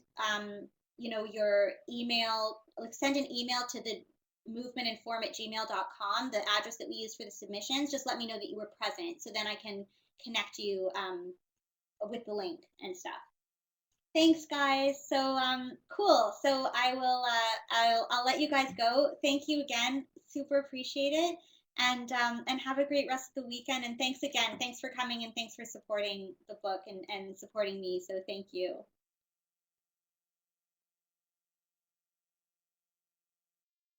your email, like send an email to the movementinform@gmail.com, the address that we use for the submissions, just let me know that you were present so then I can connect you with the link and stuff. Thanks, guys. So cool. So I'll let you guys go. Thank you again. Super appreciate it. And have a great rest of the weekend. And thanks again. Thanks for coming and thanks for supporting the book and supporting me. So thank you.